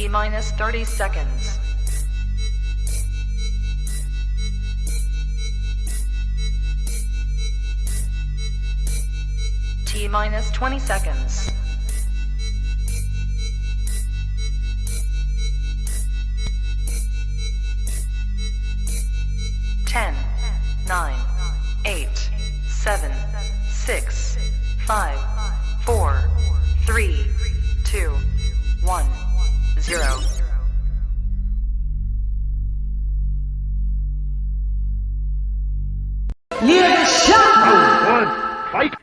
T-minus 30 seconds. T-minus 20 seconds. Ten, 9, 8, 7, 6, 5, 4, 3, 2, 1, 0. LadyChann! Fight!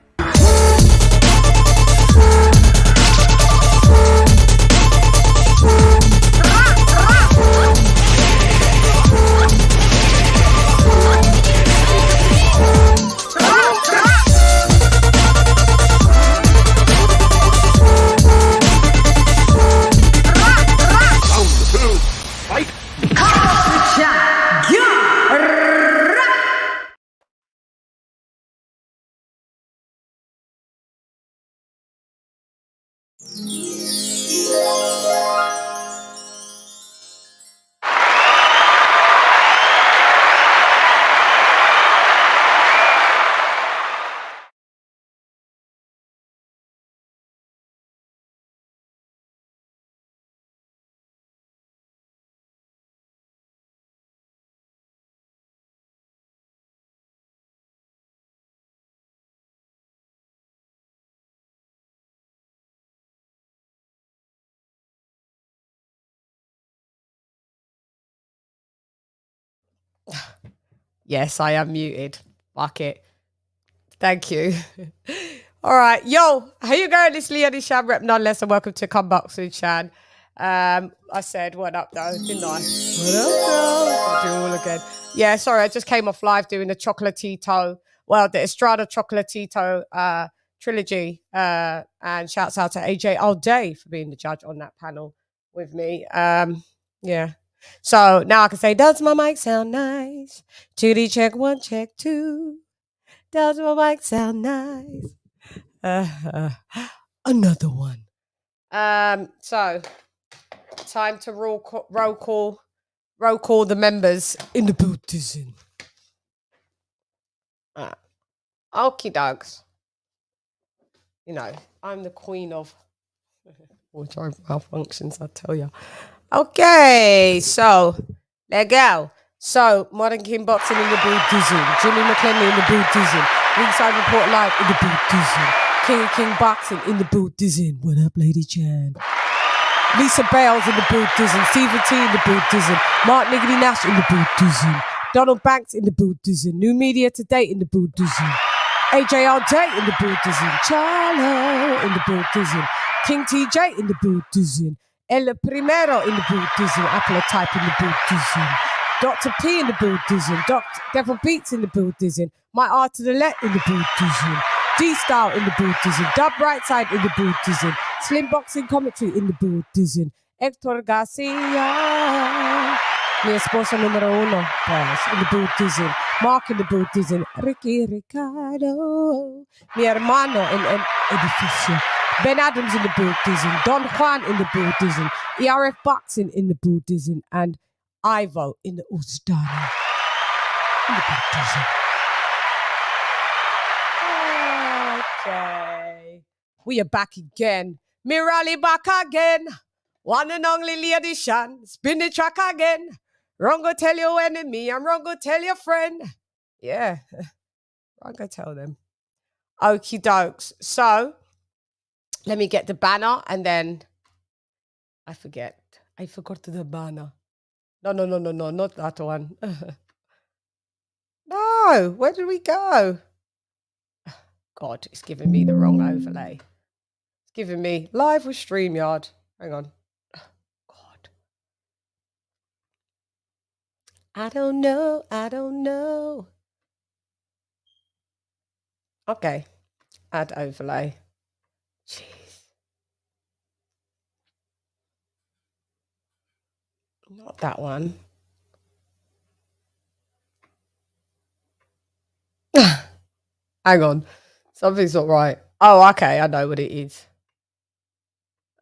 Yes, I am muted. Fuck it. Thank you. All right. Yo, how you going? It's LadyChann, rep nonetheless, and welcome to Come Box with Chan. I said, what up, though, didn't I? What up, though? I'll do all again. Yeah, sorry, I just came off live doing the Chocolatito, well, the Estrada Chocolatito trilogy. And shouts out to AJ all day for being the judge on that panel with me. Yeah. So now I can say, does my mic sound nice? 2D check 1, check 2. Does my mic sound nice? Another one. So time to roll call the members in the building. Okie dogs. You know, I'm the queen of which are malfunctions, I tell you. Okay, so there go. So Modern King Boxing in the building. Jimmy McKenna in the building. Ringside Report Live in the building. King of King Boxing in the building. What up, LadyChann? Lisa Bales in the building. Stephen T in the building. Mark Niggity Nash in the building. Donald Banks in the building. New Media Today in the building. AJ all day in the building. Charlo in the building. King TJ in the building. El Primero in the building. Apple Type in the building. Dr. P in the building. Dr. Devil Beats in the building. My Art to the Left in the building. D-Style in the building. Dub Brightside in the building. Slim Boxing Commentary in the building. Hector Garcia. Mi esposo numero uno, pues, in the building. Mark in the building. Ricky Ricardo. Mi hermano in edificio. Ben Adams in the building. Don Juan in the building. ERF Boxing in the building. And Ivo in the Ustana. In the building. Okay. We are back again. Mirali back again. One and only LadyChann. Spin the track again. Wrong go tell your enemy. I'm wrong go tell your friend. Yeah. Wrong go tell them. Okie dokes. So, let me get the banner and then I forget. I forgot the banner. No, not that one. No, where did we go? God, it's giving me the wrong overlay. It's giving me live with StreamYard. Hang on. God. I don't know. Okay. Add overlay. Jeez. Not that one. Hang on. Something's not right. Oh, okay. I know what it is.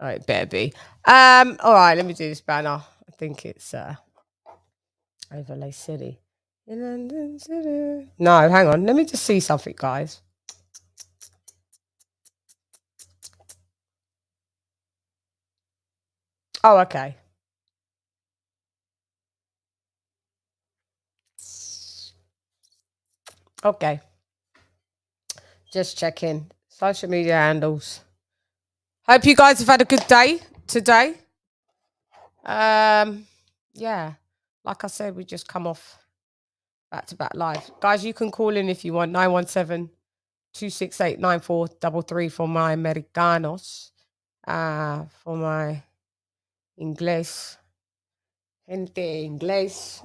Oh, it better be. All right, let me do this banner. I think it's Overlay City. In London City. No, hang on. Let me just see something, guys. Oh, okay. Okay. Just checking. Social media handles. Hope you guys have had a good day today. Yeah. Like I said, we just come off back-to-back live. Guys, you can call in if you want. 917-268-9433 for my Americanos. For my Inglés. Gente Inglés.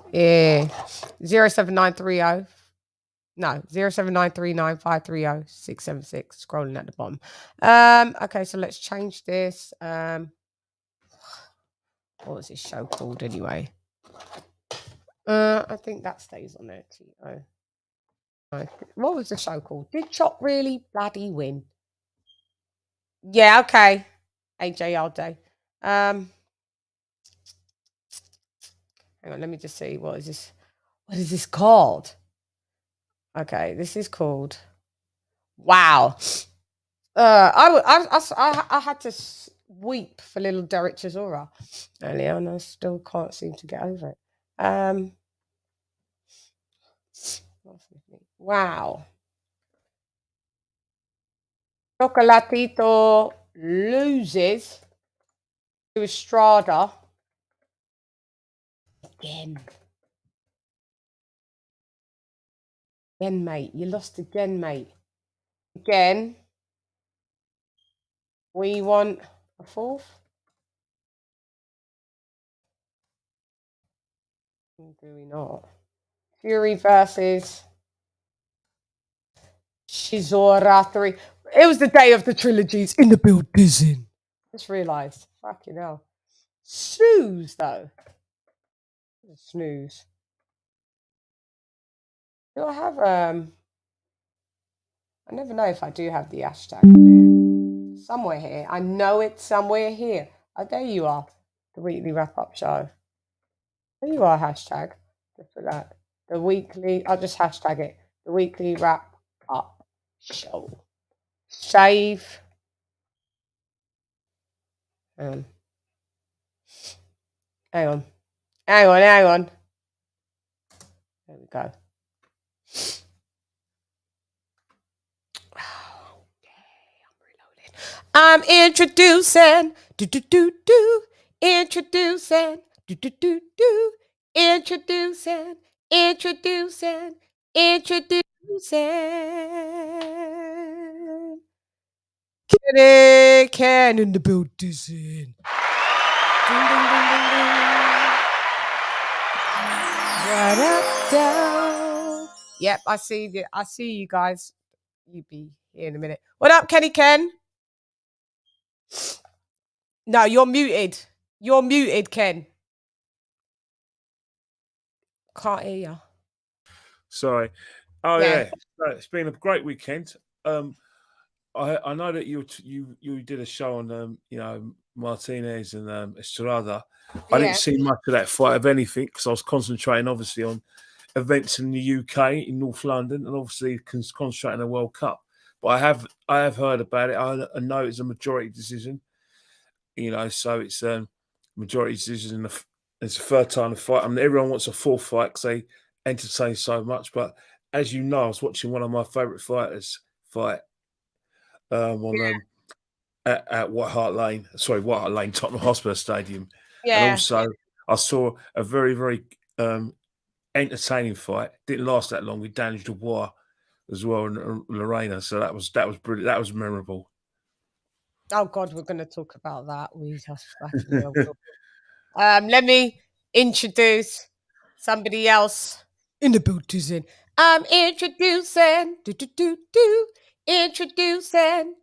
07930. No, 07939530676. Scrolling at the bottom. Okay, so let's change this. What was this show called anyway? I think that stays on there. What was the show called? Did Chop really bloody win? Yeah, okay. AJR Day. Hang on, let me just see. What is this? What is this called? Okay, this is called. Wow. I had to weep for little Derek Chisora earlier, and I still can't seem to get over it. Wow. Chocolatito loses to Estrada again. Again, mate. You lost again, mate. Again. We want a fourth. Do we not? Fury versus CHISORA 3. It was the day of the trilogies in the building. Just realised. Fucking hell. Snooze, though. Snooze. Do I have I never know if I do have the hashtag on here. Somewhere here. I know it's somewhere here. Oh, there you are. The weekly wrap-up show. There you are, hashtag. Just for that. The weekly, I'll just hashtag it. The weekly wrap-up show. Save. Hang on. There we go. I'm introducing, introducing, introducing, Kitty can in the building. Ding, ding, ding, ding, ding. Right up, down. Yep, I see you guys. You be here in a minute. What up, Kenny Ken? No, you're muted. You're muted, Ken. Can't hear you. Sorry. Oh yeah. It's been a great weekend. I know that you did a show on Martinez and Estrada. I didn't see much of that fight of anything because I was concentrating obviously on events in the UK, in North London, and obviously concentrating on the World Cup. But I have heard about it. I know it's a majority decision. So it's a majority decision. It's the third time to fight. I mean, everyone wants a fourth fight because they entertain so much. But as you know, I was watching one of my favourite fighters fight at White Hart Lane, Tottenham Hotspur Stadium. Yeah. And also, I saw a very, very entertaining fight. Didn't last that long with Daniel Dubois as well and Lorena. So that was brilliant. That was memorable. Oh God, we're going to talk about that. We just fucking let me introduce somebody else in the building. I'm introducing, introducing, introducing.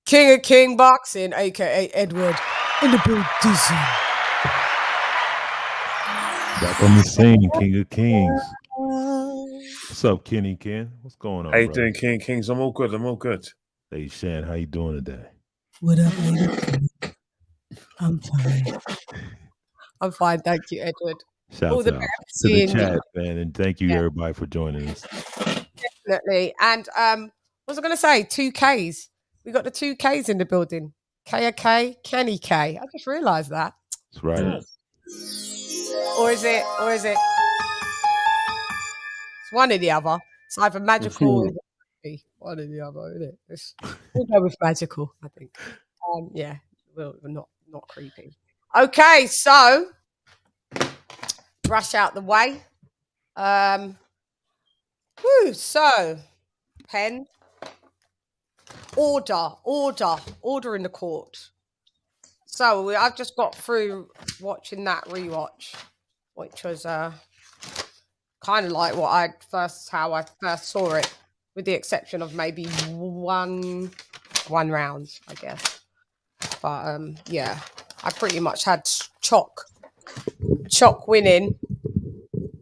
King of King Boxing, aka Edward, in the building. Back on the scene, King of Kings. What's up, Kenny Ken? What's going How on, you brother? doing, King Kings? I'm all good. I'm all good. LadyChann, how you doing today? What up, lady? I'm fine. I'm fine, thank you, Edward. All Shouts the out better for to the seeing you. chat, man, and thank you Yeah, everybody for joining us. definitely. And what was I going to say? 2Ks. We got the 2Ks in the building. K, Kenny K. I just realised that. That's right. Or is it? It's one or the other. It's either magical or creepy. One or the other, isn't it? We'll go with magical, I think. Yeah, we're not creepy. Okay, so brush out the way. So pen, order in the court. So I've just got through watching that rewatch, which was kind of like how I first saw it, with the exception of maybe one round, I guess. But yeah, I pretty much had Choc winning.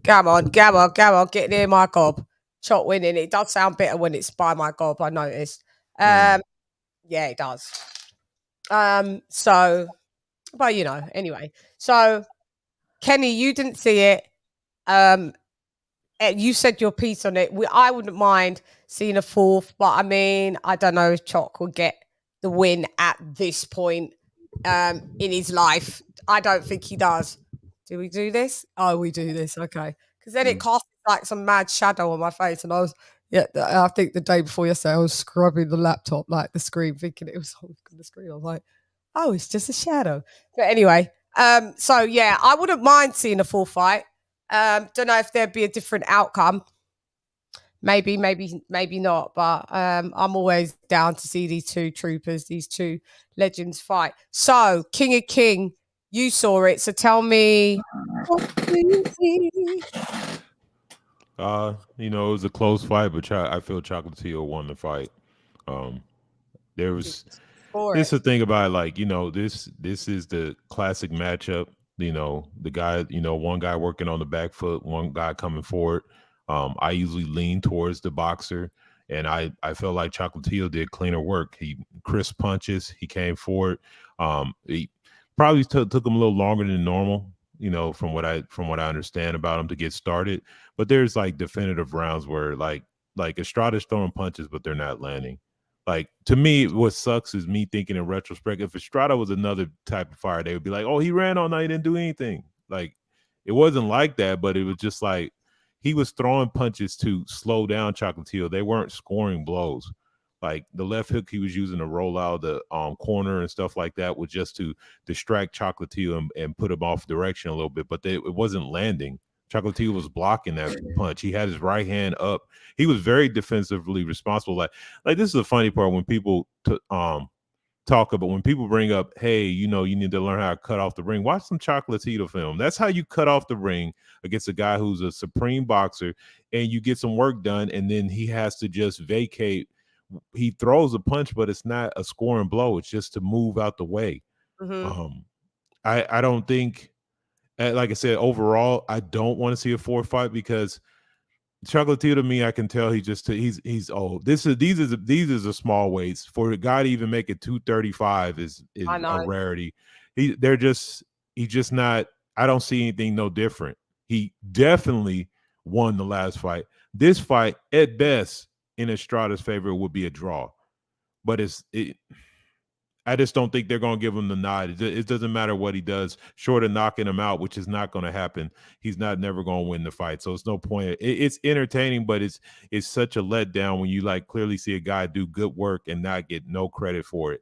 Come on, get near my gob. Choc winning. It does sound better when it's by my gob, I noticed. Yeah, it does. So, but anyway. So, Kenny, you didn't see it. You said your piece on it. I wouldn't mind seeing a fourth, but I mean, I don't know if Choc will get the win at this point in his life. I don't think he does. Do we do this? Oh, we do this. Okay. Because then it casts like some mad shadow on my face. And I think the day before yesterday, I was scrubbing the laptop, like the screen, thinking it was on the screen. I was like, oh, it's just a shadow. But anyway, so yeah, I wouldn't mind seeing a full fight. Don't know if there'd be a different outcome. Maybe not. But I'm always down to see these two troopers, these two legends fight. So, King of King, you saw it. So tell me, what do you see? It was a close fight, but I feel Chocolatito won the fight. There was this is the thing about it, like, this is the classic matchup. The guy, one guy working on the back foot, one guy coming forward. I usually lean towards the boxer, and I felt like Chocolatito did cleaner work. He crisp punches. He came forward. He probably took him a little longer than normal. From what I understand about him to get started. But there's like definitive rounds where like Estrada's throwing punches, but they're not landing. Like, to me, what sucks is me thinking in retrospect, if Estrada was another type of fighter, they would be like, oh, he ran all night, he didn't do anything. Like, it wasn't like that, but it was just like he was throwing punches to slow down Chocolatito. They weren't scoring blows. Like, the left hook he was using to roll out the corner and stuff like that was just to distract Chocolatito and put him off direction a little bit, but it wasn't landing. Chocolatito was blocking that punch. He had his right hand up. He was very defensively responsible. Like this is the funny part when people talk about, when people bring up, hey, you need to learn how to cut off the ring. Watch some Chocolatito film. That's how you cut off the ring against a guy who's a supreme boxer, and you get some work done, and then he has to just vacate. He throws a punch, but it's not a scoring blow. It's just to move out the way. I don't think, like I said, overall, I don't want to see a fourth fight because Chocolatito, to me, I can tell he's old. These are the small weights. For a guy to even make it 235 is a rarity. He's just not. I don't see anything no different. He definitely won the last fight. This fight, at best, in Estrada's favor, would be a draw. But I just don't think they're going to give him the nod. It doesn't matter what he does, short of knocking him out, which is not going to happen. He's never going to win the fight. So it's no point. It's entertaining, but it's such a letdown when you like clearly see a guy do good work and not get no credit for it.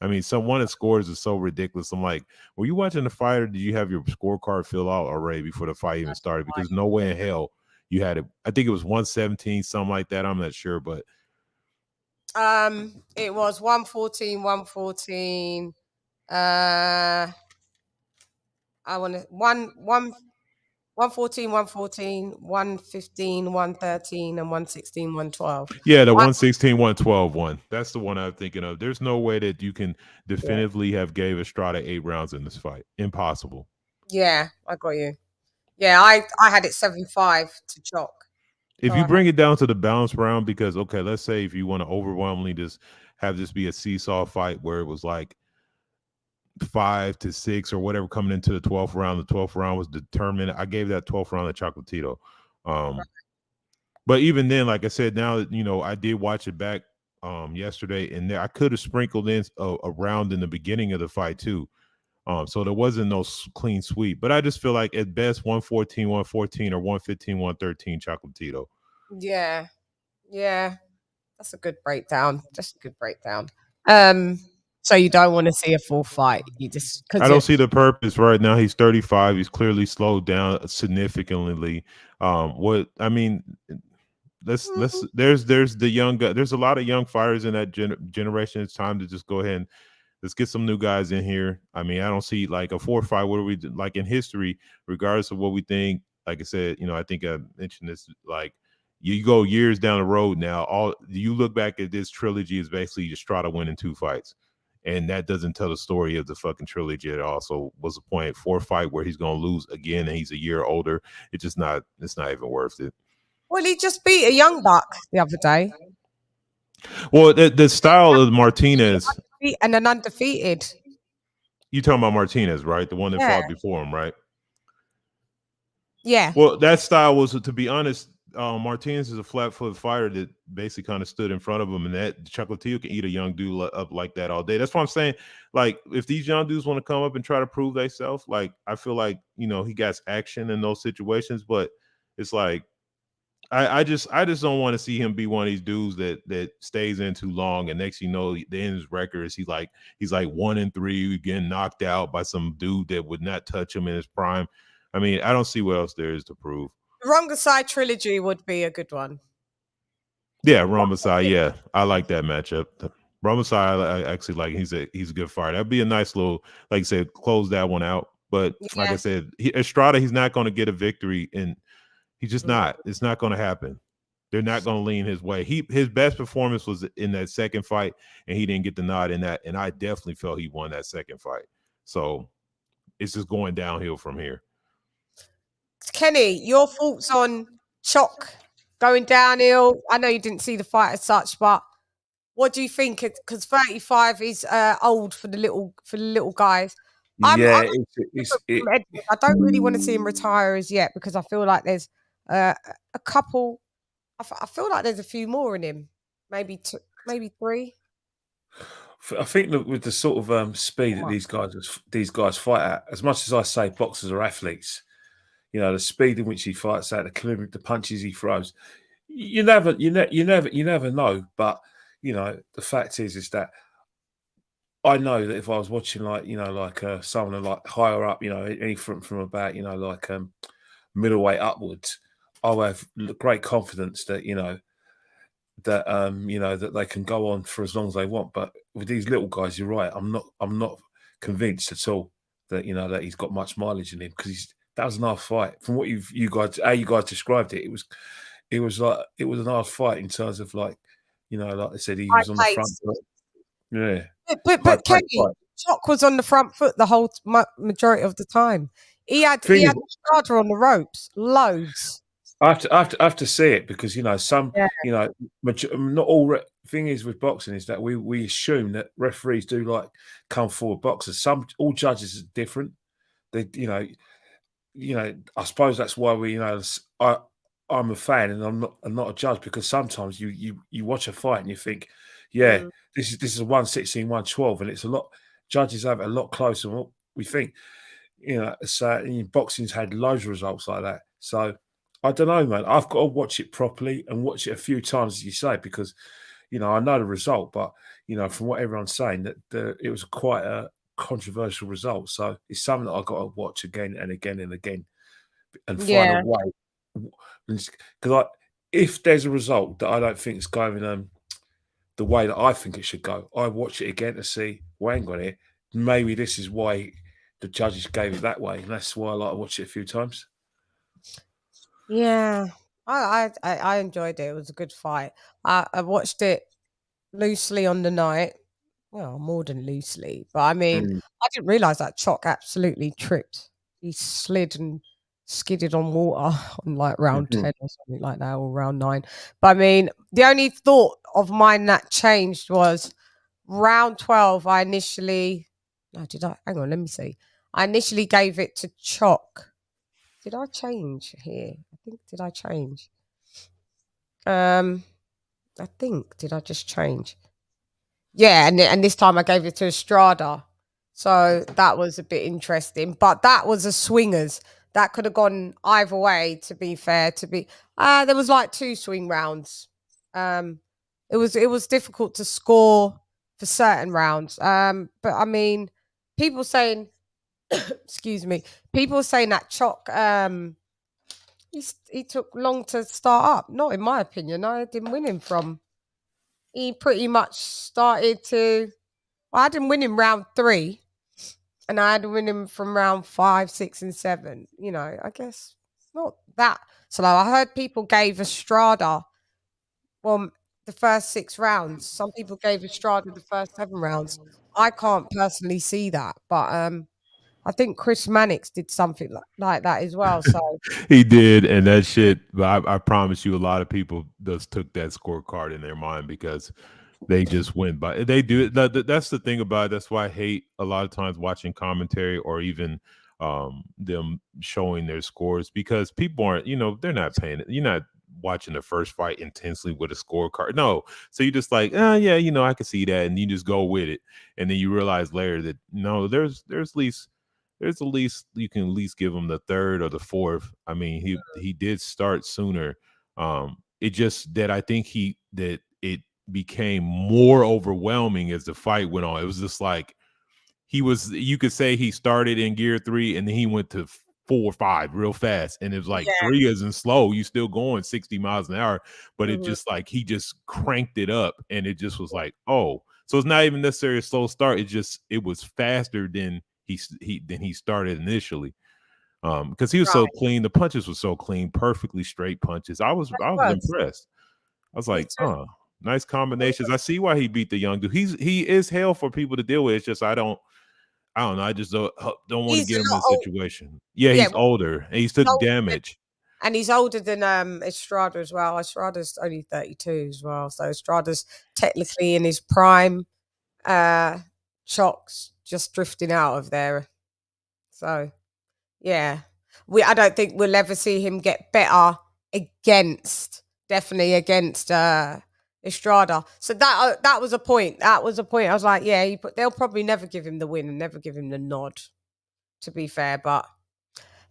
I mean, one of the scores is so ridiculous. I'm like, were you watching the fight, or did you have your scorecard fill out already before the fight even started? Because no way in hell you had it. I think it was 117, something like that. I'm not sure, but it was 114. I want to 114, 115, 113, and 116, 112. Yeah, the 116, 112 one. That's the one I'm thinking of. There's no way that you can definitively have gave Estrada 8 rounds in this fight. Impossible. Yeah, I got you. Yeah, I had it 7-5 to Choc. If you bring it down to the balance round, because okay, let's say if you want to overwhelmingly just have this be a seesaw fight where it was like 5-6 or whatever coming into the 12th round, the 12th round was determined. I gave that 12th round to Chocolatito. But even then, like I said, now that I did watch it back yesterday, and there I could have sprinkled in a round in the beginning of the fight too. So there wasn't no clean sweep, but I just feel like at best 114, 114 or 115, 113 Chocolatito. Yeah. That's a good breakdown. Just a good breakdown. So you don't want to see a full fight. You just I don't see the purpose right now. He's 35. He's clearly slowed down significantly. What I mean, let's there's the young guy. There's a lot of young fighters in that generation. It's time to just go ahead and let's get some new guys in here. I mean, I don't see like a 4-5. What are we like in history, regardless of what we think? Like I said, I think I mentioned this. Like you go years down the road now. All you look back at this trilogy is basically Estrada winning 2 fights, and that doesn't tell the story of the fucking trilogy at all. So what's the point? 4 fight where he's gonna lose again, and he's a year older. It's not even worth it. Well, he just beat a young buck the other day. Well, the style of Martinez and an undefeated. You talking about Martinez, right? The one that fought before him, right? Yeah. Well, that style was, to be honest, Martinez is a flat-footed fighter that basically kind of stood in front of him, and that Chocolatito can eat a young dude up like that all day. That's what I'm saying. Like, if these young dudes want to come up and try to prove themselves, like, I feel like, he got action in those situations, but it's like, I just don't want to see him be one of these dudes that stays in too long, and next the end of his record is he's like 1-3 getting knocked out by some dude that would not touch him in his prime. I mean, I don't see what else there is to prove. The Rongosai trilogy would be a good one. Yeah, Rongosai. Yeah, I like that matchup. Rongosai, I actually like. He's a good fighter. That'd be a nice little, like I said, close that one out. But like I said, Estrada, he's not going to get a victory in. He's just not. It's not going to happen. They're not going to lean his way. His best performance was in that second fight, and he didn't get the nod in that. And I definitely felt he won that second fight. So it's just going downhill from here. Kenny, your thoughts on Choc going downhill? I know you didn't see the fight as such, but what do you think? Because 35 is old for the little guys. I don't really want to see him retire as yet because I feel like there's a couple. I feel like there's a few more in him, maybe 3. I think that with the sort of speed that these guys fight at, as much as I say boxers are athletes, the speed in which he fights at, the punches he throws, you never know. But the fact is that I know that if I was watching someone like higher up, any from about middleweight upwards, I'll have great confidence that that they can go on for as long as they want. But with these little guys, you're right. I'm not convinced at all that that he's got much mileage in him, because that was an hard fight. From what you guys described it, it was an hard fight in terms of like I said, he was on the front foot. Yeah. But Kenny, Choc was on the front foot the whole majority of the time. He had Estrada on the ropes, loads. I have to see it, because not all thing is with boxing is that we assume that referees do like come forward boxers. All judges are different. They I suppose that's why I'm a fan and I'm not a judge, because sometimes you watch a fight and you think, this is a 116, 112, and it's a lot. Judges have it a lot closer than what we think. So boxing's had loads of results like that. So I don't know, man. I've got to watch it properly and watch it a few times, as you say, because I know the result, but from what everyone's saying, that it was quite a controversial result. So it's something that I've got to watch again and again and again, and find a way. Because if there's a result that I don't think is going the way that I think it should go, I watch it again to see, well, hang on here, maybe this is why the judges gave it that way, and that's why I like to watch it a few times. Yeah, I enjoyed it. It was a good fight. I watched it loosely on the night. Well, more than loosely, but I mean, I didn't realize that Choc absolutely tripped. He slid and skidded on water on like round 10 or something like that, or round 9. But I mean, the only thought of mine that changed was round 12. I initially, hang on, let me see. I initially gave it to Choc. Did I change here? I think, did I change? I think, did I just change? Yeah, and this time I gave it to Estrada. So that was a bit interesting. But that was a swingers. That could have gone either way, to be fair. There was like 2 swing rounds. It was difficult to score for certain rounds. But I mean, people saying excuse me, people saying that Choc he took long to start up. Not in my opinion. I didn't win him from. He pretty much started to. Well, I didn't win him round 3, and I had to win him from round 5, 6, and 7. You know, I guess not that slow. I heard people gave Estrada, well, the first 6 rounds. Some people gave Estrada the first 7 rounds. I can't personally see that, but I think Chris Mannix did something like that as well. So he did, and that shit. But I promise you, a lot of people just took that scorecard in their mind because they just went by. They do it. That's the thing about it. That's why I hate a lot of times watching commentary or even them showing their scores, because people aren't. They're not paying it. You're not watching the first fight intensely with a scorecard. No, so you just like, yeah, I can see that, and you just go with it, and then you realize later that no, there's at least you can at least give him the 3rd or the 4th. I mean, he did start sooner. It just that I think that it became more overwhelming as the fight went on. It was just like you could say he started in gear 3 and then he went to 4 or 5 real fast, and it was like 3 isn't slow. You still going 60 miles an hour, but it just like he just cranked it up, and it just was like, oh, so it's not even necessarily a slow start. It was faster than he started initially, because he was so clean. The punches were so clean, perfectly straight punches. I was impressed. I was like, nice combinations. I see why he beat the young dude. He is hell for people to deal with. It's just I don't know. I just don't want to get him in a situation. Yeah, he's older and he's took damage. And he's older than Estrada as well. Estrada's only 32 as well. So Estrada's technically in his prime. Choc's just drifting out of there. So, yeah. I don't think we'll ever see him get better definitely against Estrada. So that was a point. That was a point. I was like, yeah, they'll probably never give him the win and never give him the nod, to be fair. But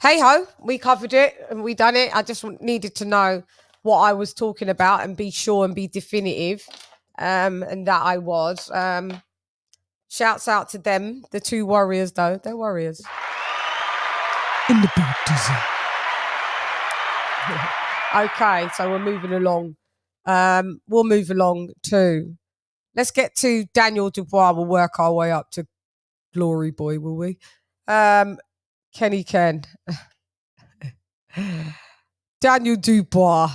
hey ho, we covered it and we done it. I just needed to know what I was talking about and be sure and be definitive. And that I was. Shouts out to them, the 2 warriors, though. They're warriors. In the baptism. Okay, so we're moving along. We'll move along to. Let's get to Daniel Dubois. We'll work our way up to Glory Boy, will we? Kenny Ken. Daniel Dubois.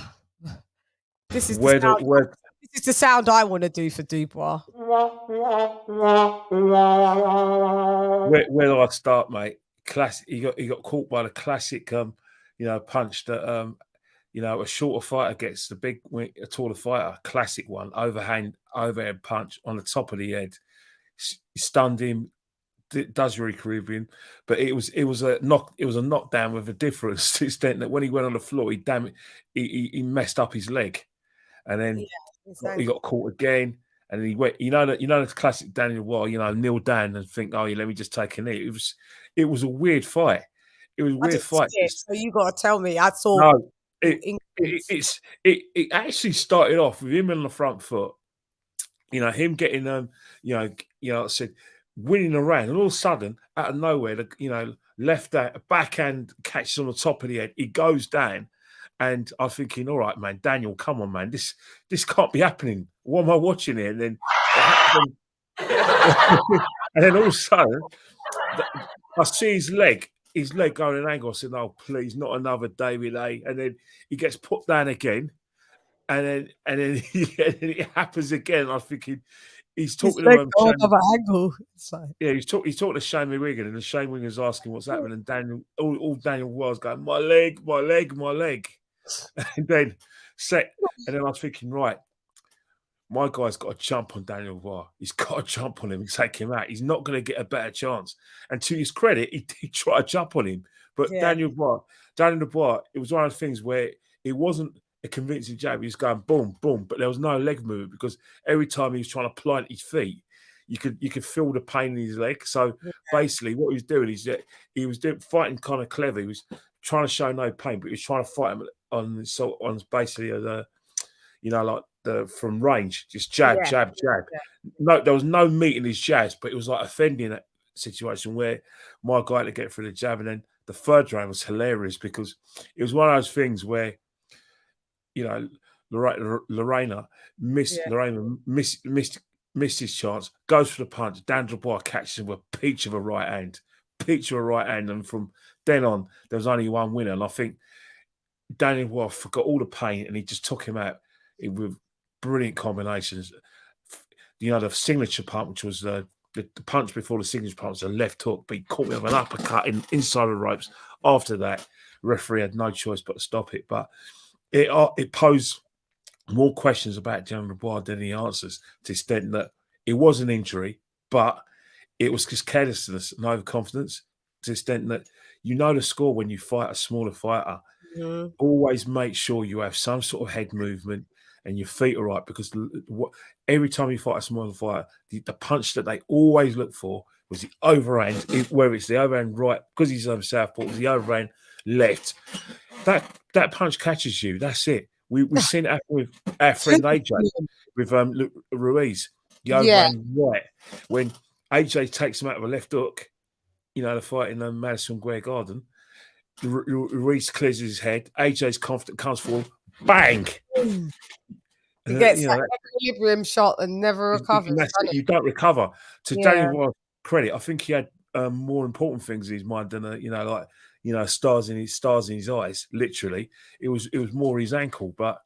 This is the sound I want to do for Dubois. Where do I start, mate? Classic. He got caught by the classic, punch that a shorter fighter gets. A taller fighter, classic one, overhead punch on the top of the head, stunned him. Does re-equilibrium, but it was a knockdown with a difference to the extent that when he went on the floor, he messed up his leg, and then he got caught again, and then he went. The classic Daniel Dubois, kneel down and think, oh, yeah, let me just take a knee. It was a weird fight. It was a weird fight. So you got to tell me. I saw. No, it actually started off with him on the front foot. Him getting I said, winning a round, and all of a sudden, out of nowhere, left backhand catches on the top of the head. He goes down, and I'm thinking, all right, man, Daniel, come on, man, this can't be happening. What am I watching here? And then, and then all of a sudden, I see his leg going at an angle. I said, oh, please, not another David A. And then he gets put down again, and then it happens again. I'm thinking, he's talking leg to on Shane. another angle. Like... Yeah, he's talking to Shane Wigan, and the Shane Wigan's asking what's happening, and Daniel, all Daniel was going, my leg, my leg, my leg, and then and then I was thinking, right, my guy's got to jump on Daniel Dubois. He's got to jump on him and take him out. He's not going to get a better chance. And to his credit, he tried to jump on him, but Daniel Dubois, it was one of the things where it wasn't a convincing jab. He was going boom, boom, but there was no leg movement because every time he was trying to plant his feet, you could feel the pain in his leg. So basically, what he was doing is that he was fighting kind of clever. He was trying to show no pain, but he was trying to fight him on basically like from range, just jab, jab, jab. No, there was no meat in his jabs, but it was like offending that situation where my guy had to get through the jab, and then the third round was hilarious because it was one of those things where, you know, Lorena missed his chance, goes for the punch. Dan Dubois catches him with a peach of a right hand, and from then on, there was only one winner. And I think Daniel Dubois forgot all the pain, and he just took him out with brilliant combinations. You know, the signature punch, which was the punch before the signature punch, was a left hook, but he caught me with an uppercut inside the ropes. After that, referee had no choice but to stop it. But it posed more questions about Daniel Dubois than he answers, to the extent that it was an injury, but it was just carelessness and overconfidence, to the extent that you know the score when you fight a smaller fighter. Always make sure you have some sort of head movement and your feet are right, because every time you fight a smaller fighter, the punch that they always look for was the overhand, whether it's the overhand right, because he's on southpaw, the overhand left. That punch catches you. That's it. We've seen it happen with our friend AJ, with Ruiz. The overhand right. When AJ takes him out of a left hook, you know, the fight in Madison Square Garden, Ruiz clears his head. AJ's confident, comes forward, bang. He gets that equilibrium shot and never recovers. You don't recover. To Daniel Dubois' credit, I think he had more important things in his mind than stars in his eyes. Literally, it was more his ankle, but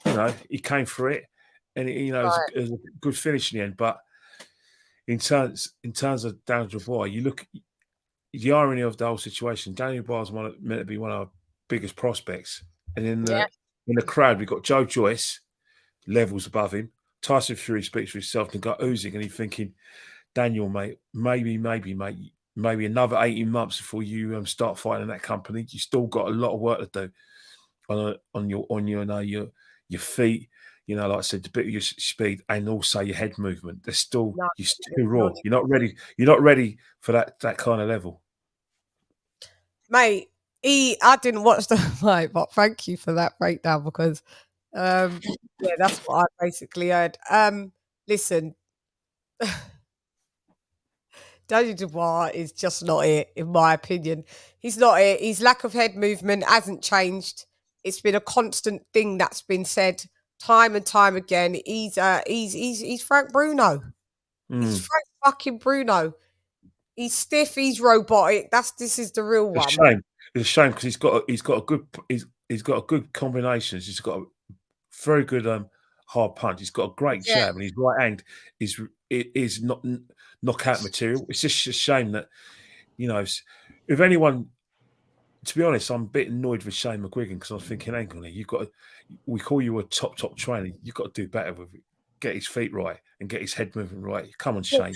you know, he came for it, and it was a good finish in the end. But in terms of Daniel Dubois, you look. The irony of the whole situation, Daniel Dubois is meant to be one of our biggest prospects. And in the crowd, we've got Joe Joyce, levels above him. Tyson Fury speaks for himself, and got oozing, and he's thinking, Daniel, mate, maybe another 18 months before you start fighting in that company. You still got a lot of work to do on your feet. You know, like I said, a bit of your speed and also your head movement. You're still raw. You're not ready. You're not ready for that kind of level. Mate, I didn't watch the fight, but thank you for that breakdown, because that's what I basically heard. Listen, Daniel Dubois is just not it, in my opinion. He's not it. His lack of head movement hasn't changed. It's been a constant thing that's been said time and time again. He's Frank Bruno. He's Frank fucking Bruno. He's stiff. He's robotic. This is the real one. It's a shame because he's got a good combinations. He's got a very good hard punch. He's got a great jab, and his right hand is not knockout material. It's just a shame that, you know, if anyone. To be honest, I'm a bit annoyed with Shane McGuigan, because I was thinking, hang on, we call you a top trainer. You've got to do better with it. Get his feet right and get his head moving right. Come on, Shane.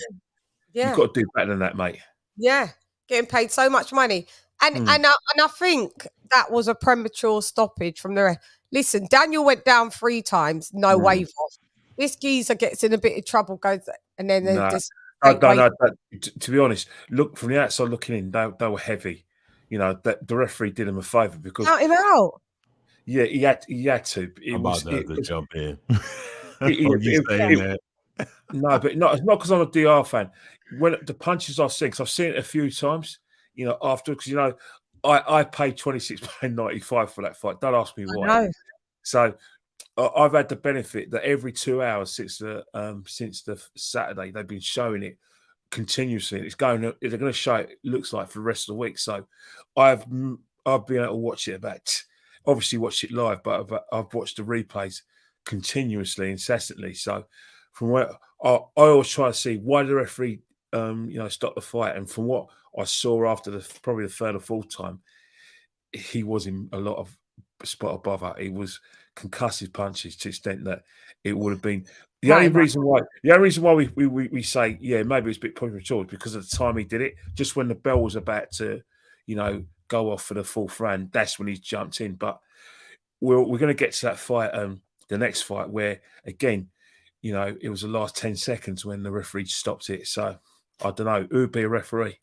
You've got to do better than that, mate. Yeah, getting paid so much money, and I think that was a premature stoppage from the ref. Listen, Daniel went down 3 times, no wave off. This geezer gets in a bit of trouble, goes, and then there's no. To be honest, look from the outside looking in, they were heavy. You know, that the referee did him a favour because count him out. Yeah, he had to. I'm about to jump in. No, but it's not because I'm a DR fan. When the punches I've seen, because I've seen it a few times, you know, after, because, you know, I paid £26.95 for that fight. Don't ask me why. So I've had the benefit that every 2 hours since the Saturday, they've been showing it continuously. They're going to show it looks like for the rest of the week. So I've been able to watch it obviously watch it live, but I've watched the replays continuously, incessantly. So from where I always try to see why the referee, stop the fight. And from what I saw after probably the third or fourth time, he was in a lot of spot above her. He was concussive punches to the extent that it would have been the only reason why we say, yeah, maybe it's a bit premature because of the time he did it. Just when the bell was about to, go off for the fourth round, that's when he jumped in. But we're going to get to that fight, the next fight, where again, it was the last 10 seconds when the referee stopped it. So I don't know who would be a referee.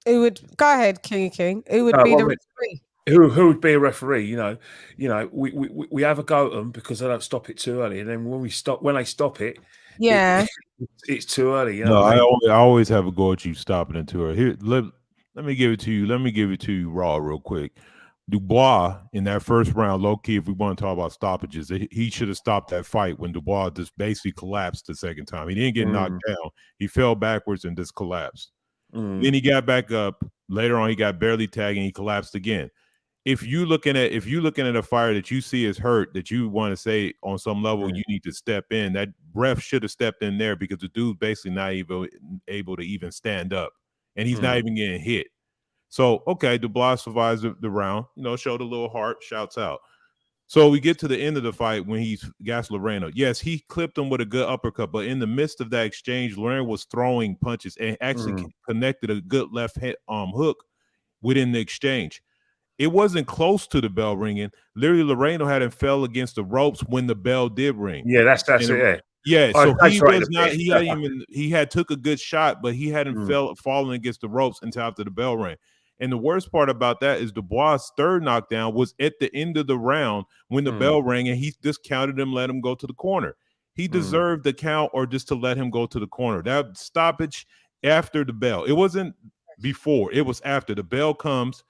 Who would go ahead, King? Who would be the referee? Who would be a referee? We have a go at them because they don't stop it too early, and then when they stop it, it's too early. No, I always have a go at you stopping it too early. Here, let me give it to you. Let me give it to you raw real quick. Dubois in that first round, low key, if we want to talk about stoppages, he should have stopped that fight when Dubois just basically collapsed the second time. He didn't get knocked down. He fell backwards and just collapsed. Then he got back up. Later on, he got barely tagged and he collapsed again. If you're looking at a fighter that you see is hurt, that you want to say on some level you need to step in, that ref should have stepped in there because the dude's basically not even able to even stand up, and he's not even getting hit. So, okay, Dubois survives the round, showed a little heart, shouts out. So we get to the end of the fight when he's gassed Loreno. Yes, he clipped him with a good uppercut, but in the midst of that exchange, Loreno was throwing punches and actually connected a good left hook within the exchange. It wasn't close to the bell ringing. Literally, Loreno hadn't fell against the ropes when the bell did ring. Yeah, that's it. Yeah, so he was not. He had took a good shot, but he hadn't fallen against the ropes until after the bell rang. And the worst part about that is Dubois' third knockdown was at the end of the round when the bell rang, and he just counted him, let him go to the corner. He deserved the count or just to let him go to the corner. That stoppage after the bell. It wasn't before. It was after the bell comes.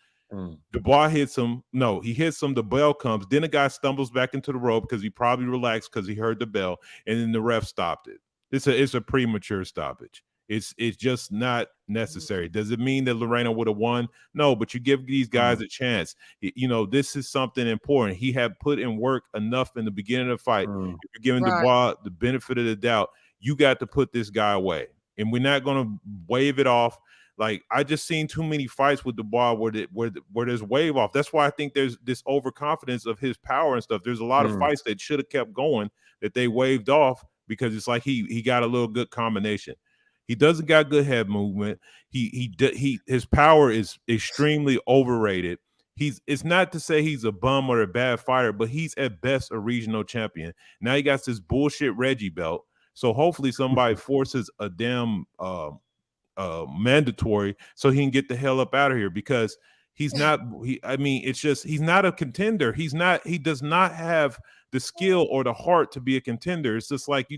Dubois hits him. No, he hits him. The bell comes. Then the guy stumbles back into the rope because he probably relaxed because he heard the bell, and then the ref stopped it. It's a premature stoppage. It's just not necessary. Does it mean that Loreno would have won? No, but you give these guys a chance. This is something important. He had put in work enough in the beginning of the fight. If you're giving Dubois the benefit of the doubt, you got to put this guy away. And we're not going to wave it off. Like, I just seen too many fights with Dubois where there's wave off. That's why I think there's this overconfidence of his power and stuff. There's a lot of fights that should have kept going that they waved off because it's like he got a little good combination. He doesn't got good head movement. His power is extremely overrated. It's not to say he's a bum or a bad fighter, but he's at best a regional champion. Now he got this bullshit Reggie belt. So hopefully somebody forces a damn mandatory so he can get the hell up out of here, because he's not he's not a contender. He does not have the skill or the heart to be a contender. It's just like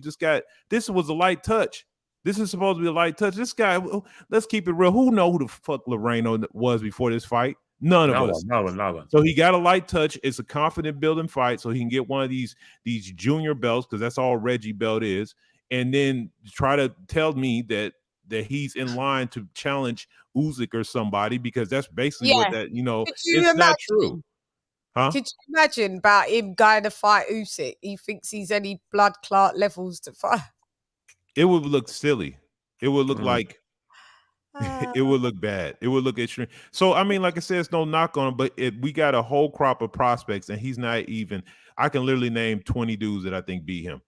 this was a light touch. This is supposed to be a light touch. This guy, let's keep it real. Who know who the fuck Loreno was before this fight? None of us. No one. So he got a light touch. It's a confident building fight, so he can get one of these junior belts, because that's all Reggie belt is, and then try to tell me that he's in line to challenge Usyk or somebody, because that's basically what that, it's not true. Huh? Could you imagine about him going to fight Usyk? He thinks he's any blood clot levels to fight. It would look silly. It would look like it would look bad. It would look extreme. So, I mean, like I said, it's no knock on him, but we got a whole crop of prospects, and he's not even. I can literally name 20 dudes that I think beat him.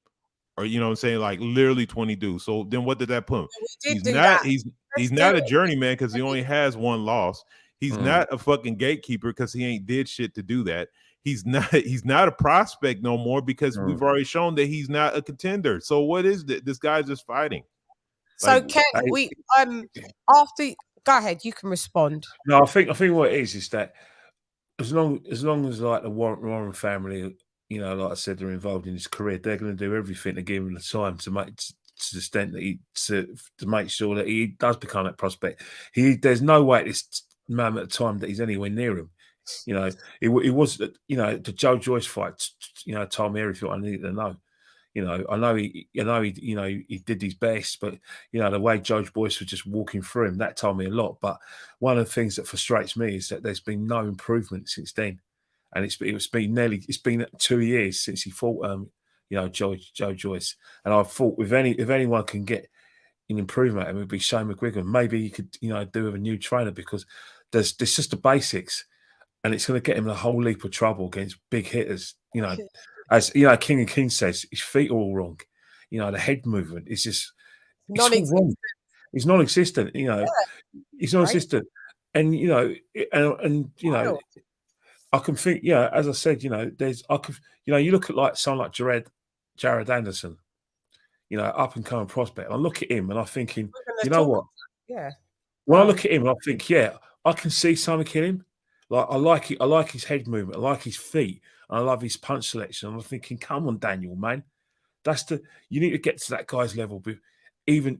Or, you know what I'm saying? Like, literally 20 dudes. So then what did that put him? He's not a journeyman because he only has one loss. He's not a fucking gatekeeper because he ain't did shit to do that. He's not a prospect no more because we've already shown that he's not a contender. So what is this guy's just fighting? So Ken, after go ahead, you can respond. No, I think what it is that as long as like the Warren family, like I said, they're involved in his career, they're going to do everything to give him the time to make to the extent that to make sure that he does become that prospect. There's no way at this moment of time that he's anywhere near him. It was the Joe Joyce fight. Told me everything I needed to know. I know he did his best, but the way Joe Joyce was just walking through him, that told me a lot. But one of the things that frustrates me is that there's been no improvement since then, and it's been 2 years since he fought you know, Joe Joyce. And I thought if anyone can get an improvement, it would be Shane McGuigan. Maybe he could, you know, do with a new trainer, because there's just the basics, and it's going to get him in a whole heap of trouble against big hitters. You know, as you know, King and King says, his feet are all wrong. You know, the head movement is just it's all wrong. It's non-existent. You know, it's non-existent, and you know, and you know. I can think, yeah, as I said, you know, you look at like someone like Jared Anderson, you know, up and coming prospect. I look at him and I'm thinking, you know what? Yeah. When I look at him, I think, yeah, I can see something in him. Like I like his head movement, I like his feet, and I love his punch selection. And I'm thinking, come on, Daniel, man, you need to get to that guy's level, even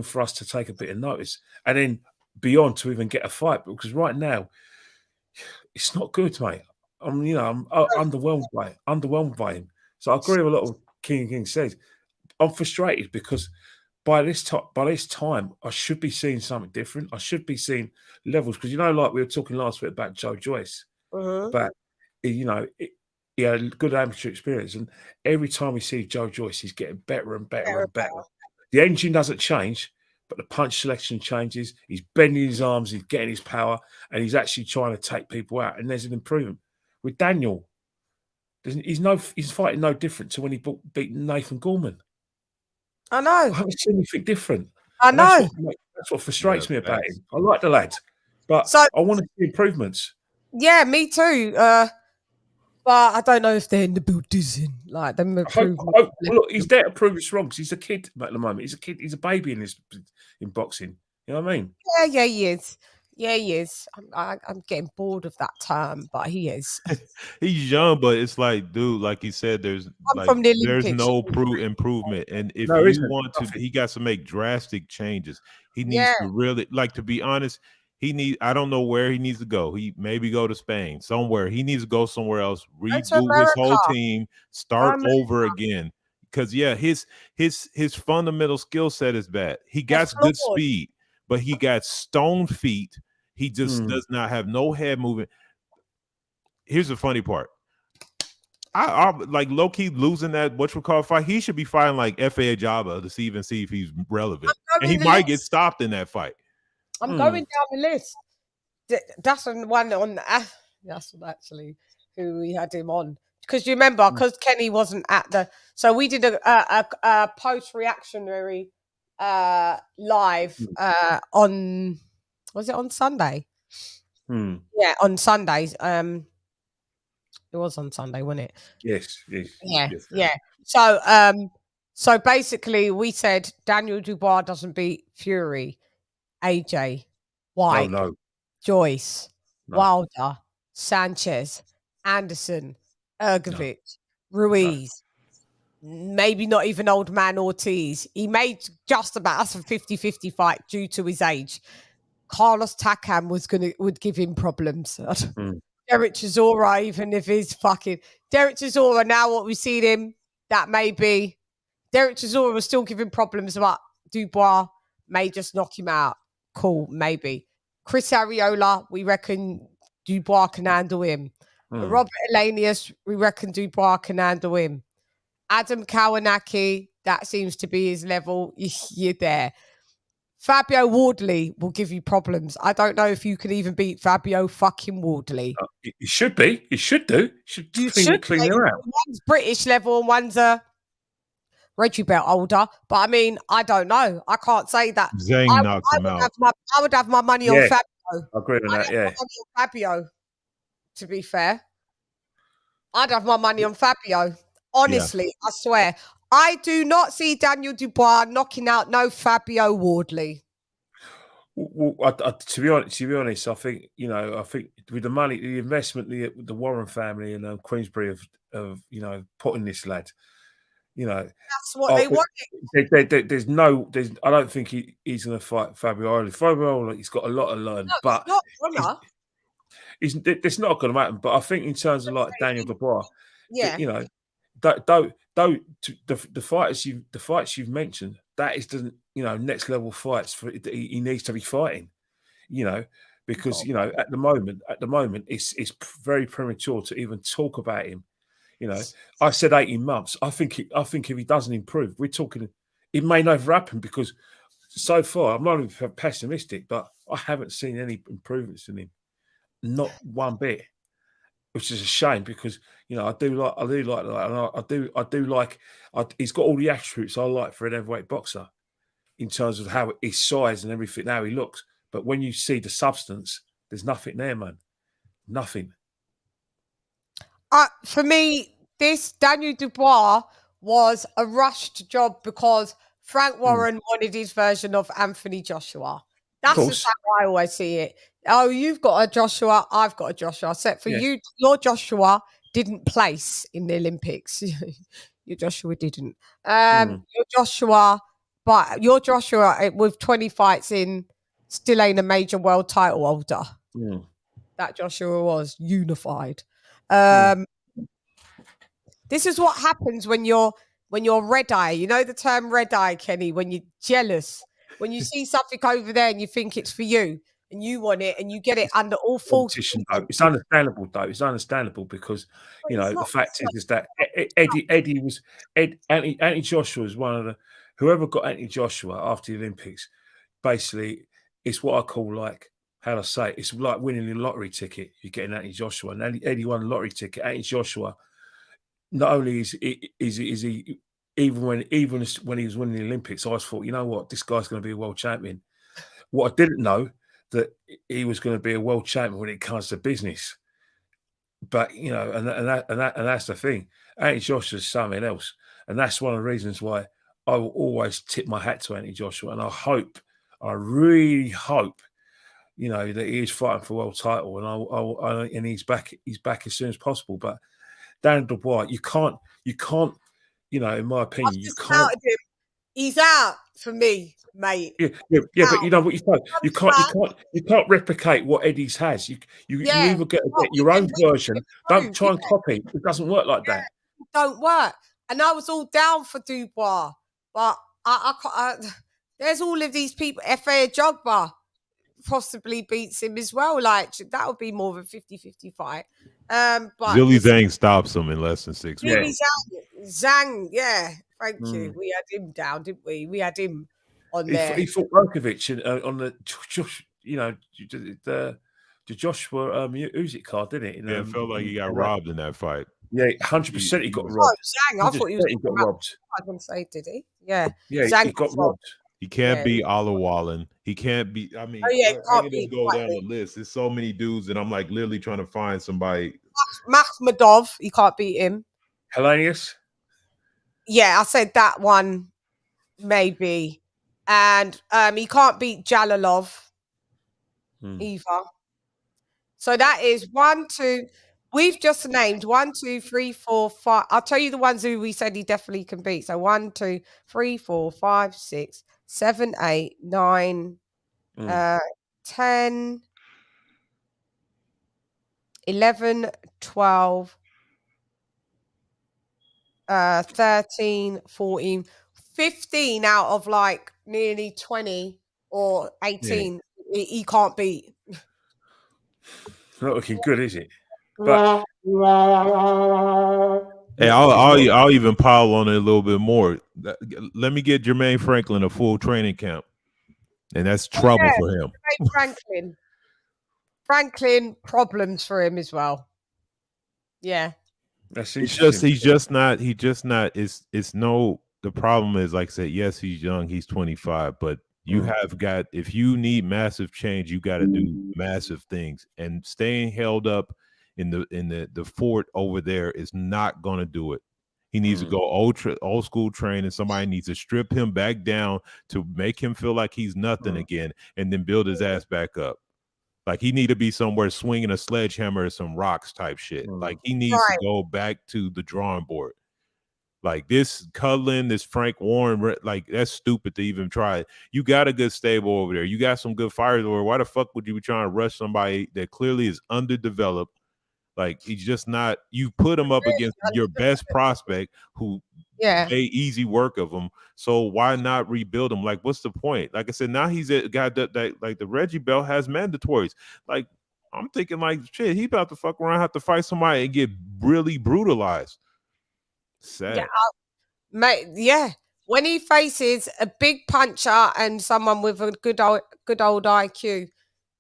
for us to take a bit of notice, and then beyond to even get a fight. Because right now, it's not good, mate. I'm underwhelmed by him. So I agree with a lot of King says. I'm frustrated because by this time, I should be seeing something different. I should be seeing levels, because you know, like we were talking last week about Joe Joyce, but you know, he had a good amateur experience, and every time we see Joe Joyce, he's getting better and better and better. The engine doesn't change, but the punch selection changes. He's bending his arms, he's getting his power, and he's actually trying to take people out. And there's an improvement with Daniel. He's fighting no different to when he beat Nathan Gorman. I know. I haven't seen anything different. I know. That's what frustrates me about him. I like the lad, but I want to see improvements. Yeah, me too. But I don't know if they're in the building. Like them improvements. Look, he's there to prove us wrong, because he's a kid at the moment. He's a kid. He's a baby in boxing. You know what I mean? Yeah, he is. Yeah, he is. I'm getting bored of that term, but he is. He's young, but it's like, dude, like he said, there's no improvement. And if you want to, he got to make drastic changes. He needs to really, like, to be honest, I don't know where he needs to go. He maybe go to Spain, somewhere. He needs to go somewhere else, redo his whole team, start over again. Because his fundamental skill set is bad. He got good speed, but he got stone feet. He just does not have no head movement. Here's the funny part. I like low-key losing that fight. He should be fighting like F.A. Jabba to see if he's relevant. And he might get stopped in that fight. I'm going down the list. That's one on that's actually who we had him on. Because you remember, because Kenny wasn't at so we did a post-reactionary live on, was it on Sunday? Yeah, on Sundays. It was on Sunday, wasn't it? Yes. Yeah. So basically we said Daniel Dubois doesn't beat Fury, AJ, White, Joyce, Wilder, Sanchez, Anderson, Ergovic, Ruiz, maybe not even old man Ortiz. He made just about us a 50-50 fight due to his age. Carlos Takam would give him problems. Derek Chisora, even if he's fucking Derek Chisora, now what we've seen him, that may be Derek Chisora was still giving problems, but Dubois may just knock him out. Cool, maybe. Chris Ariola, we reckon Dubois can handle him. Robert Elanius, we reckon Dubois can handle him. Adam Kawanaki, that seems to be his level. You're there. Fabio Wardley will give you problems. I don't know if you can even beat Fabio fucking Wardley. He should be. He should do. He should clean him out. One's British level and one's a Reggie Belt older. But I mean, I don't know. I can't say that. Zhang knocks him out. I would have my money on Fabio. I agree with that, yeah. Fabio, to be fair. I'd have my money on Fabio. Honestly, I swear. I do not see Daniel Dubois knocking out no Fabio Wardley. Well, to be honest, I think with the money, the investment, the Warren family and Queensbury of putting this lad, that's what they wanted. I don't think he's going to fight Fabio. Fabio, he's got a lot to learn, but it's not going to happen. But I think in terms of like Daniel Dubois, the fights you've mentioned, that is the next level fights he needs to be fighting, because at the moment it's very premature to even talk about him. You know, I said 18 months. I think if he doesn't improve, we're talking. It may never happen because so far I'm not even pessimistic, but I haven't seen any improvements in him, not one bit, which is a shame because you know I do like that, and he's got all the attributes I like for an heavyweight boxer in terms of how his size and everything, how he looks. But when you see the substance, there's nothing there, man. Nothing. For me, this Daniel Dubois was a rushed job because Frank Warren wanted his version of Anthony Joshua. That's just how I always see it. Oh, you've got a Joshua, I've got a Joshua. Except for you, your Joshua didn't place in the Olympics. Your Joshua didn't. Your Joshua, but your Joshua with 20 fights in still ain't a major world title holder. That Joshua was unified. This is what happens when you're red eye. You know the term red eye, Kenny, when you're jealous. When you see something over there and you think it's for you and you want it and you get it under all false. It's understandable, though. It's understandable because you know the fact is that Anthony Joshua was one of the whoever got Anthony Joshua after the Olympics. Basically, it's what I call like how do I say it? It's like winning the lottery ticket. You're getting Anthony Joshua, and Eddie won the lottery ticket. Anthony Joshua, not only is he even when he was winning the Olympics, I always thought, you know what, this guy's going to be a world champion. What I didn't know that he was going to be a world champion when it comes to business. But you know, and that's the thing. Anthony Joshua's something else, and that's one of the reasons why I will always tip my hat to Anthony Joshua, and I really hope, you know, that he is fighting for a world title, and he's back as soon as possible. But Dan Dubois, you can't, you know, in my opinion, you can't. He's out for me, mate. Yeah, but you know what you can't replicate what Eddie's has. You either get your own version. Don't try and copy. It doesn't work like that. It don't work. And I was all down for Dubois, but there's all of these people. F.A. Jogba possibly beats him as well. Like that would be more of a 50-50 fight. But Zhilei Zhang stops him in less than 6 minutes. Zhang, thank you. We had him down, didn't we? We had him on there. He fought Rokovic on the, you know, the Joshua Usyk card, didn't it? It felt like he got robbed in that fight. Yeah, 100% he got robbed. Zhang, I thought he got robbed. I didn't say, did he? Yeah, Zhang he got robbed. He can't beat Alawalin. He can't beat. I mean, I can just go down the list. There's so many dudes, and I'm like literally trying to find somebody. Makhmudov, he can't beat him. Helenius? Yeah, I said that one, maybe. And he can't beat Jalalov either. So that is 1, 2. We've just named 1, 2, 3, 4, 5. I'll tell you the ones who we said he definitely can beat. So 1, 2, 3, 4, 5, 6, 7, 8, 9, 10, 11, 12, 13, 14, 15 out of like nearly 20 or 18 he can't beat. Not looking good, is it? But hey, I'll even pile on it a little bit more. Let me get Jermaine Franklin a full training camp, and that's trouble for him. Franklin problems for him as well. Yeah, that's he's just not. It's no. The problem is, like I said, yes, he's young. He's 25, but you have got. If you need massive change, you got to do massive things, and staying held up in the fort over there is not going to do it. He needs to go old school train, and somebody needs to strip him back down to make him feel like he's nothing again, and then build his ass back up. Like he need to be somewhere swinging a sledgehammer or some rocks type shit. Like he needs to go back to the drawing board. Like this cuddling, this Frank Warren, like that's stupid to even try it. You got a good stable over there. You got some good fighters over there. Why the fuck would you be trying to rush somebody that clearly is underdeveloped? Like he's just not. You put him up against your best prospect, who made easy work of him. So why not rebuild him? Like, what's the point? Like I said, now he's a guy that like the Reggie belt has mandatories. Like I'm thinking, like shit, he about to fuck around, have to fight somebody and get really brutalized. Sad. Yeah, mate. Yeah, when he faces a big puncher and someone with a good old IQ,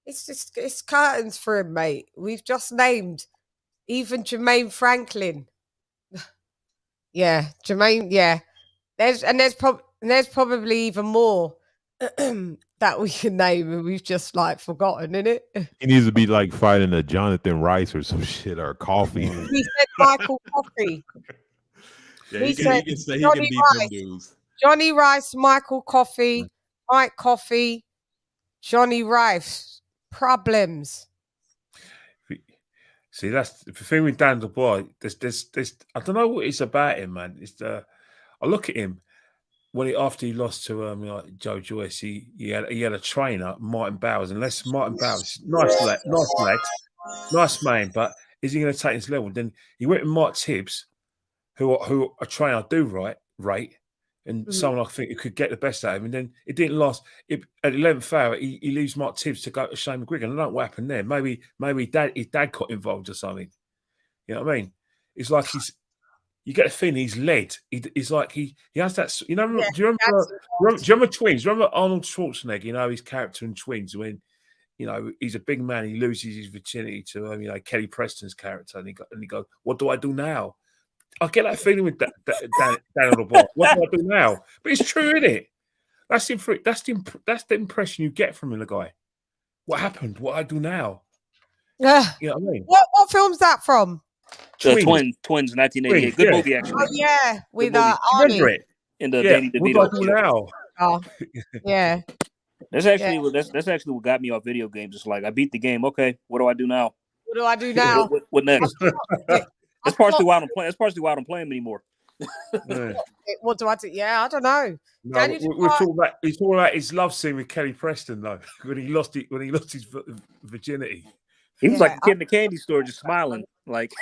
it's curtains for him, mate. We've just named even Jermaine Franklin. Yeah, Jermaine. Yeah, there's probably even more that we can name, and we've just like forgotten, innit? He needs to be like fighting a Jonathan Rice or some shit or Coffee. He said Michael Coffey. Yeah, He he said can say he Johnny can beat them Rice. dudes. Johnny Rice, Michael Coffey, Mike Coffey, Johnny Rice. Problems. See, that's the thing with Dan Dubois. There's I don't know what it's about him, man. I look at him after he lost to like Joe Joyce. He had a trainer, Martin Bowers, and Martin Bowers, nice lad, nice man, but is he going to take his level? Then he went with Mike Tibbs, who a trainer I do rate, and someone I think who could get the best out of him. And then it didn't last. At the 11th hour, he leaves Mike Tibbs to go to Shane McGuigan. I don't know what happened there. Maybe his dad got involved or something. You know what I mean? It's like you get a feeling he's led. He's like he has that. You know? Yeah, do you remember Twins? Remember Arnold Schwarzenegger? You know his character in Twins when he's a big man. He loses his virginity to Kelly Preston's character, and he goes, "What do I do now?" I get that feeling with Dan Dubois. What do I do now? But it's true, isn't it? That's the impression you get from the guy. What happened? What I do now? Yeah. You know what I mean? What film's that from? Twins, 1988. Good movie, actually. Oh yeah, with Arnie. In the Danny DeVito. What do I do now? Oh, yeah. That's actually what got me off video games. It's like I beat the game. Okay, what do I do now? What do I do now? What next? That's partially why I don't play. That's partially why I don't play them anymore. Yeah. What do I do? Yeah, I don't know. No, we're talking about his love scene with Kelly Preston though. When he lost his virginity. He was like a kid in the candy store, just smiling, like.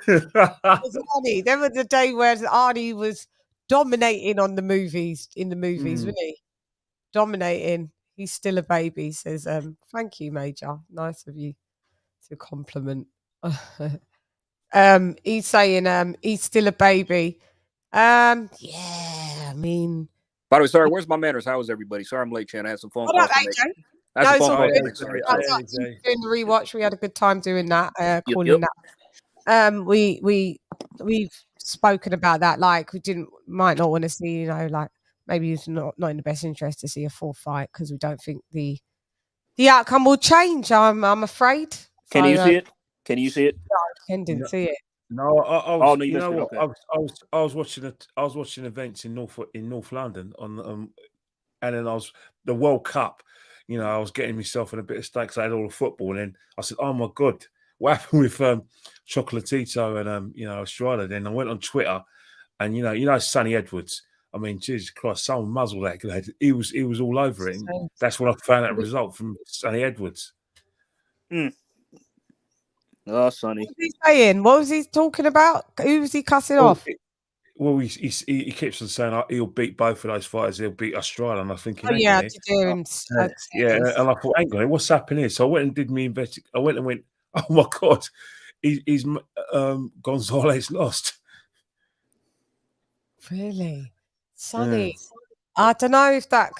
Arnie. There was a day where Arnie was dominating in the movies, wasn't he? Dominating. He's still a baby. Says, "Thank you, Major. Nice of you to compliment." He's saying, he's still a baby. Yeah, I mean. By the way, sorry, where's my manners? How is everybody? Sorry, I'm late, Chan. I had some phone calls to make. Doing the rewatch, we had a good time doing that. Calling that. We've spoken about that. Like, might not want to see, like maybe it's not in the best interest to see a full fight because we don't think the outcome will change. I'm afraid. Can you see it? Can you see it? No, Ken didn't see it. No, I was Okay. watching events in North London and then the World Cup. I was getting myself in a bit of state because I had all the football, and then I said, "Oh my God, what happened with Chocolatito and ESTRADA?" Then I went on Twitter, and Sonny Edwards. I mean, Jesus Christ, someone muzzled that lad. He was all over it. That's when I found that result from Sonny Edwards. Oh, Sonny. What was he saying? What was he talking about? Who was he cussing off? Well, he keeps on saying he'll beat both of those fighters. He'll beat Australia, and I think, and I thought, hang on, what's happening here? So I went and did me investigation. I went and went, oh my God, he's Gonzalez lost. Really, Sonny? Yeah. I don't know if that.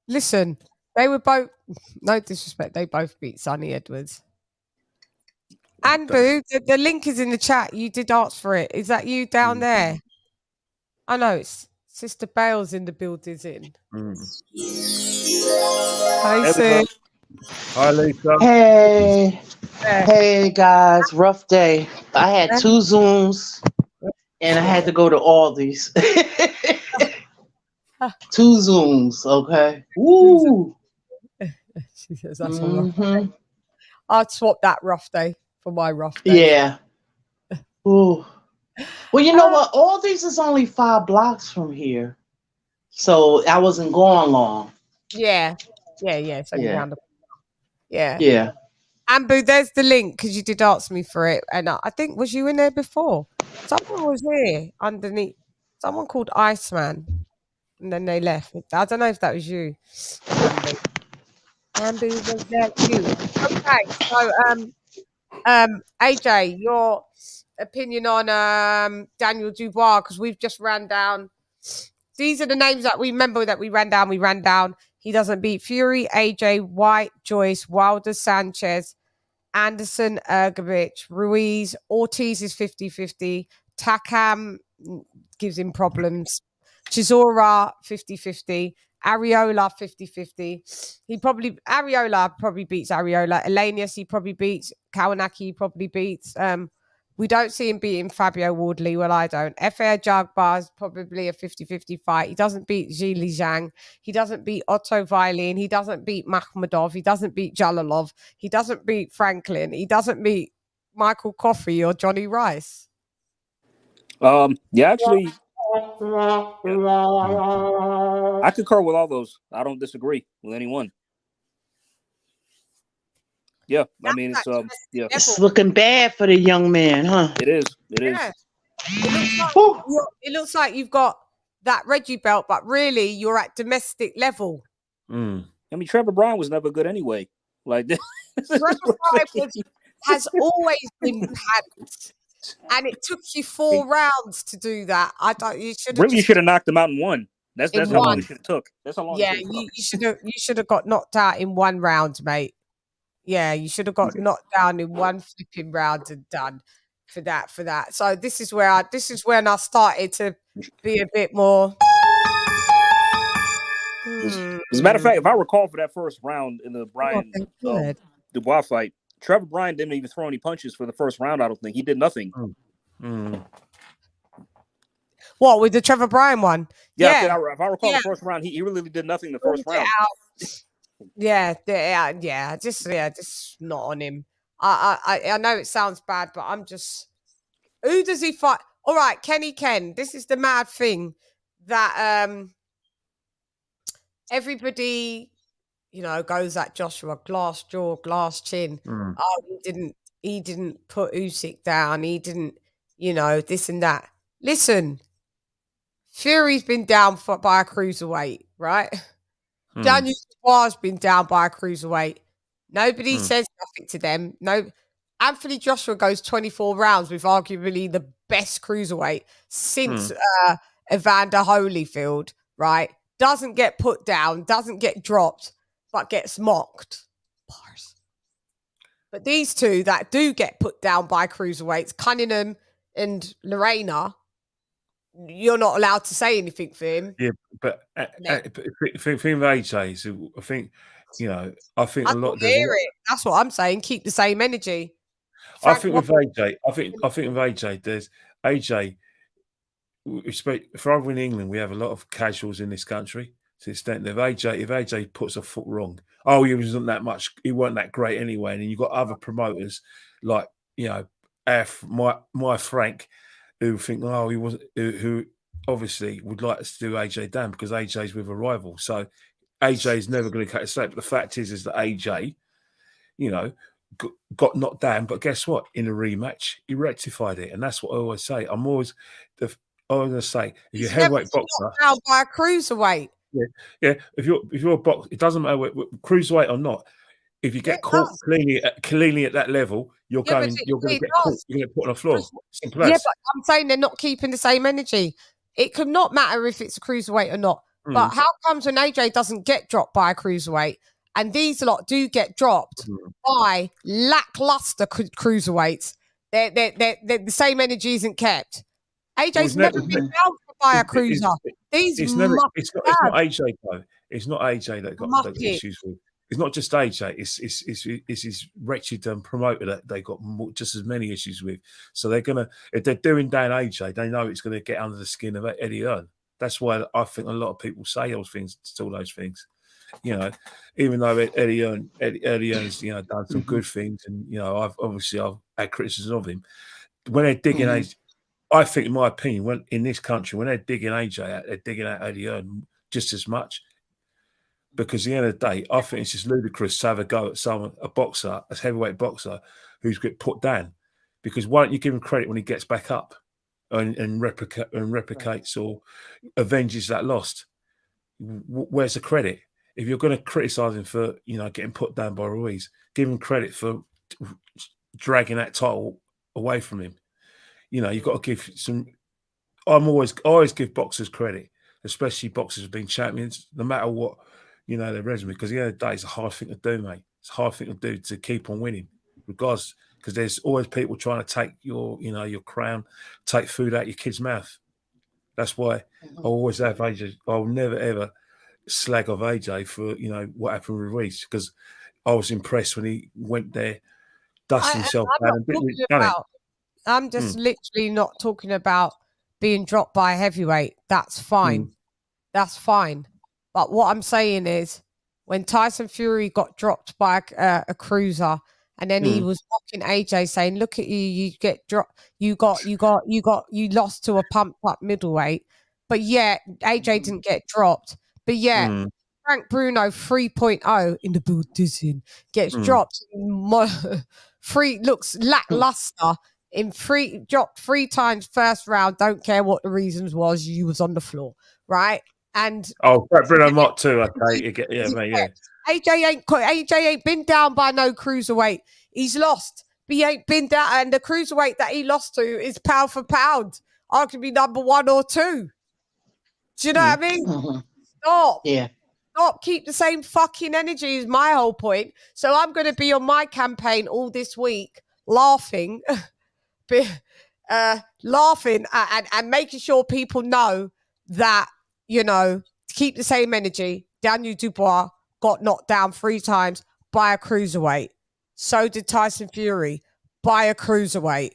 Listen, they were both. No disrespect, they both beat Sonny Edwards. And Boo, the link is in the chat. You did ask for it. Is that you down there? I know it's Sister Bale's in the building. Hi, Sue. Hi, Lisa. Hey, guys. Rough day. I had 2 Zooms, and I had to go to Aldi's. 2 Zooms, okay? Woo! She says that's all right. I'd swap that rough day for my rough day. Yeah. Ooh. Well, you know what? Aldi's is only 5 blocks from here, so I wasn't going long. Yeah. So Yeah. Ambu, there's the link because you did ask me for it, and I think was you in there before? Someone was here underneath. Someone called Iceman, and then they left. I don't know if that was you. Ambu, was that you? Okay, so AJ, your opinion on Daniel Dubois, because we've just ran down. These are the names that we remember that we ran down. We ran down. He doesn't beat Fury, AJ, White, Joyce, Wilder, Sanchez, Anderson, Ergovich, Ruiz, Ortiz is 50-50. Takam gives him problems. Chisora 50-50. Ariola 50-50. Ariola probably beats Ariola. Elenius he probably beats. Kawanaki he probably beats. We don't see him beating Fabio Wardley. Well, I don't. F.A. Jagbar is probably a 50-50 fight. He doesn't beat Zhili Zhang. He doesn't beat Otto Vailin. He doesn't beat Makhmudov. He doesn't beat Jalalov. He doesn't beat Franklin. He doesn't beat Michael Coffey or Johnny Rice. Yeah, actually, I concur with all those. I don't disagree with anyone. Yeah, I mean, it's yeah, it's looking bad for the young man, huh? It is. It is. Yeah. It looks like you've got that Reggie belt, but really you're at domestic level. I mean, Trevor Bryan was never good anyway. Like this. Trevor Bryan has always been pants, and it took you 4 rounds to do that. I thought you should really should have knocked him out in one. That's how long it should have took. That's how long. Yeah, you should have got knocked out in 1 round, mate. Yeah, you should have got knocked down in 1 flipping round and done for that. So this is when I started to be a bit more. As a matter of fact, if I recall, for that first round in the Bryan Dubois fight, Trevor Bryan didn't even throw any punches for the first round. I don't think he did nothing. What, with the Trevor Bryan one? Yeah. If I recall, the first round, he really did nothing the first round. Just not on him. I know it sounds bad, but I'm just. Who does he fight? All right, Kenny Ken. This is the mad thing that everybody, goes at Joshua, glass jaw, glass chin. Oh, he didn't put Usyk down. He didn't, this and that. Listen, Fury's been down by a cruiserweight, right? Daniel Dubois has been down by a cruiserweight. Nobody says nothing to them. No, Anthony Joshua goes 24 rounds with arguably the best cruiserweight since Evander Holyfield, right? Doesn't get put down, doesn't get dropped, but gets mocked. Bars. But these two that do get put down by cruiserweights, Cunningham and Lorena, you're not allowed to say anything for him. Yeah, but for AJ, I think, I think a lot. That's what I'm saying. Keep the same energy. I think with AJ, there's AJ. For over in England, we have a lot of casuals in this country. To the extent that if AJ puts a foot wrong, he wasn't that much. He weren't that great anyway. And then you've got other promoters like my Frank, who think he wasn't, who obviously would like us to do AJ down because AJ's with a rival. So AJ is never going to cut a slate. But the fact is that AJ, got knocked down. But guess what? In a rematch, he rectified it, and that's what I always say. I'm always going to say, if you're a heavyweight boxer, down by a cruiserweight. Yeah. If you're a boxer, it doesn't matter cruiserweight or not. If you get caught cleanly at that level, you're going to get caught. You're going to put on the floor. Simple as. Yeah, but I'm saying they're not keeping the same energy. It could not matter if it's a cruiserweight or not. But how comes when AJ doesn't get dropped by a cruiserweight, and these lot do get dropped by lackluster cruiserweights? The same energy isn't kept. AJ's never been down by a cruiser. It's not AJ though. It's not AJ that got issues with. It's not just AJ. It's his wretched promoter that they got just as many issues with. So they're gonna, if they're doing down AJ, they know it's gonna get under the skin of Eddie Hearn. That's why I think a lot of people say those things, still those things. Even though Eddie Hearn's done some good things, and I've had criticism of him. When they're digging AJ, I think, in my opinion, when in this country, when they're digging AJ out, they're digging out Eddie Hearn just as much. Because at the end of the day, I think it's just ludicrous to have a go at a boxer, a heavyweight boxer, who's get put down. Because why don't you give him credit when he gets back up and replicates or avenges that loss? Where's the credit? If you're going to criticise him for getting put down by Ruiz, give him credit for dragging that title away from him. You know, you've got to give some. I always give boxers credit, especially boxers who've been champions, no matter what, you know, their resume. Because at the end of the day, it's a hard thing to do, mate. It's a hard thing to do to keep on winning, regardless. Because there's always people trying to take your, you know, your crown, take food out your kid's mouth. That's why I always have AJ. I'll never ever slag off AJ for, you know, what happened with Reese, because I was impressed when he went there, dusted himself down and done it. I'm just literally not talking about being dropped by a heavyweight. That's fine. That's fine. But what I'm saying is, when Tyson Fury got dropped by a cruiser, and then he was mocking AJ, saying, "Look at you, you get dropped. You lost to a pumped up middleweight." But yeah, AJ didn't get dropped. But yeah, Frank Bruno 3.0 in the building gets dropped. Looks lackluster. Dropped 3 times first round. Don't care what the reasons was. You was on the floor, right? And Bruno Mott too. Okay, yeah. AJ ain't been down by no cruiserweight. He's lost, but he ain't been down. And the cruiserweight that he lost to is pound for pound, arguably number 1 or 2. Do you know what I mean? Stop. Yeah. Stop. Keep the same fucking energy is my whole point. So I'm going to be on my campaign all this week, laughing. Laughing and making sure people know that, you know, to keep the same energy. Daniel Dubois got knocked down 3 times by a cruiserweight. So did Tyson Fury by a cruiserweight.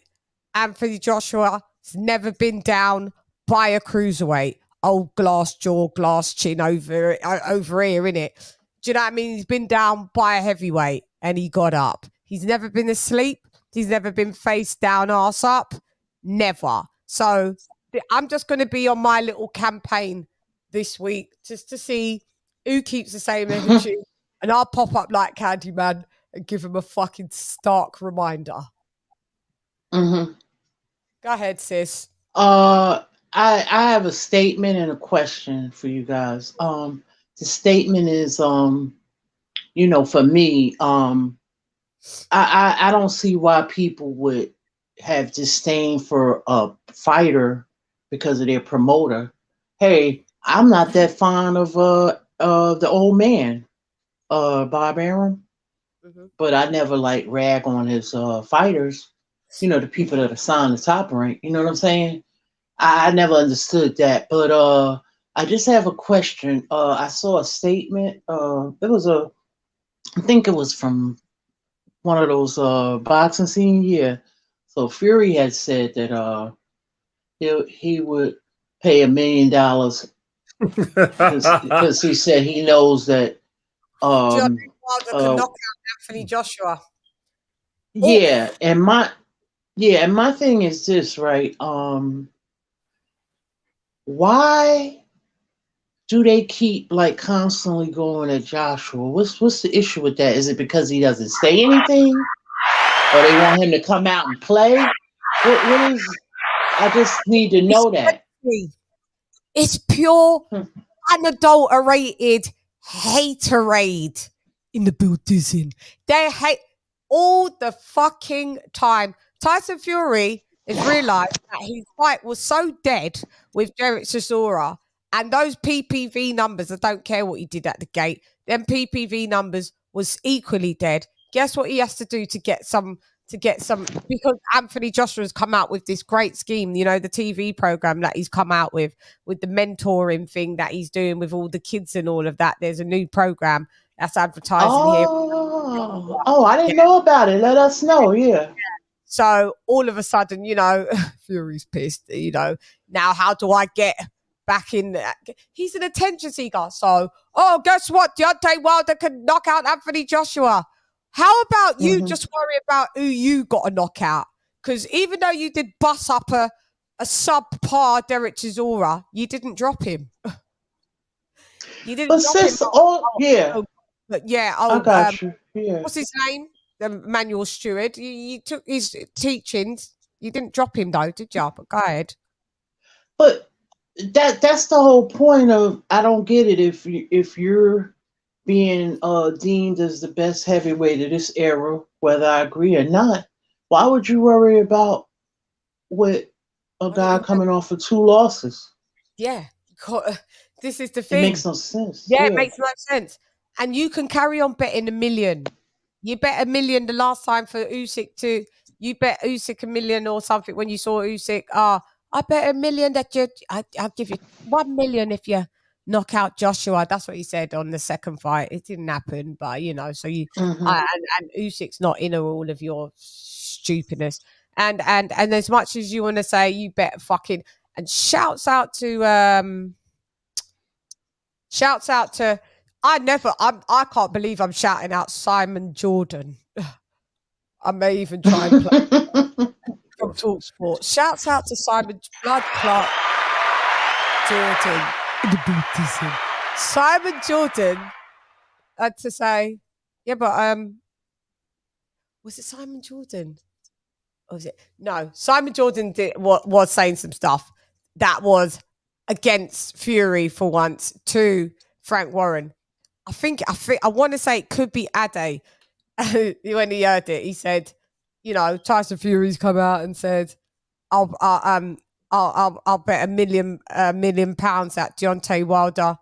Anthony Joshua has never been down by a cruiserweight. Old glass jaw, glass chin over here, innit? Do you know what I mean? He's been down by a heavyweight and he got up. He's never been asleep. He's never been face down, arse up. Never. So I'm just going to be on my little campaign this week just to see who keeps the same energy. And I'll pop up like Candyman and give him a fucking stark reminder. Go ahead, sis. I have a statement and a question for you guys. The statement is, you know, for me, I don't see why people would have disdain for a fighter because of their promoter. Hey, I'm not that fond of the old man, Bob Arum, but I never like rag on his fighters. You know, the people that are signed the top rank. You know what I'm saying? I never understood that, but I just have a question. I saw a statement. I think it was from one of those boxing scene. Yeah. So Fury had said that he would pay $1 million because he said he knows that Wilder can knock out Anthony Joshua. Yeah, and my thing is this, right? Why do they keep like constantly going at Joshua? What's the issue with that? Is it because he doesn't say anything, or they want him to come out and play? What is? I just need to know that. It's pure, unadulterated haterade in the building. They hate all the fucking time. Tyson Fury has realised that his fight was so dead with CHISORA, and those PPV numbers, I don't care what he did at the gate, them PPV numbers was equally dead. Guess what he has to do to get some, because Anthony Joshua's come out with this great scheme, you know, the TV program that he's come out with the mentoring thing that he's doing with all the kids and all of that. There's a new program that's advertising here. Oh, I didn't know about it. Let us know. Yeah. So all of a sudden, you know, Fury's pissed, you know, now how do I get back in there? He's an attention seeker. So, guess what? Deontay Wilder can knock out Anthony Joshua. How about you just worry about who you got to knock out? Because even though you did bust up a subpar Derek Chisora, you didn't drop him. You didn't drop him. I got you. Yeah. What's his name? The Manuel Stewart. You took his teachings. You didn't drop him though, did you? But go ahead. But that's the whole point of, I don't get it. If you're being deemed as the best heavyweight of this era, whether I agree or not, Why would you worry about with a guy coming off of 2 losses? Yeah. This is the It thing. makes no sense. Yeah, it makes no sense. And you can carry on betting $1 million. You bet $1 million the last time for Usyk to. You bet Usyk $1 million or something when you saw Usyk. I bet $1 million that I'll give you $1 million if you knock out Joshua. That's what he said on the second fight. It didn't happen, but you know, so you and Usyk's not in all of your stupidness. And as much as you want to say you bet fucking and shouts out to I can't believe I'm shouting out Simon Jordan. I may even try and play from Talk Sport. Shouts out to Simon Blood Clark Jordan. Simon Jordan to say, yeah, but was it Simon Jordan? Or was it? No, Simon Jordan was saying some stuff that was against Fury for once to Frank Warren. I want to say it could be Ade. When he heard it, he said, you know, Tyson Fury's come out and said, I'll bet $1 million that Deontay Wilder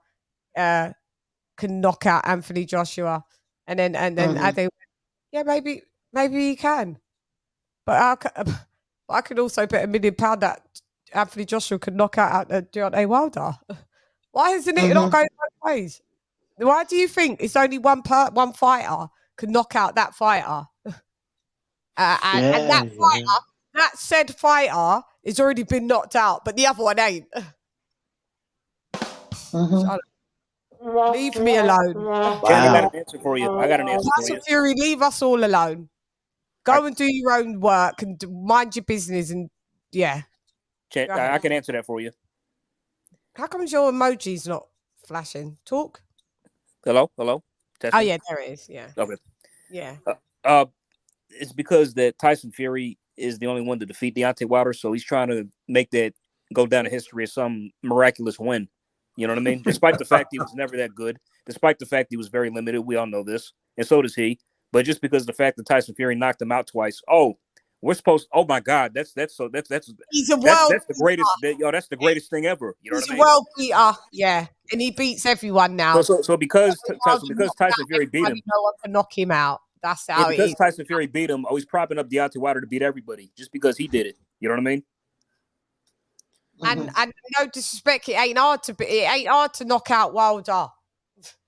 can knock out Anthony Joshua. And then Ade went, yeah, maybe he can. But I could also bet $1 million that Anthony Joshua could knock out Deontay Wilder. Why isn't it not going both ways? Why do you think it's only one fighter could knock out that fighter? And that fighter, that said fighter, has already been knocked out, but the other one ain't. Leave me alone. Wow. I got an answer for you. I got an answer for you. Fury, leave us all alone. Go and do your own work and mind your business. And yeah, I can answer that for you. How come your emoji's not flashing? Talk. Hello. Testing. Oh yeah, there it is. Yeah. Okay. Yeah. It's because that Tyson Fury is the only one to defeat Deontay Wilder, so he's trying to make that go down in history as some miraculous win. You know what I mean? Despite the fact he was never that good, despite the fact he was very limited, we all know this, and so does he. But just because of the fact that Tyson Fury knocked him out twice, we're supposed. Oh my God, that's he's a world. That's the greatest. That's the greatest thing ever. You know he's what I mean? A world beater, yeah, and he beats everyone now. So because Tyson Fury beat him, no one can knock him out. That's how it is. Because Tyson Fury beat him, he's propping up Deontay Wilder to beat everybody just because he did it. You know what I mean? And no disrespect, it ain't hard to knock out Wilder.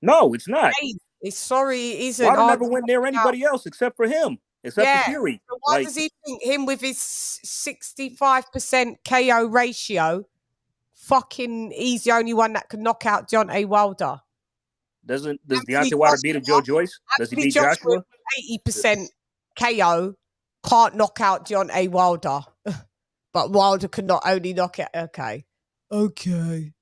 No, it's not. It isn't. Wilder never went near anybody else except for him, except for Fury. So why does he think him with his 65% KO ratio? Fucking, he's the only one that can knock out Deontay Wilder. Does Deontay Wilder beat Joe Joyce? Does he beat Joshua? 80% KO can't knock out Deontay Wilder. But Wilder could not only knock it. Okay.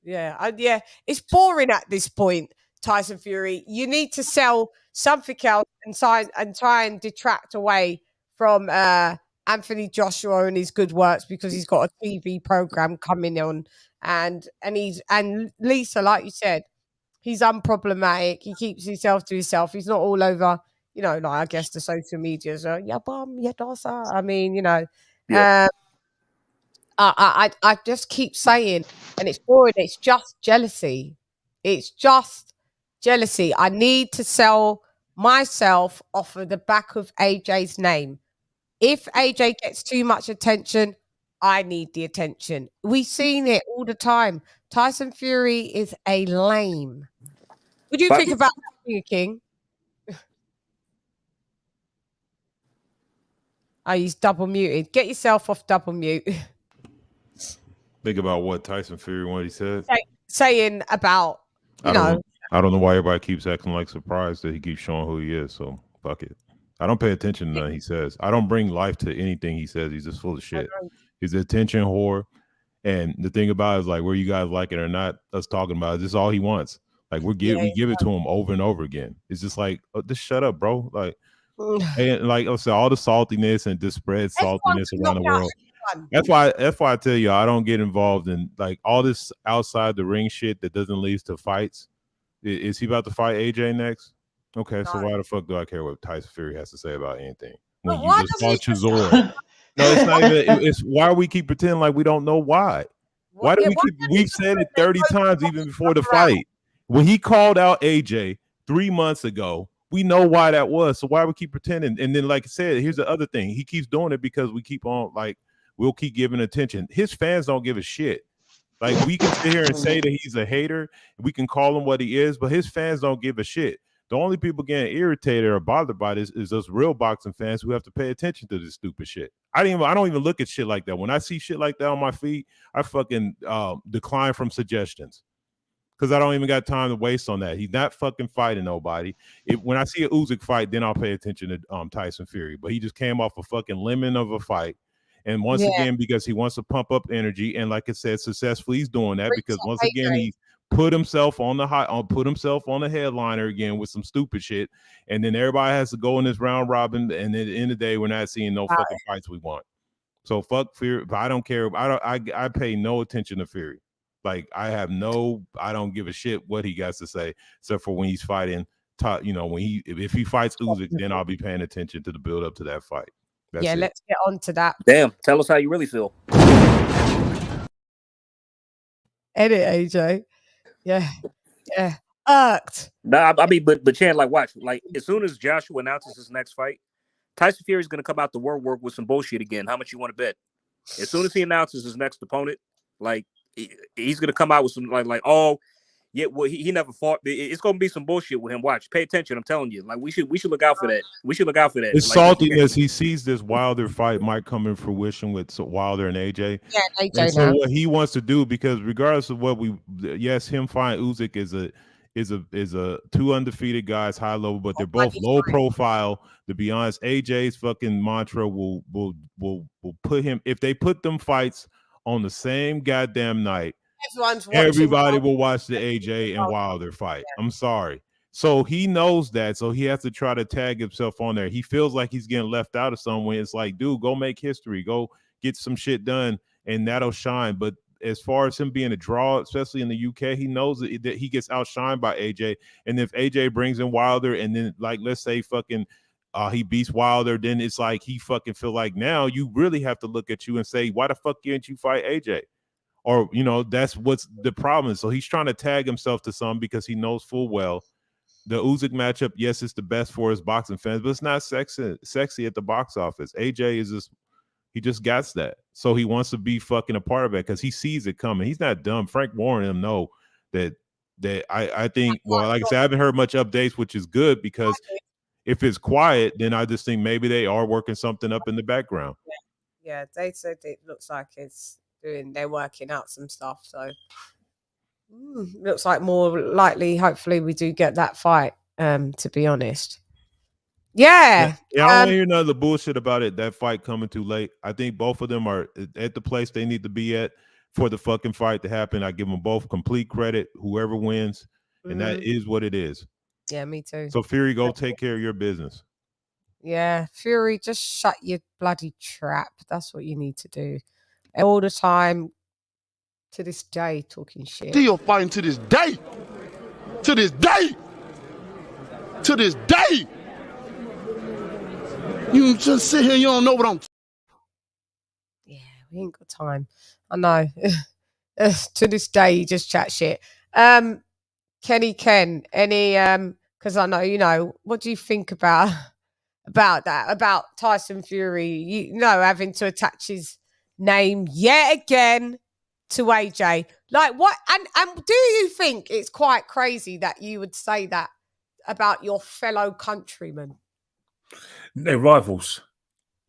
Yeah. It's boring at this point, Tyson Fury. You need to sell something else and try and detract away from Anthony Joshua and his good works because he's got a TV program coming on, and Lisa, like you said, he's unproblematic. He keeps himself to himself. He's not all over, like I guess the social media. So I mean, Yeah. I just keep saying, and it's boring. It's just jealousy. I need to sell myself off of the back of AJ's name. If AJ gets too much attention, I need the attention. We've seen it all the time. Tyson Fury is a lame. What do you think about that, King? Oh, he's double muted. Get yourself off double mute. Think about what Tyson Fury, what he said. Saying about, I don't know why everybody keeps acting like surprised that he keeps showing who he is. So fuck it. I don't pay attention to nothing he says. I don't bring life to anything he says. He's just full of shit. He's an attention whore. And the thing about it is, like, where you guys like it or not, us talking about it, this is all he wants. Like, we give it to him over and over again. It's just like, just shut up, bro. Like, and like I said, all the saltiness and just spread saltiness around the world. That's why I tell you, I don't get involved in like all this outside the ring shit that doesn't lead to fights. Is he about to fight AJ next? Okay, so why the fuck do I care what Tyson Fury has to say about anything? when you just fought CHISORA. No, it's not even. It's why we keep pretending like we don't know why. Why do we keep? We've said it 30 times even before the fight. When he called out AJ 3 months ago, we know why that was. So why we keep pretending? And then, like I said, here's the other thing. He keeps doing it because we keep on we'll keep giving attention. His fans don't give a shit. Like, we can sit here and say that he's a hater. We can call him what he is, but his fans don't give a shit. The only people getting irritated or bothered by this is those real boxing fans who have to pay attention to this stupid shit. I don't even look at shit like that. When I see shit like that on my feed, I fucking decline from suggestions because I don't even got time to waste on that. He's not fucking fighting nobody. When I see a Usyk fight, then I'll pay attention to Tyson Fury. But he just came off a fucking lemon of a fight. And once again, because he wants to pump up energy, and like I said, successfully he's doing that because once again he put himself on the headliner again with some stupid shit, and then everybody has to go in this round robin, and at the end of the day, we're not seeing no fucking fights we want. So fuck Fury. I don't care. I pay no attention to Fury. Like, I don't give a shit what he got to say, except for when he's fighting. If he fights Usyk, then I'll be paying attention to the build up to that fight. Let's get on to that. Damn, tell us how you really feel. Edit, AJ. Yeah. Irked. Nah, I mean, but Chan, like, watch. Like, as soon as Joshua announces his next fight, Tyson Fury's going to come out the work with some bullshit again. How much you want to bet? As soon as he announces his next opponent, like, he's going to come out with some, like, oh, yeah, well, he never fought. It's going to be some bullshit with him. Watch. Pay attention. I'm telling you. Like, we should look out for that. We should look out for that. It's saltiness. He sees this Wilder fight might come in fruition with Wilder and AJ. Yeah, AJ. And so what he wants to do, because regardless of what him fighting Usyk is a two undefeated guys, high level, but they're both low profile. To be honest, AJ's fucking mantra will put him, if they put them fights on the same goddamn night, everybody will watch the AJ and Wilder fight. I'm sorry. So he knows that. So he has to try to tag himself on there. He feels like he's getting left out of somewhere. It's like, dude, go make history. Go get some shit done, and that'll shine. But as far as him being a draw, especially in the UK, he knows that he gets outshined by AJ. And if AJ brings in Wilder, and then, like, let's say fucking he beats Wilder, then it's like he fucking feel like now you really have to look at you and say, why the fuck didn't you fight AJ? Or, that's what's the problem. So he's trying to tag himself to some because he knows full well the Usyk matchup, yes, it's the best for his boxing fans, but it's not sexy at the box office. AJ is he just gets that. So he wants to be fucking a part of it because he sees it coming. He's not dumb. Frank Warren and him know that I think, well, like I said, I haven't heard much updates, which is good because if it's quiet, then I just think maybe they are working something up in the background. Yeah, they said it looks like they're working out some stuff. So looks like more likely, hopefully we do get that fight, to be honest. Yeah. I don't want to hear none of the bullshit about it, that fight coming too late. I think both of them are at the place they need to be at for the fucking fight to happen. I give them both complete credit, whoever wins, and that is what it is. Yeah, me too. So Fury, go take care of your business. Yeah, Fury, just shut your bloody trap. That's what you need to do. All the time, to this day, talking shit. Still fighting to this day. To this day. To this day. You just sit here, you don't know what I'm... Yeah, we ain't got time. I know. To this day, you just chat shit. Kenny Ken, any... because I know, what do you think about that? About Tyson Fury, having to attach his name yet again to AJ? Like, what? And do you think it's quite crazy that you would say that about your fellow countrymen? They're rivals.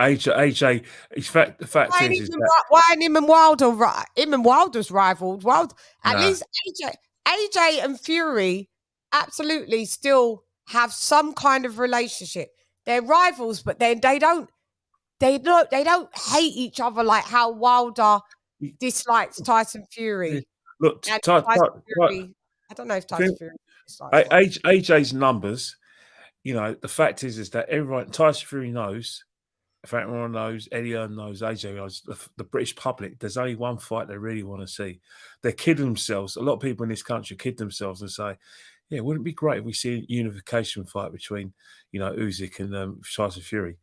AJ. The fact is that why ain't him and Wilder? Him and Wilder's rivaled. At least AJ and Fury absolutely still have some kind of relationship. They're rivals, but then they don't hate each other like how Wilder dislikes Tyson Fury. Look, Fury, I don't know if Tyson Fury dislikes AJ's numbers. The fact is that everyone, Tyson Fury knows, Frank Warren knows, Eddie Earn knows, AJ knows, the British public, there's only one fight they really want to see. They're kidding themselves. A lot of people in this country kid themselves and say, yeah, wouldn't it be great if we see a unification fight between, Usyk and Tyson Fury?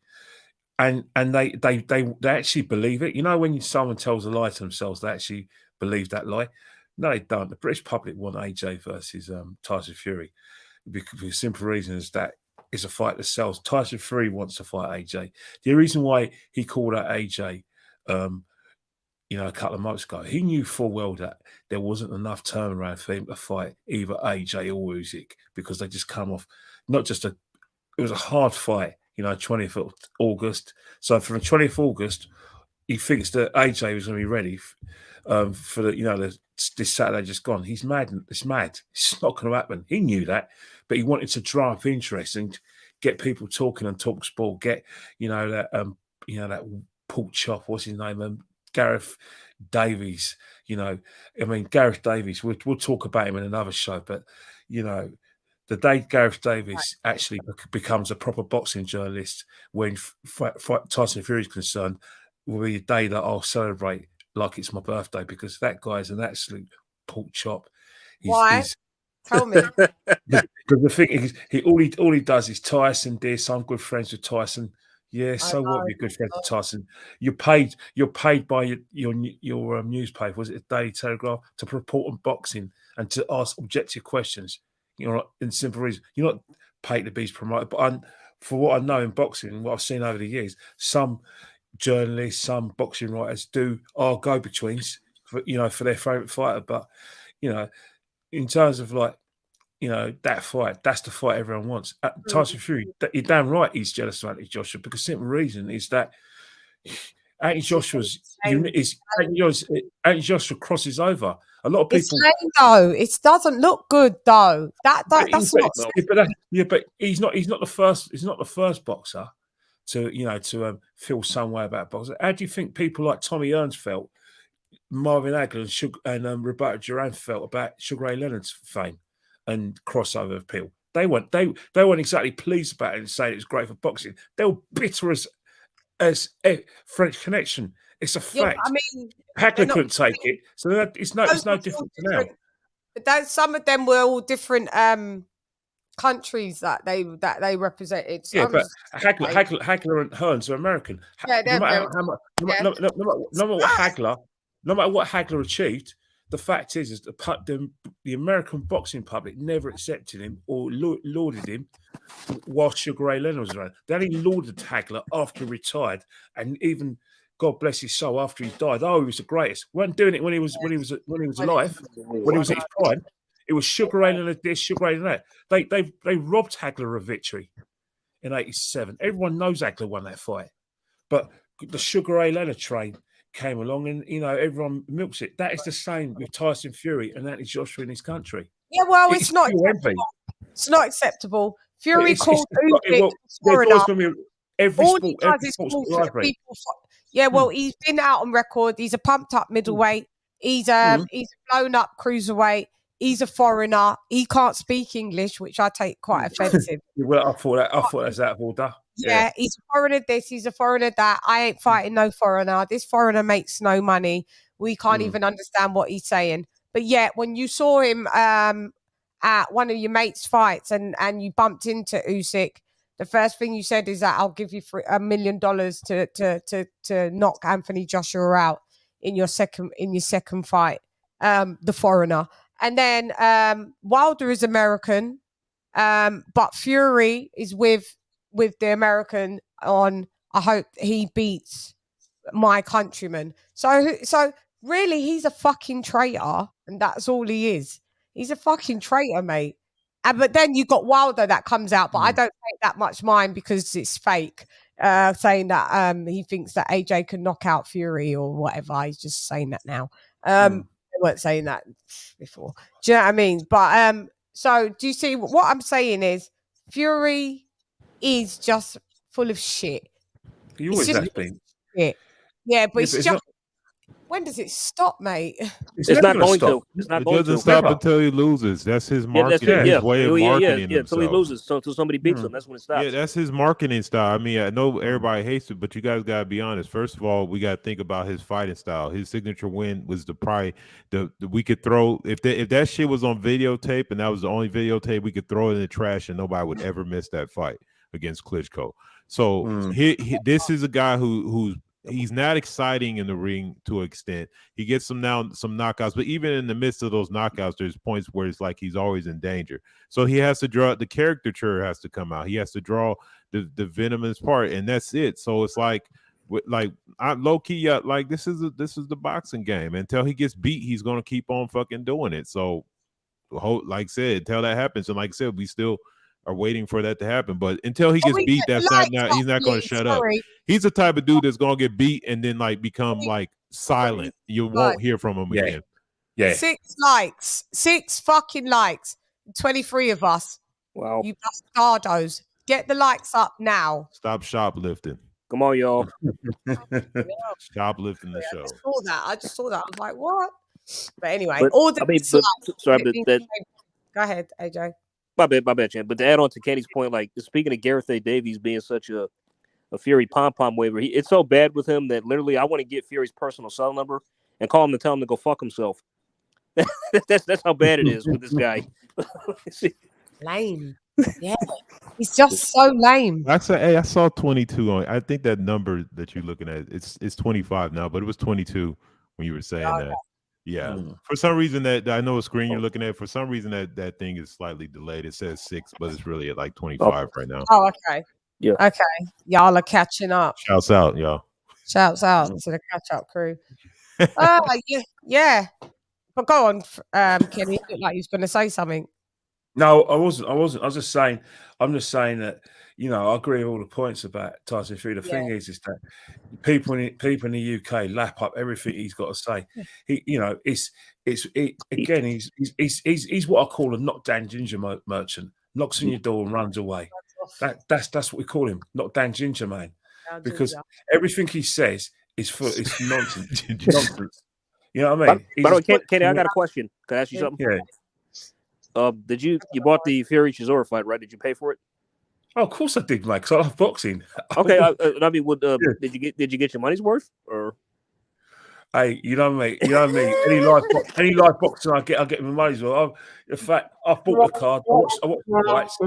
and they actually believe it. You know, when someone tells a lie to themselves, they actually believe that lie. No, they don't. The British public want AJ versus Tyson Fury because the simple reason is that it's a fight that sells. Tyson Fury wants to fight AJ. The reason why he called out AJ, you know, a couple of months ago, he knew full well that there wasn't enough turnaround for him to fight either AJ or Usyk because they just come off not just it was a hard fight, you know, 20th of August. So from the 20th of August, he thinks that AJ was going to be ready for the, you know, this Saturday just gone. He's mad. It's mad. It's not going to happen. He knew that, but he wanted to drum up interest and get people talking and talk sport. Get, you know, that pork chop. What's his name? Gareth Davies. You know, I mean, Gareth Davies. We'll talk about him in another show, but you know, the day Gareth Davies actually becomes a proper boxing journalist, when Tyson Fury is concerned, will be a day that I'll celebrate like it's my birthday, because that guy's an absolute pork chop. Why? Tell me. Because the thing is, all he does is Tyson this. I'm good friends with Tyson. Yeah, so what? You're good friends with Tyson. You're paid by your newspaper, was it the Daily Telegraph, to report on boxing and to ask objective questions. You know, in simple reason, you're not paid to be promoted. But for what I know in boxing, what I've seen over the years, some journalists, some boxing writers are go-betweens for their favorite fighter. But you know, in terms of like, you know, that fight, that's the fight everyone wants. Tyson Fury, you're damn right he's jealous of Anthony Joshua, because the simple reason is that Anthony Joshua crosses over. A lot of people. Though it doesn't look good though. That's not. But he's not the first. He's not the first boxer to feel some way about boxing. How do you think people like Tommy Hearns felt, Marvin Hagler and Roberto Duran felt about Sugar Ray Leonard's fame and crossover appeal? They weren't exactly pleased about it and saying it was great for boxing. They were bitter as French Connection. It's a fact. I mean, Hagler couldn't take it, so it's no different to now. But some of them were all different countries that they represented. Yeah, but Hagler and Hearns are American. Yeah, no matter what Hagler achieved, the fact is the American boxing public never accepted him or lauded him while Sugar Ray Leonard was around. They only lauded Hagler after he retired, and even, God bless his soul, after he died, he was the greatest. We weren't doing it when he was alive, when he was at his prime. It was Sugar Ray Leonard this, Sugar Ray Leonard that. They robbed Hagler of victory in '87. Everyone knows Hagler won that fight, but the Sugar Ray Leonard train came along, and everyone milks it. That is the same with Tyson Fury and Anthony Joshua in this country. Yeah, well, it's not acceptable. It's not acceptable. Fury called Usyk foreigner. Every sport. Yeah, well, he's been out on record. He's a pumped up middleweight. He's a blown up cruiserweight. He's a foreigner. He can't speak English, which I take quite offensive. Well, I thought that's out of order. Yeah, he's a foreigner this, he's a foreigner that. I ain't fighting no foreigner. This foreigner makes no money. We can't even understand what he's saying. But yet, when you saw him at one of your mates' fights and you bumped into Usyk, the first thing you said is that I'll give you $1 million to knock Anthony Joshua out in your second fight, the foreigner. And then Wilder is American, but Fury is with the American on, I hope he beats my countryman. So really, he's a fucking traitor, and that's all he is. He's a fucking traitor, mate. But then you got Wilder that comes out, but I don't take that much mind because it's fake, saying that he thinks that AJ can knock out Fury or whatever. He's just saying that now. They weren't saying that before. Do you know what I mean? But so do you see what I'm saying is Fury is just full of shit. He always has been. Shit. Yeah, but it's just. When does it stop, mate? It's not going to. It's not going to. It doesn't stop until he loses. That's his marketing. His way of marketing himself. Until he loses. So until somebody beats him, that's when it stops. Yeah, that's his marketing style. I mean, I know everybody hates it, but you guys got to be honest. First of all, we got to think about his fighting style. His signature win was we could throw if that shit was on videotape and that was the only videotape, we could throw it in the trash and nobody would ever miss that fight. against Klitschko. So this is a guy who's he's not exciting in the ring to an extent. He gets some knockouts, but even in the midst of those knockouts, there's points where it's like he's always in danger. So he has to draw, the caricature has to come out. He has to draw the venomous part, and that's it. So it's like I low key, like this is the boxing game. Until he gets beat, he's gonna keep on fucking doing it. So, like I said, until that happens, and like I said, we still are waiting for that to happen. But until he gets beat, he's not going to shut up. He's the type of dude that's going to get beat and then like become like silent. You won't hear from him again. Yeah. 6 likes. 6 fucking likes. 23 of us. Wow. You bastardos. Get the likes up now. Stop shoplifting. Come on, y'all. Shoplifting the show. I just saw that. I was like, what? But anyway, But, all the go ahead, AJ. My bad, Chan. But to add on to Kenny's point, like speaking of Gareth A. Davies being such a Fury pom-pom waver, it's so bad with him that literally I want to get Fury's personal cell number and call him to tell him to go fuck himself. That's how bad it is with this guy. Lame. Yeah. He's just so lame. Actually, hey, I saw 22 on. I think that number that you're looking at, it's 25 now, but it was 22 when you were saying that. Yeah, for some reason that I know a screen you're looking at. For some reason that thing is slightly delayed. It says 6, but it's really at like 25 right now. Oh, okay. Yeah. Okay. Y'all are catching up. Shouts out, y'all. Shouts out to the catch up crew. Yeah. But go on, Kenny. You look like you was going to say something. No, I wasn't. I'm just saying that, I agree with all the points about Tyson Fury. The thing is that people in the UK lap up everything he's got to say. He's what I call a knockdown ginger merchant. Knocks on your door and runs away. That's what we call him, knockdown ginger man. Because everything he says is nonsense. Nonsense. You know what I mean? By the way, Kenny, I got a question. Can I ask you something? Yeah. Did you bought the Fury Chisora fight, right? Did you pay for it? Oh, of course I did, Mike. Because I love boxing. Okay, I mean, did you get your money's worth, or? Hey, you know me. Any live boxing I get my money's worth. In fact, I bought the card. I watched the fights.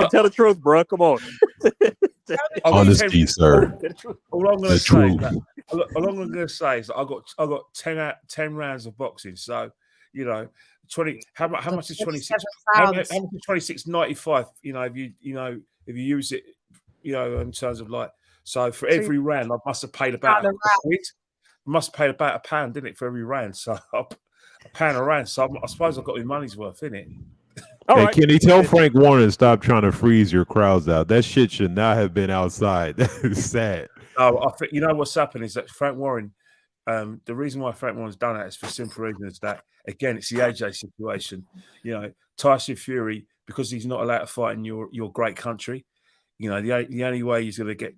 Tell the truth, bro. Come on. Honesty, sir. All I'm going to say is that I got 10 rounds of boxing. So, 20. How much is 26? How much is 26.95? If you use it, in terms of like, so for every round, I must have paid about £1. Must have paid about £1, didn't it, for every round? So £1 a round. So I suppose I got my money's worth, innit? Hey, can you tell Frank Warren to stop trying to freeze your crowds out? That shit should not have been outside. That is sad. Oh, I think what's happened is that Frank Warren. The reason why Frank Warren's done that is for simple reasons that, again, it's the AJ situation. Tyson Fury, because he's not allowed to fight in your great country. The only way he's going to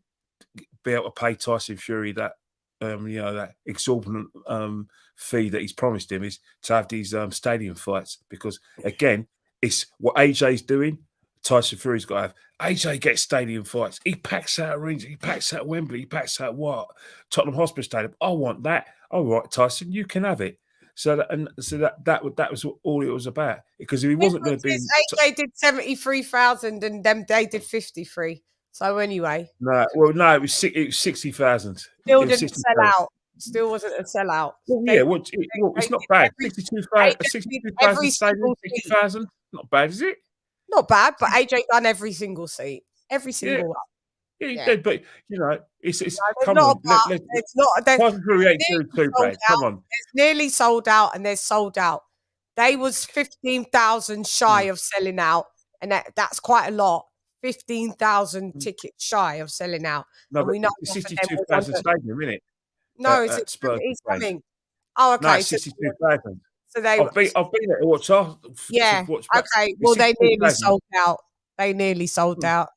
be able to pay Tyson Fury that that exorbitant fee that he's promised him is to have these stadium fights, because again, it's what AJ's doing. Tyson Fury's got to have. AJ gets stadium fights. He packs out rings. He packs out Wembley. He packs out Tottenham Hotspur Stadium. I want that. All right, Tyson, you can have it. So that was all it was about. Because if he wasn't going to be, AJ did 73,000 and they did 53. So anyway, it was 60,000. Still didn't sell out. Still wasn't a sellout. Well, it's not bad. 62,000 stadium, 60,000. Not bad, is it? Not bad, but AJ done every single seat, every single one. Yeah, he did, but it's come on. It's not. Come on, it's nearly sold out, and they're sold out. They was 15,000 shy of selling out, and that's quite a lot. 15,000 tickets shy of selling out. No, and we know 62,000 stadium, isn't it? No, it's coming. Oh, okay. No, 62,000. So I've been there to watch. Okay. Well, they nearly sold out. They nearly sold out.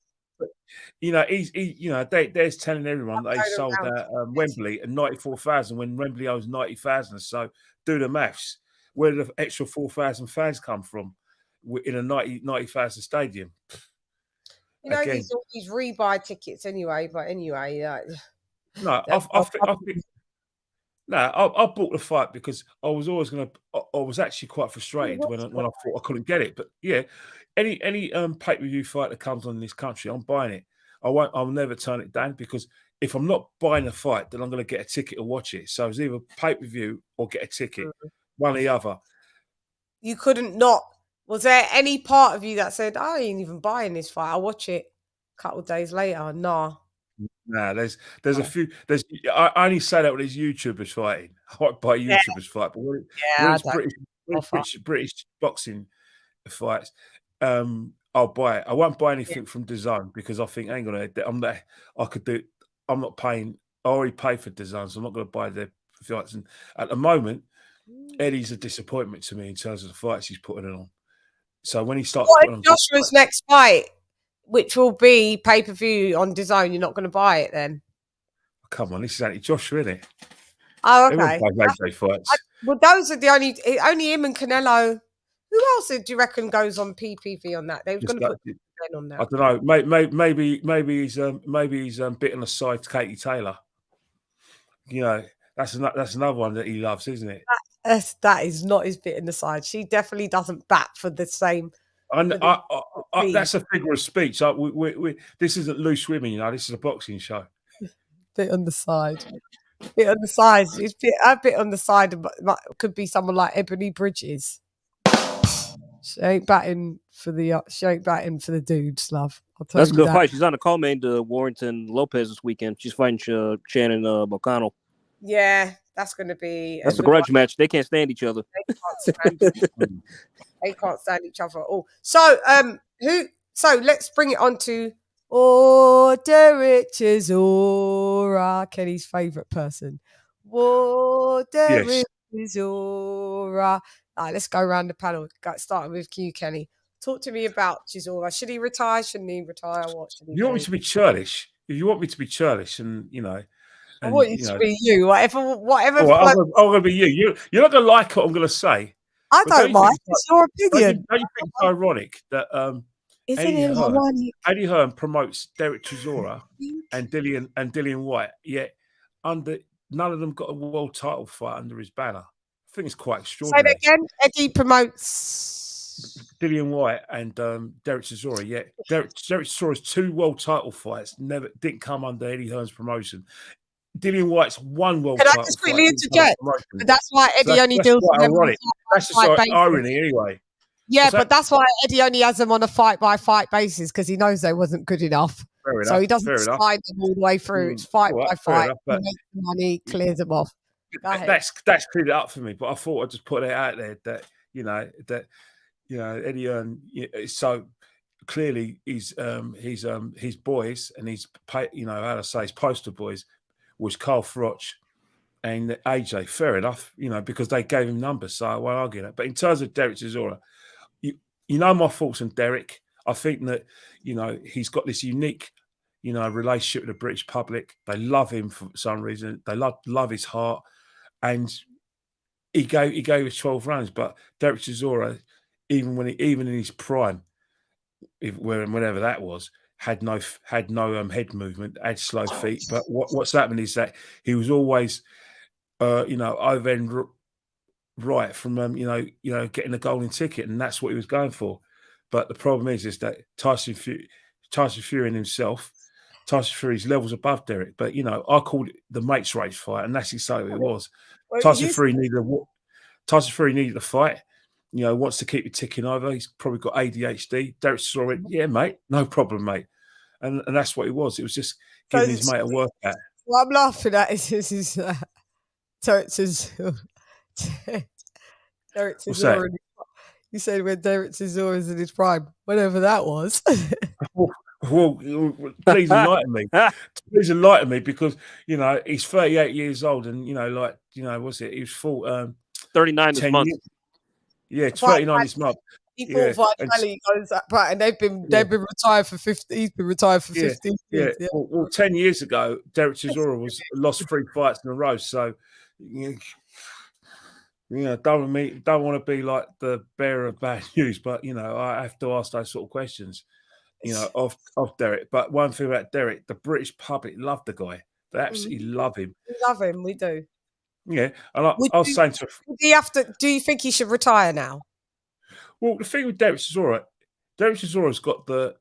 They're telling everyone that they sold out Wembley at 94,000 when Wembley owes 90,000. So do the maths. Where did the extra 4,000 fans come from in a 90,000 stadium? These rebuy tickets anyway. But anyway, no, No, I bought the fight because I was always going to. I was actually quite frustrated when I thought I couldn't get it. But yeah, any pay-per-view fight that comes on in this country, I'm buying it. I'll never turn it down because if I'm not buying a fight, then I'm going to get a ticket to watch it. So it's either pay-per-view or get a ticket, one or the other. You couldn't not. Was there any part of you that said, I ain't even buying this fight? I'll watch it a couple of days later. Nah. Nah, there's a few. I only say that when there's YouTubers fighting. I won't buy YouTubers fight, but when it's British boxing fights, I'll buy it. I won't buy anything from DAZN because I think, hang on, I'm not paying. I already pay for DAZN, so I'm not going to buy their fights. And at the moment, Eddie's a disappointment to me in terms of the fights he's putting on. So when he starts putting on Joshua's next fight, which will be pay-per-view on DAZN, you're not going to buy it then? Come on, this is Anthony Joshua, isn't it? Oh, okay. Well, those are the only him and Canelo. Who else do you reckon goes on PPV on that? They were going to put Ben on that. I don't know. Maybe he's bitten aside to Katie Taylor. You know, that's another one that he loves, isn't it? That is not his bitten aside. She definitely doesn't bat for the same. That's a figure of speech. This isn't loose women, you know. This is a boxing show. Bit on the side. Bit on the side. It's a bit on the side. Could be someone like Ebony Bridges. She ain't batting for the dudes, love. That's a good fight. She's on the co-main to Warrington Lopez this weekend. She's fighting CHANN and Bocano. Yeah, that's going to be. That's a grudge match. They can't stand each other. They can't stand each other at all. So, So let's bring it on to Derek Chisora, Kenny's favourite person. Derek Chisora. All right, let's go around the panel. Starting with you, Kenny. Talk to me about Chisora. Should he retire? Shouldn't he retire? What should he do? You want me to be churlish? If you want me to be churlish, and you know, I want you to be you. Whatever. Oh, I'm going to be you. You're not going to like what I'm going to say. I don't mind. It's your opinion. Don't you think it's ironic that Eddie Hearn promotes Derek Chisora and Dillian White, yet none of them got a world title fight under his banner? I think it's quite extraordinary. Say that again. Eddie promotes Dillian White and Derek Chisora. Yet Derek Chisora's 2 world title fights didn't come under Eddie Hearn's promotion. Dillian White's 1 world title. Can I just quickly interject? But that's why Eddie only deals with them. That's just irony, anyway. Yeah, but that's why Eddie only has them on a fight-by-fight basis because he knows they wasn't good enough. Fair enough, so he doesn't slide them all the way through. It's fight by fight. He makes the money, clears them off. That's cleared it up for me. But I thought I'd just put it out there that Eddie Hearn. So clearly his boys and his his poster boys was Carl Froch and AJ. Fair enough, because they gave him numbers, so I won't argue that. But in terms of Derek Chisora, you know my thoughts on Derek. I think that he's got this unique relationship with the British public. They love him for some reason. They love his heart, and he gave us 12 rounds. But Derek Chisora, even in his prime, whenever that was, had no head movement, had slow feet. But what's happened is that he was always over end right from getting the golden ticket, and that's what he was going for. But the problem is that Tyson Fury himself, Tyson Fury's levels above Derek. But I called it the mates race fight, and that's exactly what it was. Tyson Fury needed a fight. Wants to keep it ticking over. He's probably got ADHD. Derek Chisora went, yeah, mate, no problem, mate. And that's what it was. It was just giving his mate a workout. What I'm laughing at is Derek Chisora. You said when Derek Chisora is in his prime, whatever that was. Well, please enlighten me. Please enlighten me, because he's 38 years old, and what's it? He was full 39 this month. Yeah, it's 39 this month. He fought Vitality, and they've been retired for 50. He's been retired for 15 years. Yeah. Well, 10 years ago, Derek Chisora lost 3 fights in a row. So, don't want to be like the bearer of bad news, but I have to ask those sort of questions, of Derek. But one thing about Derek, the British public love the guy. They absolutely love him. We love him. We do. Yeah, and I was saying to her, do you think he should retire now? well, the thing with Derek Chisora's got the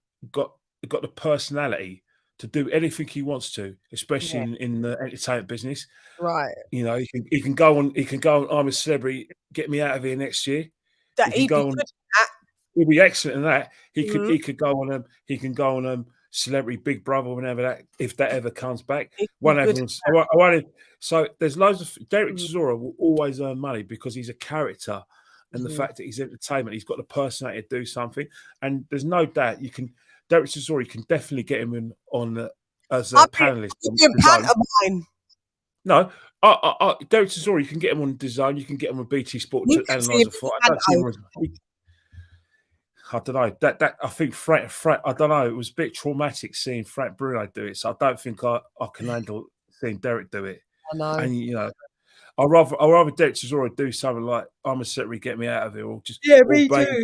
personality to do anything he wants to, especially in the entertainment business. Right. You know, he can go on. I'm a celebrity. Get me out of here next year. That he'd be good at. He'll be excellent in that. He Mm-hmm. could go on. He can go on Celebrity Big Brother whenever if that ever comes back. So there's loads of Derek Chisora will always earn money because he's a character, and the fact that he's entertainment, he's got the personality to do something. And there's no doubt Derek Chisora, you can definitely get him in on as a panelist. No, Derek Chisora, you can get him on DAZN, you can get him on BT Sport to analyse a fight. I don't know. That I think Frank, I don't know. It was a bit traumatic seeing Frank Bruno do it, so I don't think I can handle seeing Derek do it. I know. And you know, I'd rather Derek Chisora do something like I'm a secretary, get me out of here, or just me too.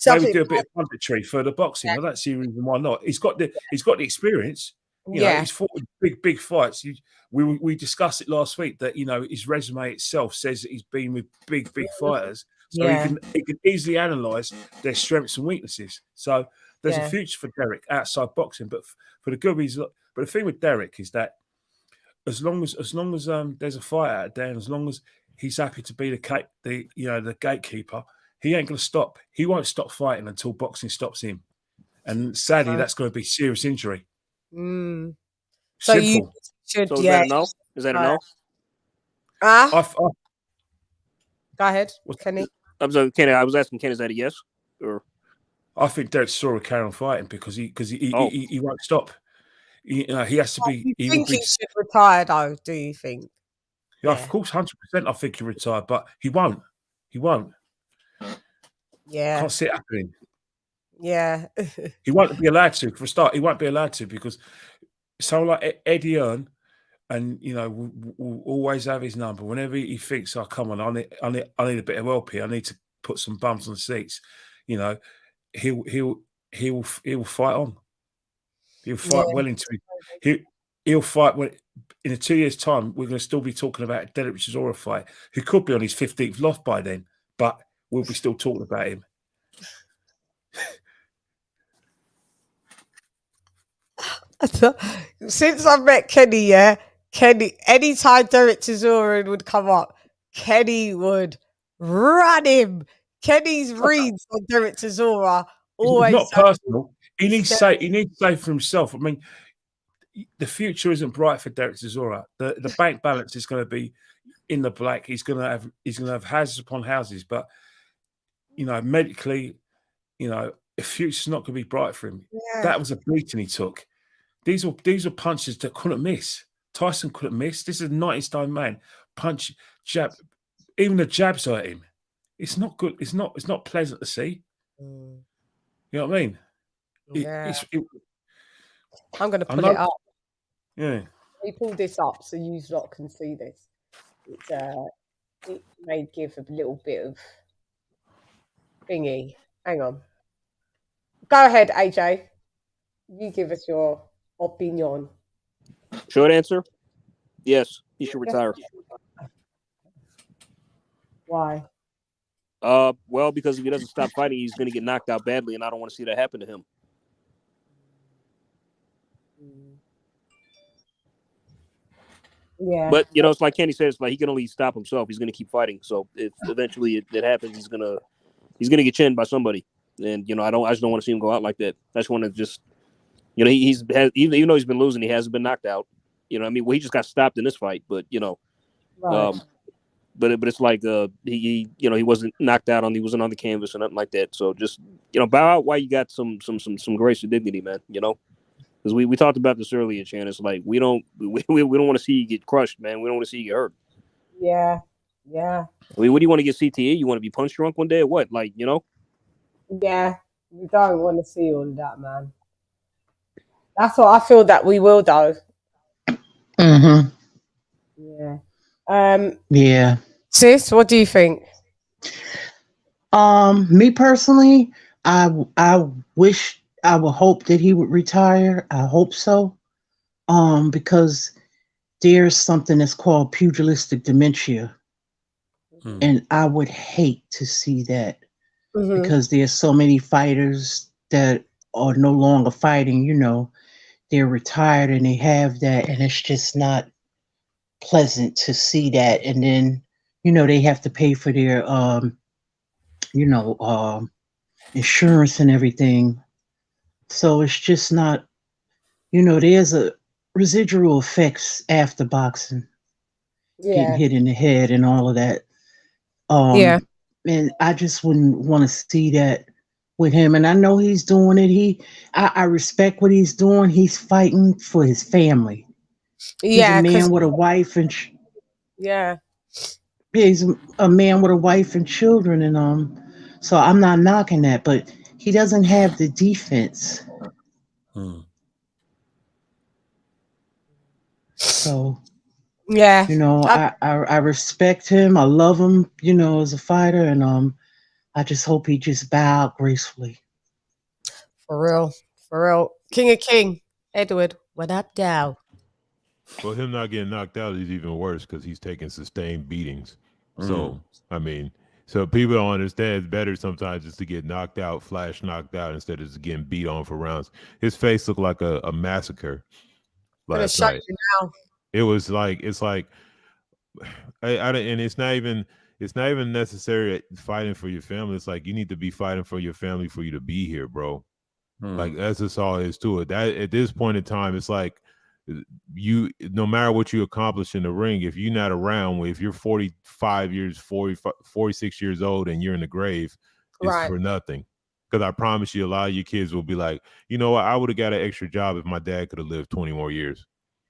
Maybe do a bit of punditry for the boxing. I don't see a reason why not. He's got the experience. You know, he's fought big fights. We discussed it last week that his resume itself says that he's been with big fighters, so he can easily analyse their strengths and weaknesses. So there's a future for Derek outside boxing. But for the Goobies, but the thing with Derek is that as long as there's a fight out there, and as long as he's happy to be the gatekeeper, he ain't going to stop. He won't stop fighting until boxing stops him. And sadly, that's going to be serious injury. So Simple. you should, so is that a no? Is that a no? Go ahead, Kenny. I was asking Ken, is that a yes? Or I think Derek Chisora will carry on fighting because he won't stop. He has to be. You think he should retire though? Do you think? Yeah, of course, 100%. I think he'll retire, but he won't. He won't. Yeah, can't see it happening. Yeah, he won't be allowed to. For a start, he won't be allowed to because someone like Eddie Earn, and will always have his number whenever he thinks, "Oh, come on, I need a bit of help here. I need to put some bums on the seats." He'll fight on. He'll fight well into it. He'll fight when in 2 years' time we're going to still be talking about Derek Chisora fight, who could be on his 15th loss by then, but we'll be still talking about him. Since I met Kenny, anytime Derek Chisora would come up, Kenny would run him. Kenny's reads on Derek Chisora always not personal. He needs to say for himself. I mean, the future isn't bright for Derek Chisora. The bank balance is going to be in the black. He's going to have houses upon houses, but medically, the future's not going to be bright for him. Yeah. That was a beating he took. These were punches that couldn't miss. Tyson couldn't miss. This is a 90-stone man. Punch, jab, even the jabs hurt him. It's not good. It's not pleasant to see. You know what I mean? Yeah. I'm going to pull it up. Yeah. We pulled this up so you lot can see this. It may give a little bit of thingy. Hang on. Go ahead, AJ. You give us your opinion. Short answer: yes, he should retire. Why? Well, because if he doesn't stop fighting, he's going to get knocked out badly, and I don't want to see that happen to him. Yeah, but it's like Kenny said, it's like he can only stop himself. He's going to keep fighting. So if eventually it happens, he's gonna get chinned by somebody. And I just don't want to see him go out like that. I just want to just, even though he's been losing, he hasn't been knocked out. Well, he just got stopped in this fight, but right. But it's like he wasn't knocked out he wasn't on the canvas or nothing like that. So just bow out while you got some grace and dignity, man. Because we talked about this earlier, Chan. It's like we don't want to see you get crushed, man. We don't want to see you get hurt. Yeah. What do you want to get CTE? You want to be punch drunk one day or what? Yeah, we don't want to see all that, man. That's what I feel that we will, though. Mm-hmm. Yeah. Yeah. Sis, what do you think? Me personally, I would hope that he would retire. I hope so. Because there's something that's called pugilistic dementia. Mm. And I would hate to see that Mhm. because there's so many fighters that are no longer fighting, you know, they're retired and they have that, and it's just not pleasant to see that. And then, you know, they have to pay for their you know, insurance and everything. So it's just not, you know, there's a residual effects after boxing, getting Yeah. hit in the head and all of that. Yeah. And I just wouldn't want to see that with him. And I know he's doing it. I respect what he's doing. He's fighting for his family. He's a Yeah, because man with a wife and yeah. he's a man with a wife and children. And so I'm not knocking that, but he doesn't have the defense. Mm. So Yeah. you know, I, I respect him. I love him. You know, as a fighter, and I just hope he just bow out gracefully. for real. For real. King of King. Edward, what up, Dow? Well, him not getting knocked out is even worse because he's taking sustained beatings. So, I mean, so people don't understand it's better sometimes just to get knocked out, flash knocked out, instead of just getting beat on for rounds. His face looked like a massacre Gonna last show night. you now. It was like, and it's not even necessary fighting for your family. It's like you need to be fighting for your family for you to be here, bro. Like that's just all it is to it. That at this point in time, it's like you, no matter what you accomplish in the ring, if you're not around, if you're 46 years old and you're in the grave, it's Right. for nothing. Because I promise you, a lot of your kids will be like, you know what, I would have got an extra job if my dad could have lived 20 more years.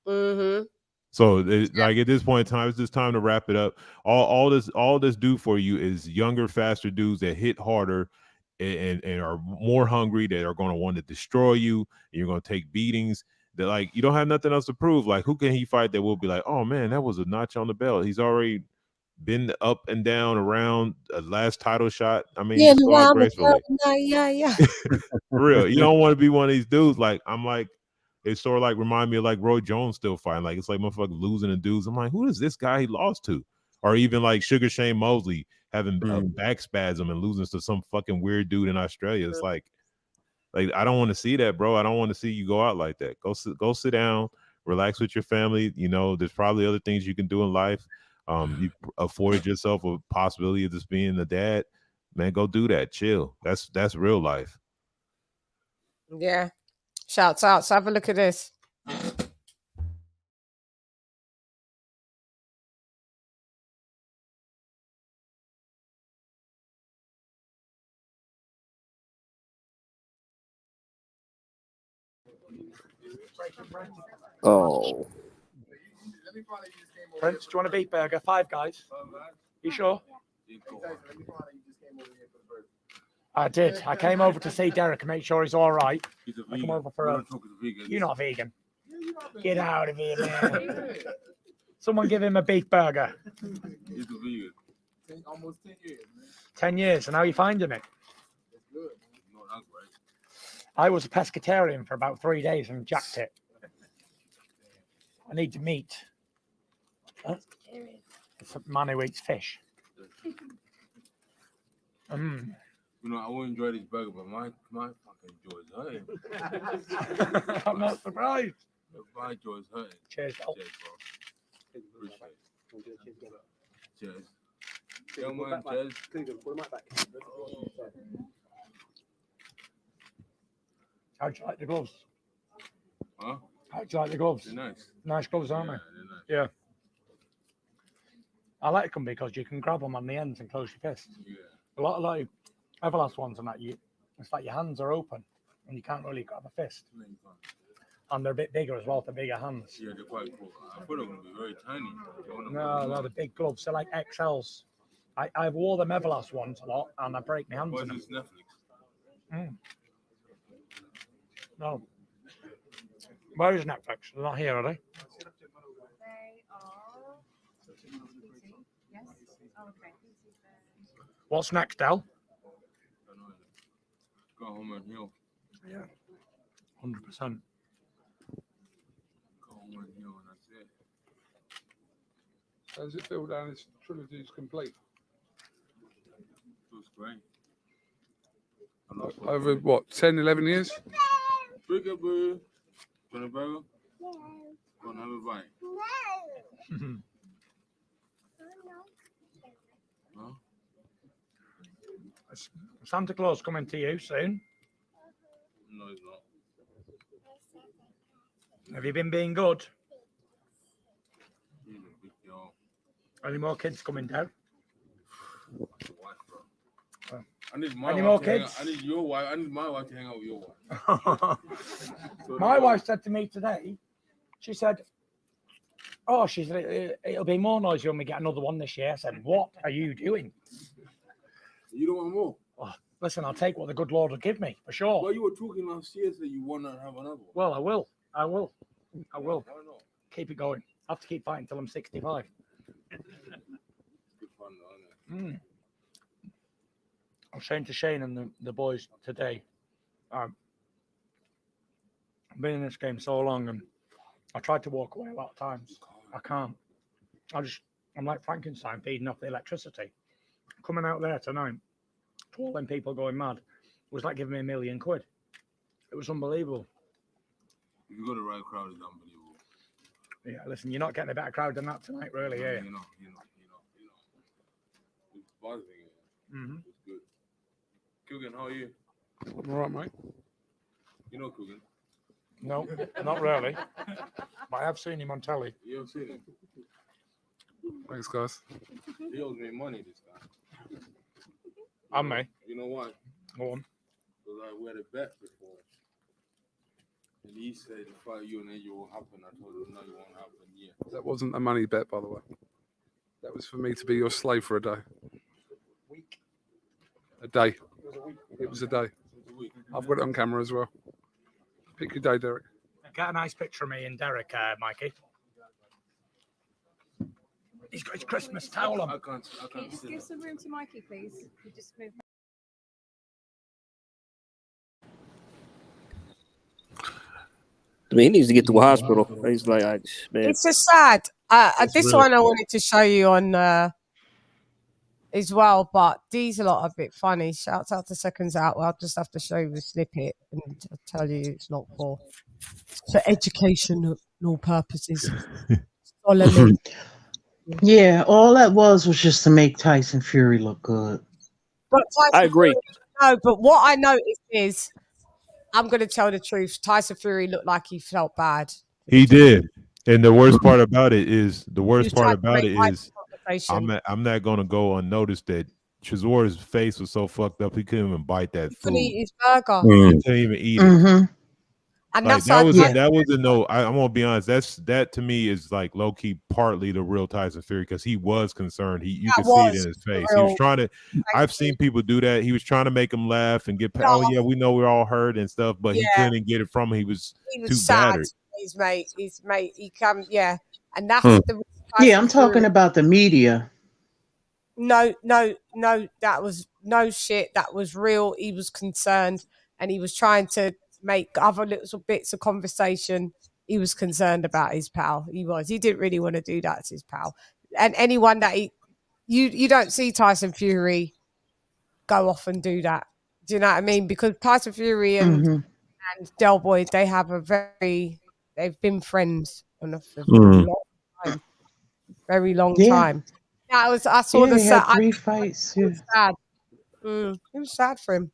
Mm-hmm. So like at this point in time, it's just time to wrap it up. All this do for you is younger, faster dudes that hit harder and are more hungry, that are going to want to destroy you, and you're going to take beatings. That, like, you don't have nothing else to prove. Like, who can he fight that will be like, oh man, that was a notch on the belt? He's already been up and down around a last title shot. I mean, Yeah, just go out gracefully. yeah. For real. You don't want to be one of these dudes. Like, I'm like, it sort of like remind me of like Roy Jones still fighting. Like, it's like motherfucker losing to dudes. I'm like, who is this guy he lost to? Or even like Sugar Shane Mosley having a back spasm and losing to some fucking weird dude in Australia. It's like I don't want to see that, bro. I don't want to see you go out like that. Go sit down, relax with your family. You know, there's probably other things you can do in life. You afforded yourself a possibility of just being a dad. Man, go do that. Chill. That's real life. Yeah. Shouts out. So have a look at this. Oh. Prince, do you want a beef burger? 5 guys. You sure? I did. I came over to see Derek and make sure he's all right. I come over for a... You're not vegan. Get out of here, man. Someone give him a beef burger. He's a vegan. Almost 10 years, man. 10 years, and how are you finding it? It's good, man. No, that's right. I was a pescatarian for about 3 days and jacked it. I need meat. Huh? It's a man who eats fish. You know, I would enjoy this burger, but my fucking jaw is hurting. I'm not surprised. My jaw is hurting. Cheers, Al. Cheers, bro. Appreciate it. Cheers. Come on, cheers. How'd you like the gloves? Huh? How'd you like the gloves? They're nice. Nice gloves, aren't Yeah, they? they're nice. Yeah. I like them because you can grab them on the ends and close your fists. Yeah. A lot of like Everlast ones and that, it's like your hands are open and you can't really grab a fist. And they're a bit bigger as well for bigger hands. Yeah, they're quite cool. I thought they were going to be very tiny. No, the big gloves. They're like XLs. I wore them Everlast ones a lot and I break my hands What's in them. this Netflix? No. Where is Netflix? They're not here, are they? They are. Yes. Okay. What's next, Del? Go home and heal. Yeah. 100%. Go home and heal, and that's it. How does it feel down this trilogy is complete? Feels great. Over what, 10, 11 years? Burger, boo. Want a burger? Yeah. Want to have a bite? No. No? Santa Claus coming to you soon. No, he's not. Have you been being good? He's a big girl. Any more kids coming down? I need my Any wife more to hang kids? out. I need your wife. I need my wife to hang out with your wife. My wife said to me today, she said, "Oh, she said it'll be more noisy when we get another one this year." I said, "What are you doing?" You don't want more? Oh, listen, I'll take what the good Lord will give me for sure. Well, you were talking last year that you want to have another one. Well, I will. Why not? Keep it going. I have to keep fighting until I'm 65. It's good fun, though, isn't it? I was saying to Shane and the boys today, I've been in this game so long and I tried to walk away a lot of times. I can't. I'm like Frankenstein feeding off the electricity. Coming out there tonight, twirling people going mad, was like giving me £1 million. It was unbelievable. If you got the right crowd, it's unbelievable. Yeah, listen, you're not getting a better crowd than that tonight, really, No, are you? You're not. It's buzzing. Mm-hmm. It's good. Coogan, how are you? I'm all right, mate. You know Coogan? No, not really. But I have seen him on telly. You have seen him? Thanks, guys. He owes me money this time. And me. You know why? Go on. Because I had a bet before. And he said if you and you will happen. I told him no, it won't happen yet. That wasn't a money bet, by the way. That was for me to be your slave for a day. Week. A day. It was a week. It was a day. I've got it on camera as well. Pick your day, Derek. Get a nice picture of me and Derek, Mikey. He's got his Christmas towel on. I can't Can you just sit give up. some room to Mikey, please? You just move. I mean, he needs to get to a hospital. He's like, man. It's just sad. This real. one I wanted to show you on as well, but these a lot a bit funny. Shouts out to Seconds Out. Well, I'll just have to show you the snippet and I'll tell you it's not for educational purposes. Solomon. Yeah, all that was just to make Tyson Fury look good. But I agree. Fury, no, but what I noticed is, I'm going to tell the truth. Tyson Fury looked like he felt bad. He did, and the worst part about it is I'm not going to go unnoticed that Chisora's face was so fucked up he couldn't even bite that He food. couldn't eat his burger. He couldn't even eat it. And Like, that's that was a no. I'm gonna be honest. That to me is like low key partly the real Tyson Fury because he was concerned. You could see it in his face. He was trying to. I've seen people do that. He was trying to make him laugh and get. Oh yeah, we know we're all hurt and stuff, but he couldn't get it from him. He was too sad. battered. His mate. He come. Yeah, and that's the. Yeah, I'm talking about the media. No, that was no shit. That was real. He was concerned, and he was trying to make other little bits of conversation. He was concerned about his pal. He didn't really want to do that to his pal. And anyone that you don't see Tyson Fury go off and do that. Do you know what I mean? Because Tyson Fury and Del Boy, they've been friends on a long time. Very long time. I saw he had 3 fights. It was sad. It was sad for him.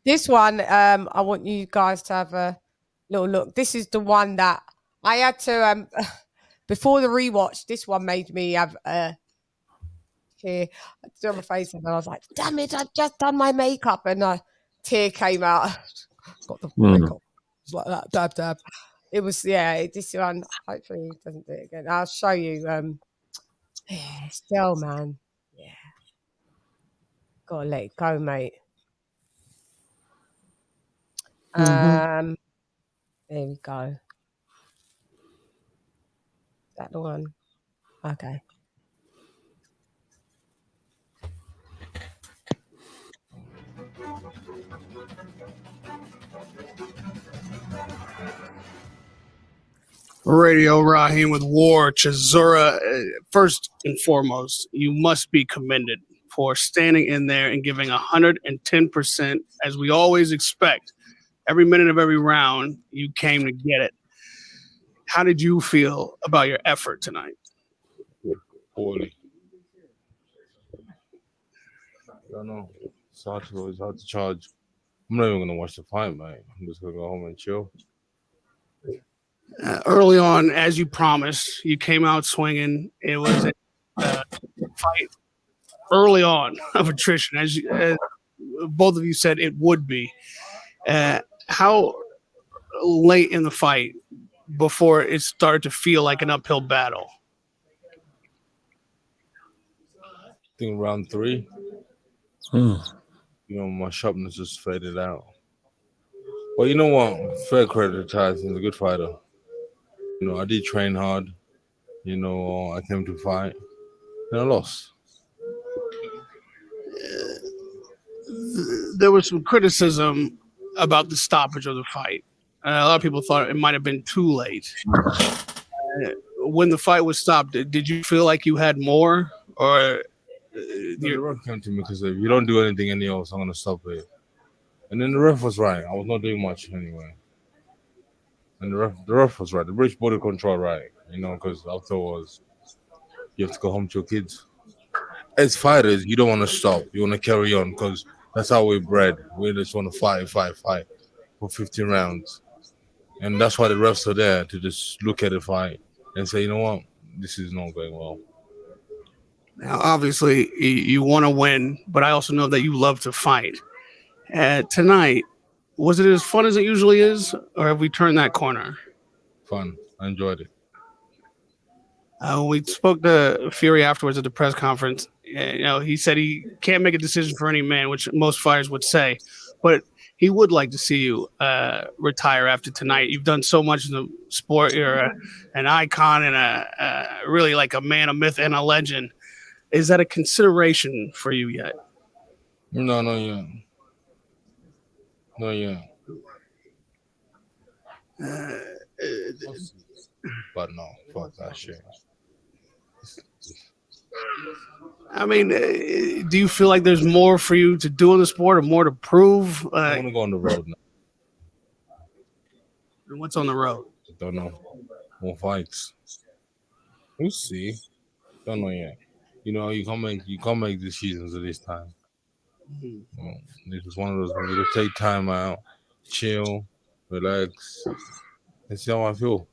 This one, I want you guys to have a little look. This is the one that I had to before the rewatch. This one made me have tear on my face, and I was like, "Damn it! I've just done my makeup," and a tear came out. Got the makeup. It was like that. Dab. It was this one. Hopefully, he doesn't do it again. I'll show you. Still, man. Yeah. Gotta let it go, mate. There we go. Is that the one? Okay. Radio Raheem with War CHISORA. First and foremost, you must be commended for standing in there and giving 110%, as we always expect. Every minute of every round, you came to get it. How did you feel about your effort tonight? Poorly. I don't know. It's hard to charge. I'm not even gonna watch the fight, mate. I'm just gonna go home and chill. Early on, as you promised, you came out swinging. It was a fight early on of attrition, as both of you said it would be. How late in the fight before it started to feel like an uphill battle? I think round 3. You know, my sharpness just faded out. Well, you know what? Fair credit to Tyson. He's a good fighter. You know, I did train hard. You know, I came to fight, and I lost. There was some criticism about the stoppage of the fight. A lot of people thought it might have been too late. When the fight was stopped, did you feel like you had more? Or the ref came to me because if you don't do anything else, I'm going to stop it. And then the ref was right. I was not doing much anyway. And the ref was right. The British border control right. You know, because afterwards, you have to go home to your kids. As fighters, you don't want to stop. You want to carry on because that's how we're bred. We just want to fight for 15 rounds. And that's why the refs are there, to just look at the fight and say, you know what, this is not going well. Now, obviously, you want to win, but I also know that you love to fight. Tonight, was it as fun as it usually is, or have we turned that corner? Fun. I enjoyed it. We spoke to Fury afterwards at the press conference. You know, he said he can't make a decision for any man, which most fighters would say, but he would like to see you retire after tonight. You've done so much in the sport. You're an icon and really like a man, a myth, and a legend. Is that a consideration for you yet? No, yet. No, yeah. But no, fuck that shit. I mean, do you feel like there's more for you to do in the sport or more to prove? I want to go on the road now. And what's on the road? Don't know. More fights. We'll see. Don't know yet. You know, you can't make decisions at this time. Mm-hmm. This is one of those things. You take time out, chill, relax, and see how I feel.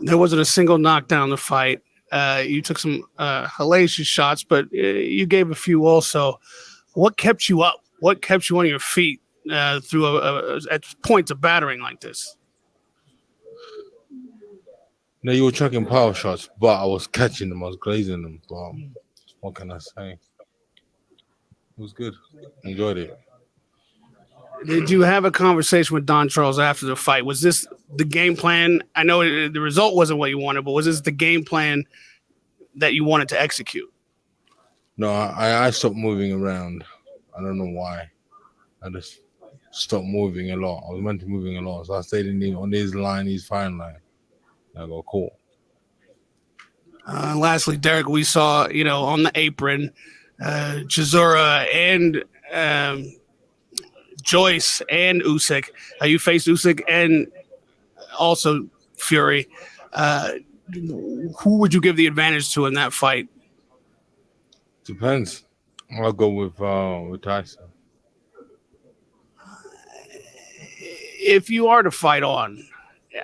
There wasn't a single knockdown in the fight. You took some hellacious shots, but you gave a few also. What kept you up? What kept you on your feet through at points of battering like this? No, you were chucking power shots, but I was catching them. I was glazing them. But what can I say? It was good. Enjoyed it. Did you have a conversation with Don Charles after the fight? Was this the game plan? I know the result wasn't what you wanted, but was this the game plan that you wanted to execute? No, I stopped moving around. I don't know why. I just stopped moving a lot. I was meant to be moving a lot, so I stayed on his line, his firing line. I go, cool. Lastly, Derek, we saw, on the apron, CHISORA and Joyce and Usyk. You faced Usyk and also Fury. Who would you give the advantage to in that fight? Depends. I'll go with Tyson. If you are to fight on,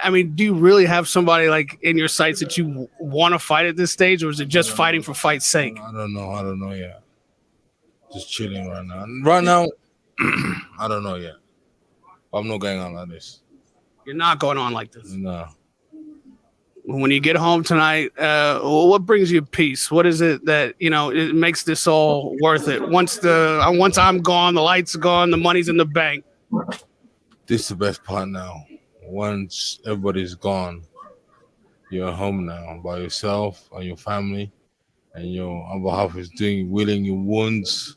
I mean, do you really have somebody like in your sights that you want to fight at this stage, or is it just fighting for fight's sake? I don't know yet. Just chilling right now. Right now, I don't know yet. I'm not going on like this. You're not going on like this? No. When you get home tonight, what brings you peace? What is it that, it makes this all worth it? Once I'm gone, the lights are gone, the money's in the bank. This is the best part now. Once everybody's gone, you're home now by yourself and your family, and your other half is healing your wounds.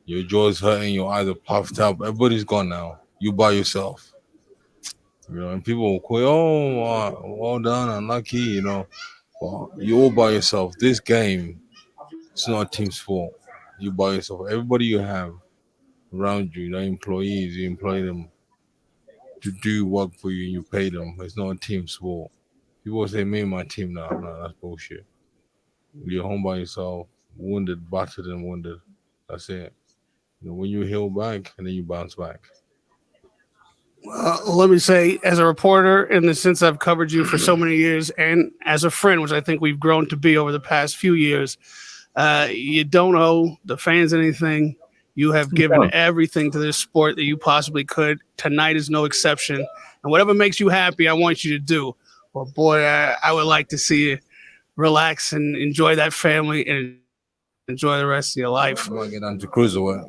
Your jaw's hurting, your eyes are puffed up. Everybody's gone now. You by yourself. You know, and people will quit. Oh, well done, unlucky. You know, well, you're all by yourself. This game, it's not a team sport. You by yourself. Everybody you have around you, the employees, you employ them to do work for you, and you pay them. It's not a team sport. People say, "Me and my team." No, that's bullshit. You're home by yourself, wounded, battered, and wounded. That's it. You know, when you heal back, and then you bounce back. Let me say, as a reporter, in the sense I've covered you for so many years, and as a friend, which I think we've grown to be over the past few years, you don't owe the fans anything. You have given everything to this sport that you possibly could. Tonight is no exception. And whatever makes you happy, I want you to do. But boy, I would like to see you relax and enjoy that family and enjoy the rest of your life. I might get on to cruiserweight.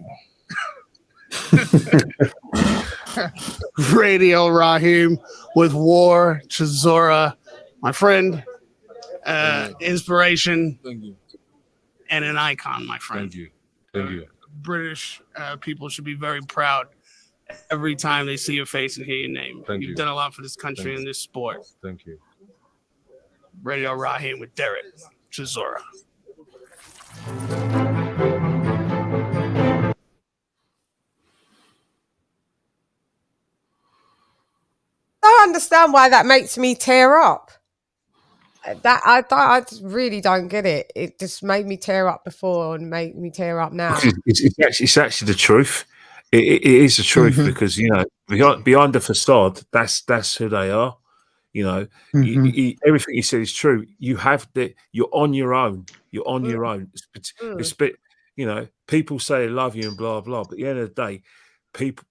Radio Raheem with War, Chisora, my friend, inspiration, Thank you. and an icon, my friend. Thank you. British people should be very proud every time they see your face and hear your name. You've done a lot for this country and this sport. Thank you. Radio Raheem with Derek Chisora. I don't understand why that makes me tear up. That I just really don't get it. It just made me tear up before and made me tear up now. It's actually the truth. It is the truth because you know behind the facade, that's who they are. You know, everything you said is true. You're on your own. You're on your own. It's a bit, you know, people say they love you and blah blah, but at the end of the day,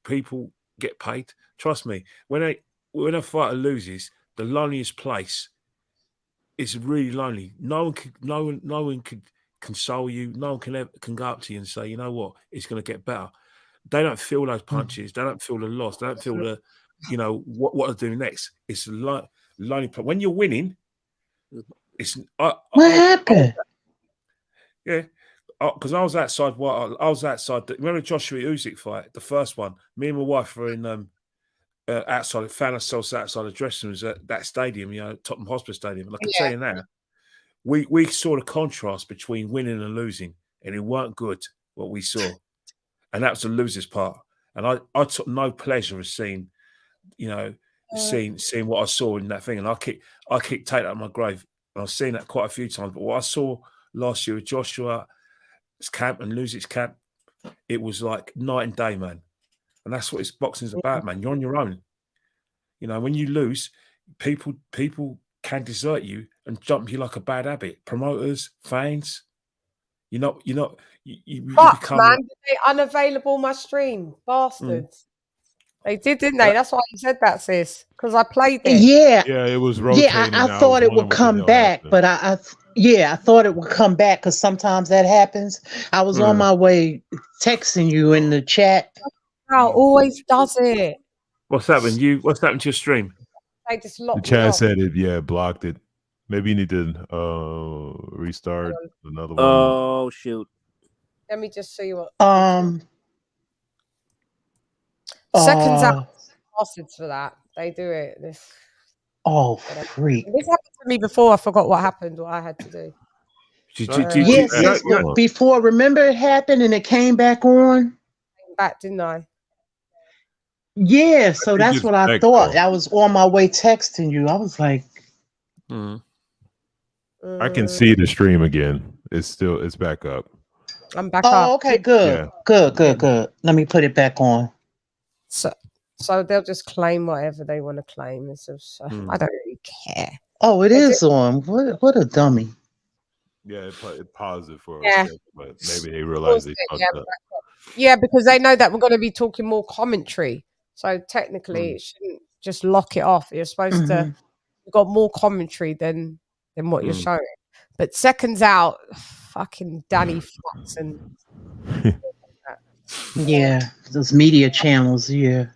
people get paid. Trust me, when a fighter loses, the loneliest place is really lonely. No one could console you. No one can go up to you and say, you know what, it's going to get better. They don't feel those punches. They don't feel the loss. They don't feel the, you know, what they're doing next. It's lonely. When you're winning, it's what happened? Yeah, because I was outside. I was outside. Remember the Joshua Usyk fight, the first one. Me and my wife were in outside. Found ourselves outside the dressing rooms at that stadium, you know, Tottenham Hotspur Stadium. And I can tell you now, we saw the contrast between winning and losing, and it weren't good what we saw, and that was the losers part. And I took no pleasure of seeing, you know, seeing what I saw in that thing. And I kicked Tate out of my grave. And I've seen that quite a few times. But what I saw last year with Joshua's camp and Usyk's camp, it was like night and day, man. And that's what boxing's about, man. You're on your own. You know, when you lose, people can desert you and jump you like a bad habit. Promoters, fans, you Fuck, become man, they unavailable my stream, bastards. They did, didn't they? That's why you said that, sis. Because I played it. Yeah, it was rotating. Yeah, I thought it would come back, but I thought it would come back because sometimes that happens. I was on my way texting you in the chat. Wow, always does it. What's happened? What's happened to your stream? They just locked The chat me said it. Yeah, blocked it. Maybe you need to restart another one. Oh shoot! Let me just see what. Oh. Seconds out, bastards for that. They do it. Freak! This happened to me before. I forgot what happened. What I had to do. Yes, but before, remember it happened and it came back on. Came back, didn't I? Yeah, so that's what I thought. I was on my way texting you. I was like, I can see the stream again. It's back up. I'm back up. Okay, good. Yeah. Good. Let me put it back on. So they'll just claim whatever they want to claim. I don't really care. Oh, it is on. What a dummy. Yeah, it paused it for a second, but maybe they realized they fucked up. Yeah, because they know that we're going to be talking more commentary. So technically, it shouldn't just lock it off. You're supposed to. You've got more commentary than what you're showing. But seconds out, fucking Danny fucks and. Yeah, those media channels. Yeah.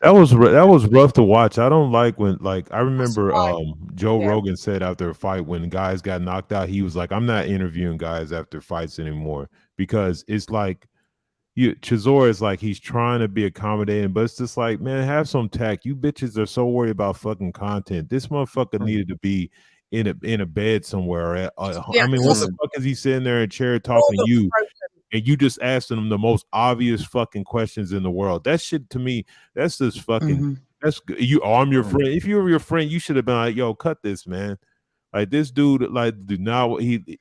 That was rough to watch. I don't like when I remember Joe Rogan said after a fight when guys got knocked out, he was like, "I'm not interviewing guys after fights anymore because it's like Chisora is like he's trying to be accommodating, but it's just like, man, have some tact. You bitches are so worried about fucking content. This motherfucker needed to be in a bed somewhere. I mean, what the fuck is he sitting there in a chair talking to you? And you just asking him the most obvious fucking questions in the world. That shit to me, that's just fucking. That's you. Oh, I'm your friend. If you were your friend, you should have been like, "Yo, cut this, man." Like this dude, like now he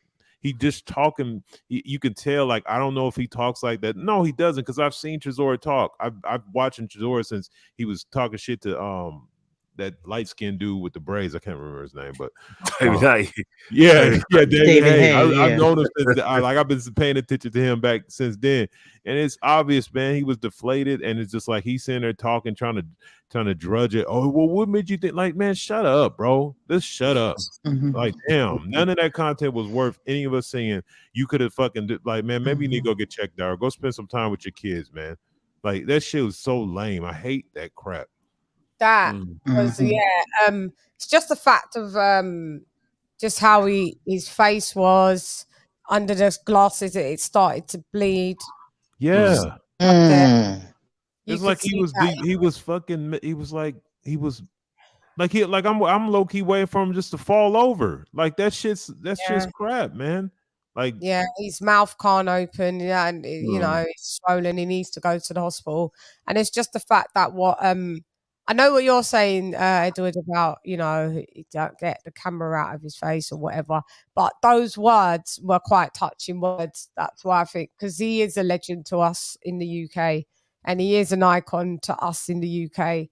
just talking. You can tell, like I don't know if he talks like that. No, he doesn't, because I've seen Chisora talk. I've watched Chisora since he was talking shit to that light skinned dude with the braids. I can't remember his name, but David Hay. David Hay. I've yeah. known him since like I've been paying attention to him back since then, and it's obvious, man. He was deflated, and it's just like he's sitting there talking, trying to drudge it. Oh, well, what made you think? Like, man, shut up, bro. Just shut up. Like, damn, none of that content was worth any of us saying. You could have fucking like, man, maybe you need to go get checked out or go spend some time with your kids, man. Like that shit was so lame. I hate that crap. That was it's just the fact of just how his face was under the glasses. It started to bleed. Yeah. You It's like he was I'm low key waiting for him just to fall over. Like that's just crap, man. Like his mouth can't open, and you know it's swollen. He needs to go to the hospital, and it's just the fact that I know what you're saying, Edward, about he don't get the camera out of his face or whatever. But those words were quite touching words. That's why I think, because he is a legend to us in the UK, and he is an icon to us in the UK.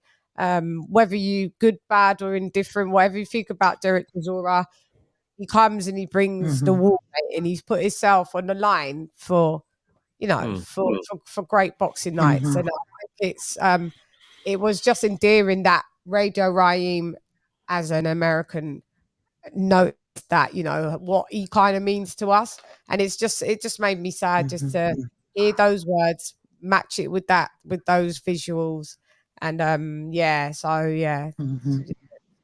Whether you good, bad, or indifferent, whatever you think about Derek Chisora, he comes and he brings the war, and he's put himself on the line for for great boxing nights. And I think it was just endearing that Radio Raheem, as an American, noticed that what he kind of means to us, and it just made me sad just to hear those words, match it with those visuals, and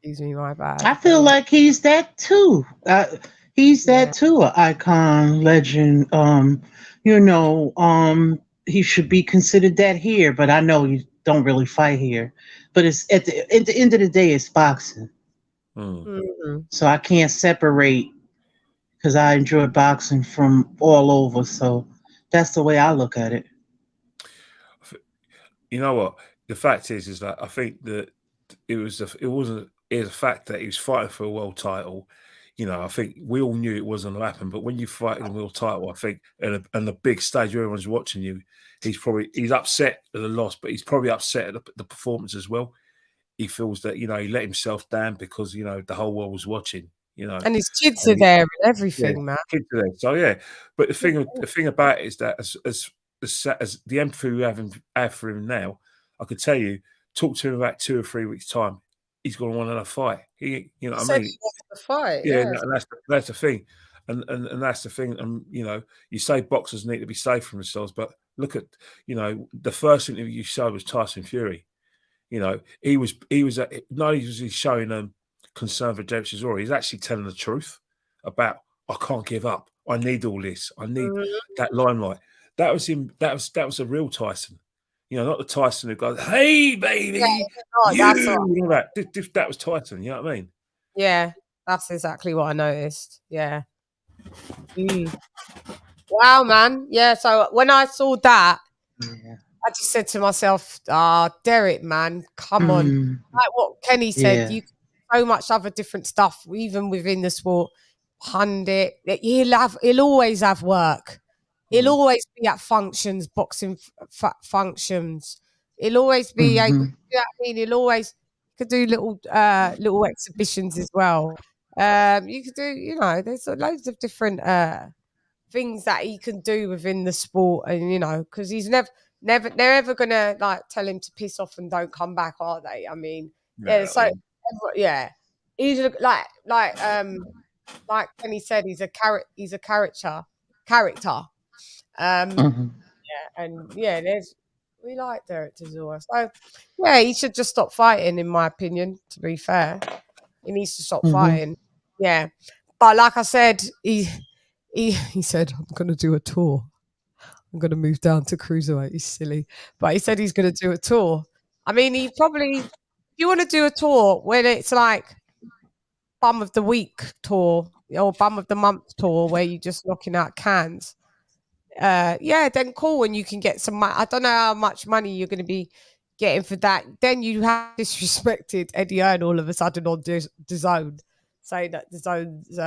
excuse me, my bad. I feel like he's that too. He's that too, an icon, legend. He should be considered that here, but I know you don't really fight here. But it's at the end of the day, it's boxing. So I can't separate, because I enjoy boxing from all over. So that's the way I look at it. You know what? The fact is that I think that it was a fact that he was fighting for a world title. I think we all knew it wasn't going to happen. But when you fight in a world title, I think, and the big stage where everyone's watching you, he's upset at the loss, but he's probably upset at the performance as well. He feels that he let himself down because the whole world was watching. And his kids are there and everything, man. Kids are there. So but the thing about it is that as the empathy we have for him now, I could tell you, talk to him about 2 or 3 weeks' time, he's going to want another fight. What I mean? He wants to fight. Yeah, and that's the thing, and that's the thing. And you say boxers need to be safe for themselves, but look at the first interview you showed was Tyson Fury. He was not only was he showing concern for Derek Chisora, he's actually telling the truth about, I can't give up. I need all this. I need that limelight. That was him. That was a real Tyson. Not the Tyson who goes, "Hey, baby," that was Tyson. You know what I mean? Yeah, that's exactly what I noticed. Yeah. Wow, man. Yeah. So when I saw that, I just said to myself, Derek, man, come on. Like what Kenny said, you can do so much other different stuff, even within the sport. Pundit, he'll always have work. He'll always be at functions, boxing functions. He'll always be able to do that. He could do little exhibitions as well. You could do, there's loads of different things that he can do within the sport, and because he's never they're ever gonna tell him to piss off and don't come back, are they? I mean, he's like Kenny said, he's a character. We like Derek Chisora. So he should just stop fighting, in my opinion, to be fair. He needs to stop fighting. Yeah. But like I said, he said, I'm gonna do a tour. I'm going to move down to cruiserweight. He's silly. But he said he's going to do a tour. I mean, he probably, if you want to do a tour when it's like bum of the week tour or bum of the month tour where you're just knocking out cans, yeah, then cool. And you can get some, I don't know how much money you're going to be getting for that. Then you have disrespected Eddie Hearn all of a sudden on DAZN, saying that DAZN's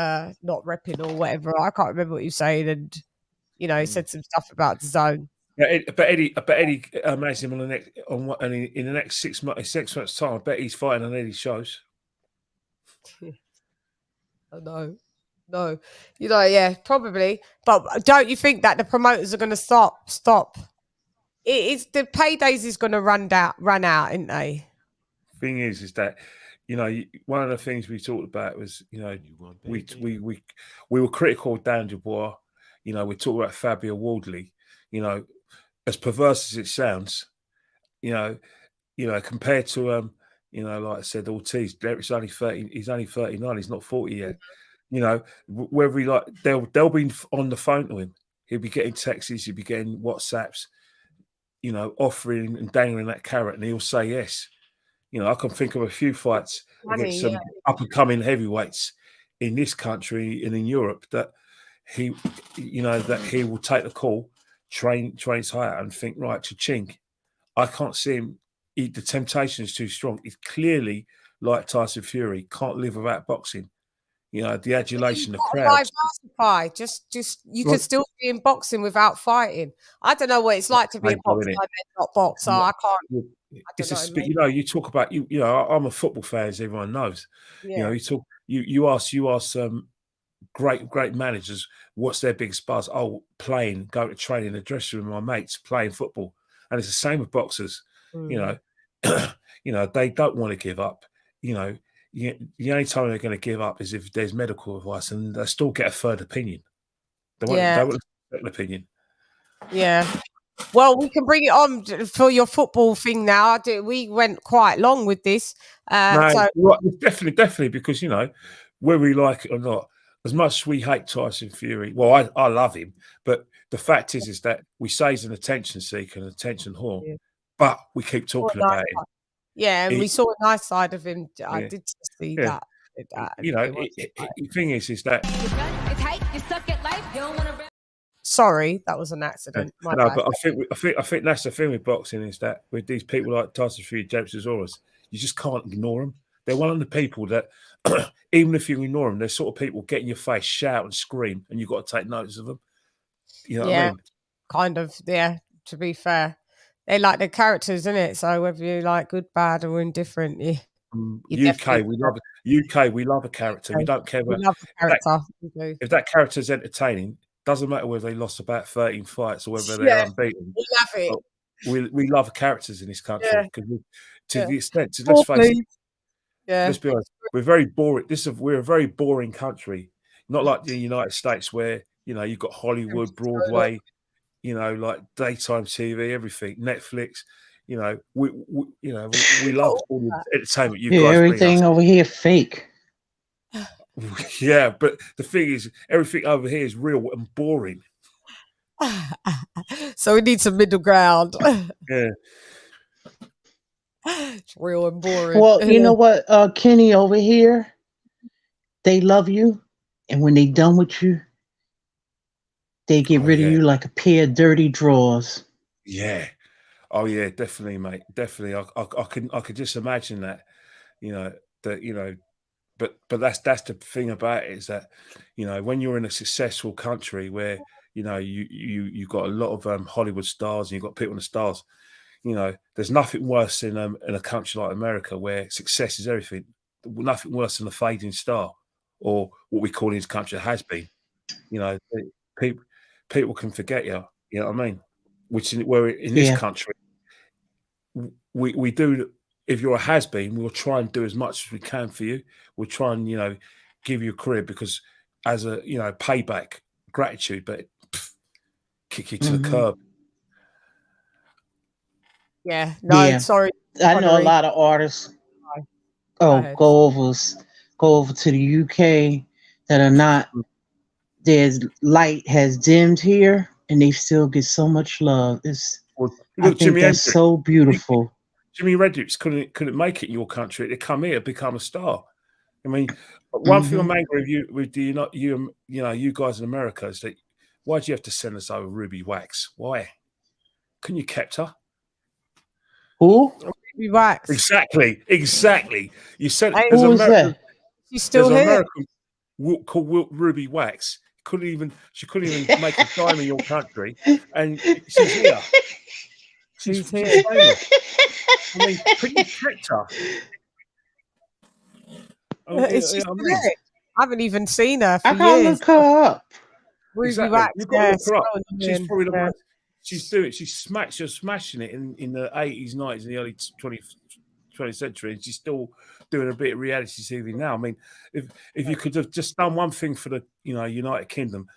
not repping or whatever. I can't remember what he was saying. And, you know, he said some stuff about DAZN. Yeah, but Eddie managed him on the next and in the next 6 months time. I bet he's fighting on Eddie's shows. I know. No, you know, yeah, probably. But don't you think that the promoters are going to stop? It's the paydays is going to run out, isn't they? Thing is that, you know, one of the things we talked about was, you know, we were critical of Dan Dubois. You know, we talked about Fabio Wardley. You know, as perverse as it sounds, you know, compared to you know, like I said, Ortiz, Derek's only 30. He's only 39. He's not 40 yet. You know, whether he like they'll be on the phone to him. He'll be getting texts. He'll be getting WhatsApps. You know, offering and dangling that carrot, and he'll say yes. You know, I can think of a few fights against some up and coming heavyweights in this country and in Europe that he, you know, that he will take the call, trains higher, and think right, cha-ching. I can't see him. The temptation is too strong. He's clearly like Tyson Fury, can't live without boxing. You know, the adulation, the crowd. Diversify. Just you can still be in boxing without fighting. I don't know what it's like to be a boxer and not box. So I can't. You know, you talk about you know, I'm a football fan, as everyone knows. Yeah. You know, you ask great managers what's their biggest buzz. Oh, playing, go to training in the dressing room with my mates, playing football. And it's the same with boxers. You know, you know, they don't want to give up. You know, the only time they're going to give up is if there's medical advice, and they still get a third opinion. They want a second opinion. Yeah. Well, we can bring it on for your football thing now. We went quite long with this. No, definitely, because, you know, whether we like it or not, as much as we hate Tyson Fury, well, I love him, but the fact is that we say he's an attention seeker, an attention whore, but we keep talking about him. Yeah, and we saw a nice side of him. I did see that. You know, the thing is that. Sorry, that was an accident. No, but I think that's the thing with boxing is that with these people like Tyson Fury, James Chisoras, you just can't ignore them. They're one of the people that, even if you ignore them, they're sort of people get in your face, shout and scream, and you've got to take notice of them. You know what I mean? Kind of. Yeah. To be fair. They like the characters, isn't it? So whether you like good, bad, or indifferent, UK, we love a character. We don't care about if that character's entertaining. Doesn't matter whether they lost about 13 fights or whether they're unbeaten. We love it. We love characters in this country because to the extent. Let's face it. Let's be honest. We're very boring. We're a very boring country. Not like the United States where, you know, you've got Hollywood, Broadway. You know, like daytime TV, everything, Netflix. You know, we love all the entertainment. You guys everything over here fake. Yeah, but the thing is, everything over here is real and boring. So we need some middle ground. Yeah, it's real and boring. Well, you know what, Kenny over here, they love you, and when they done with you, they get rid of you like a pair of dirty drawers. Yeah. Oh yeah, definitely, mate. Definitely. I could just imagine that. You know, but that's the thing about it is that, you know, when you're in a successful country where, you know, you've got a lot of Hollywood stars and you've got people in the stars, you know, there's nothing worse in a country like America where success is everything. Nothing worse than a fading star, or what we call in this country a has been. You know, people can forget you. You know what I mean? Where in this country, we do. If you're a has-been, we'll try and do as much as we can for you. We'll try and, you know, give you a career because as a, you know, payback, gratitude, but kick you to the curb. Yeah. No, sorry. I know a lot of artists. Go over to the UK that are not. There's light has dimmed here and they still get so much love. It's Well, I look, think Jimi that's Hendrix. so beautiful. Jimi Hendrix couldn't make it in your country. To come here, become a star. I mean, one thing Mhm. I'm angry with you guys in America is that why'd you have to send us over Ruby Wax? Why? Couldn't you kept her? Who? Ruby Wax. Exactly. You said Hey, there's Who is American. that? She's still There's an here. American called Ruby Wax. She couldn't even make a dime in your country, and she's here. She's famous. I mean, couldn't you kept her? Is she still here? I haven't even seen her for I gotta years. look her up. Ruby Exactly. Wax. You've got to look her up. so She's annoying. probably the Yeah. most. She's smashing it in the 80s, 90s, and the early 20th century, and she's still doing a bit of reality TV now. I mean, if you could have just done one thing for the United Kingdom,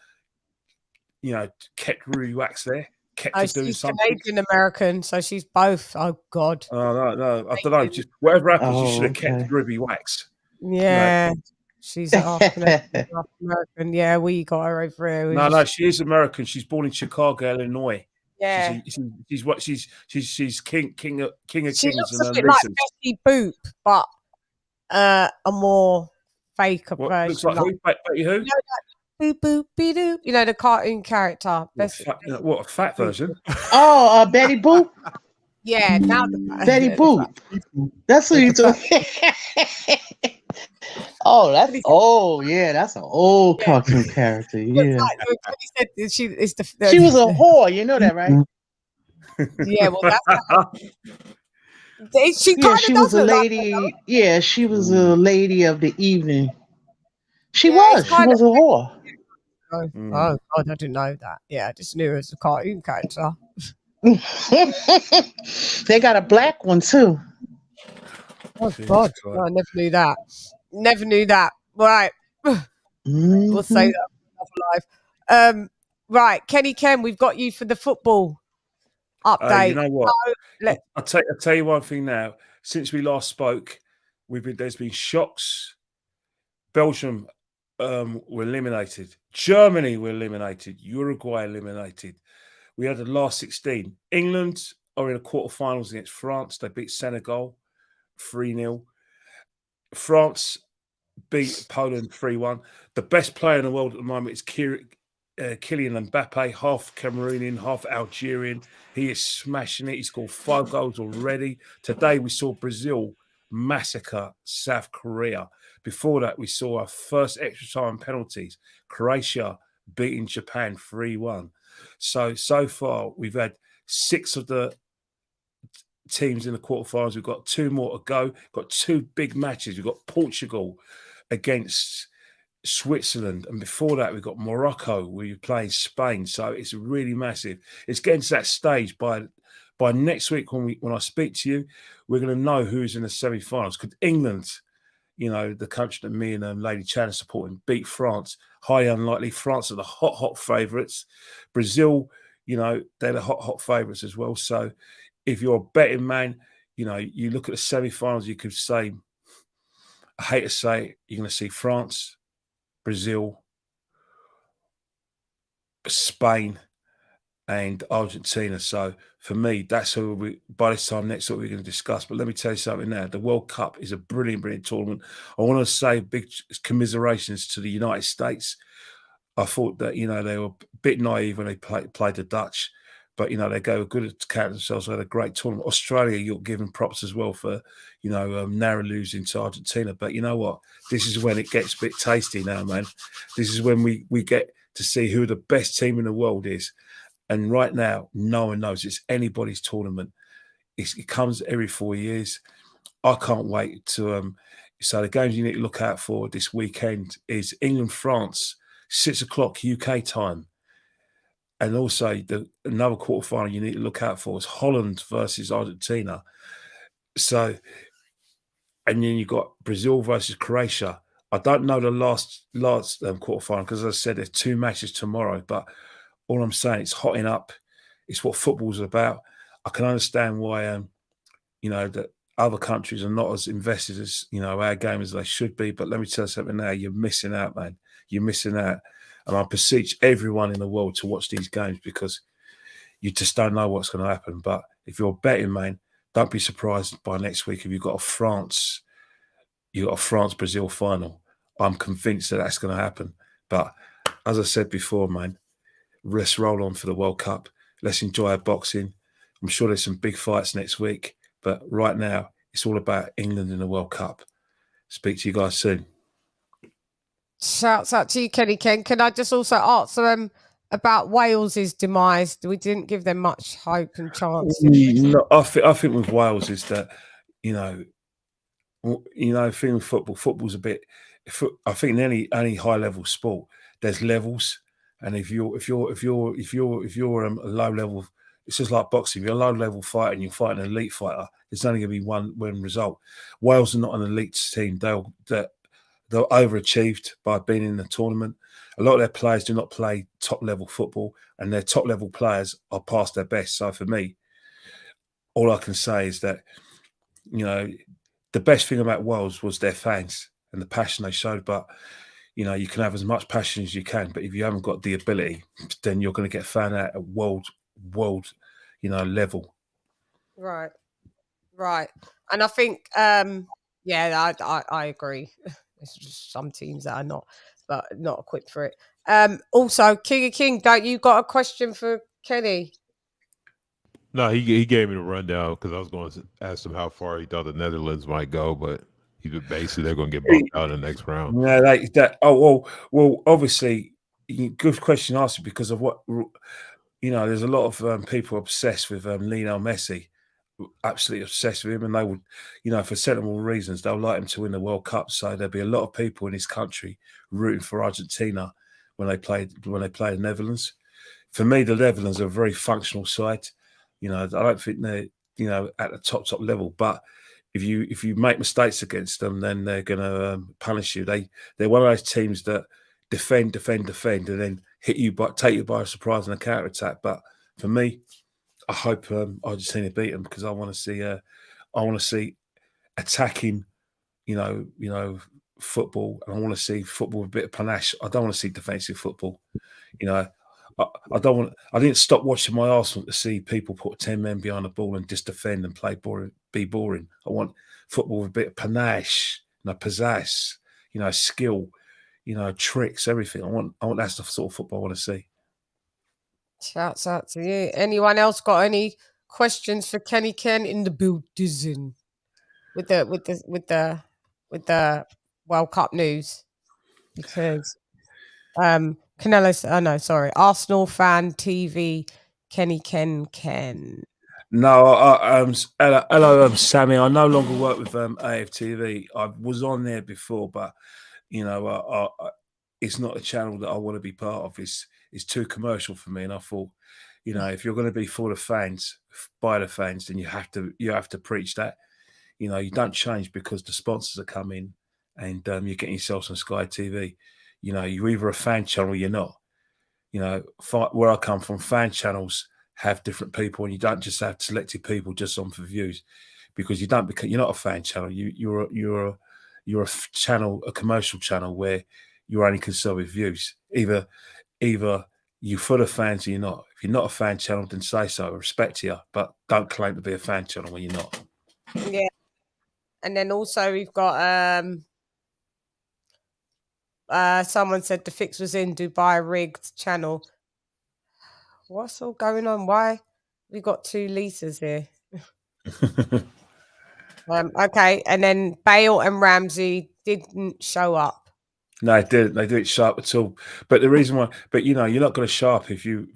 kept Ruby Wax there, kept her doing She's something. Canadian American, so she's both. Oh God. Oh no, I don't know. Just whatever happens, you should have kept okay. Ruby Wax. Yeah. She's half Canadian, half American. Yeah, we got her over here. No, she is American. She's born in Chicago, Illinois. Yeah. She's king of kings. She looks And a bit like Masons. Betty Boop, but a more faker What, version. looks like who? Betty who? You know that boop boop be doop. You know the cartoon character. What a fat version. Oh, Betty Boop. Yeah, now Betty Boop. That's what you doing. Oh, yeah, that's an old cartoon character. Yeah. She was a whore, you know that, right? Yeah, well, that's she was a lady. Yeah, she was a lady of the evening. She was a whore. Oh God, I didn't know that. Yeah, I just knew it was a cartoon character. They got a black one too. Oh God, no, I never knew that. Never knew that. Right, we'll say that for another live. Right, Kenny Ken, we've got you for the football update. You know what? I'll tell you one thing now. Since we last spoke, there's been shocks. Belgium were eliminated. Germany were eliminated. Uruguay eliminated. We had the last 16. England are in the quarterfinals against France. They beat Senegal 3-0. France beat Poland 3-1. The best player in the world at the moment is Kylian Mbappe, half Cameroonian, half Algerian. He is smashing it. He scored 5 goals already. Today we saw Brazil massacre South Korea. Before that, we saw our first extra time penalties. Croatia beating Japan 3-1. So far, we've had 6 of the teams in the quarterfinals. We've got 2 more to go. Got 2 big matches. We've got Portugal against Switzerland, and before that we've got Morocco, where you're playing Spain. So it's really massive. It's getting to that stage. By next week, when I speak to you, we're going to know who's in the semi-finals. Could England, the country that me and LadyChann are supporting, beat France? Highly unlikely. France are the hot favourites. Brazil, they're the hot favourites as well. So if you're a betting man, you look at the semi-finals, you could say, I hate to say it, you're going to see France, Brazil, Spain, and Argentina. So for me, that's who by this time next week we're going to discuss. But let me tell you something now. The World Cup is a brilliant tournament. I want to say big commiserations to the United States. I thought that, they were a bit naive when they played the Dutch. But, they go good at counting themselves. They had a great tournament. Australia, you're giving props as well for, narrow losing to Argentina. But you know what? This is when it gets a bit tasty now, man. This is when we get to see who the best team in the world is. And right now, no one knows. It's anybody's tournament. It comes every 4 years. I can't wait to... So the games you need to look out for this weekend is England-France, 6 o'clock UK time. And also, another quarterfinal you need to look out for is Holland versus Argentina. So, and then you've got Brazil versus Croatia. I don't know the last quarterfinal because, as I said, there's 2 matches tomorrow. But all I'm saying, it's hotting up. It's what football's about. I can understand why, that other countries are not as invested as, our game as they should be. But let me tell you something now. You're missing out, man. You're missing out. And I beseech everyone in the world to watch these games because you just don't know what's going to happen. But if you're betting, man, don't be surprised by next week if you've got a France-Brazil final. I'm convinced that that's going to happen. But as I said before, man, let's roll on for the World Cup. Let's enjoy our boxing. I'm sure there's some big fights next week. But right now, it's all about England in the World Cup. Speak to you guys soon. Shouts out to you, Kenny Ken. Can I just also ask them about Wales's demise? We didn't give them much hope and chance. No, I think with Wales is that, you know, thing with football's a bit. I think in any high level sport, there's levels, and if you're a low level, it's just like boxing. If you're a low level fighter and you're fighting an elite fighter, there's only going to be one result. Wales are not an elite team. They're overachieved by being in the tournament. A lot of their players do not play top level football, and their top level players are past their best. So for me, all I can say is that, you know, the best thing about Wales was their fans and the passion they showed. But, you know, you can have as much passion as you can, but if you haven't got the ability, then you're going to get found out at world, level. Right. And I think, yeah, I agree. It's just some teams that are not equipped for it. Also, King of King, don't you got a question for Kenny? No, he gave me the rundown because I was going to ask him how far he thought the Netherlands might go, but basically they're going to get bumped out in the next round. Yeah, well, obviously, good question asked because of what, you know, there's a lot of people obsessed with Lionel Messi, absolutely obsessed with him, and they would, you know, for sensible reasons, they'll like him to win the World Cup. So there'll be a lot of people in this country rooting for Argentina when they play the Netherlands. For me, the Netherlands are a very functional side. You know, I don't think they're, you know, at the top level. But if you make mistakes against them, then they're going to punish you. They're one of those teams that defend, and then take you by surprise in a counter attack. But for me, I hope Argentina beat them because I want to see attacking, you know, football, and I want to see football with a bit of panache. I don't want to see defensive football. You know, I didn't stop watching my Arsenal to see people put 10 men behind the ball and just defend and be boring. I want football with a bit of panache, you know, pizzazz, you know, skill, you know, tricks, everything. I want that's the sort of football I want to see. Shouts out to you. Anyone else got any questions for Kenny Ken in the building with the World Cup news? Because Arsenal fan TV Kenny Ken. No, hello, Sammy. I no longer work with AFTV. I was on there before, but you know, it's not a channel that I want to be part of. It's too commercial for me, and I thought, you know, if you're going to be for the fans, by the fans, then you have to preach that. You know, you don't change because the sponsors are coming, and you're getting yourself on Sky TV. You know, you're either a fan channel or you're not. You know, where I come from, fan channels have different people, and you don't just have selected people just on for views, because you're not a fan channel. You're a channel, a commercial channel where you're only concerned with views. Either you're for the fans or you're not. If you're not a fan channel, then say so. I respect you, but don't claim to be a fan channel when you're not. Yeah. And then also we've got someone said the fix was in Dubai rigged channel. What's all going on? Why we got 2 liters here? Okay, and then Bale and Ramsey didn't show up. No, they didn't. They didn't show up at all. But the reason why, but you know, you're not going to show up if you're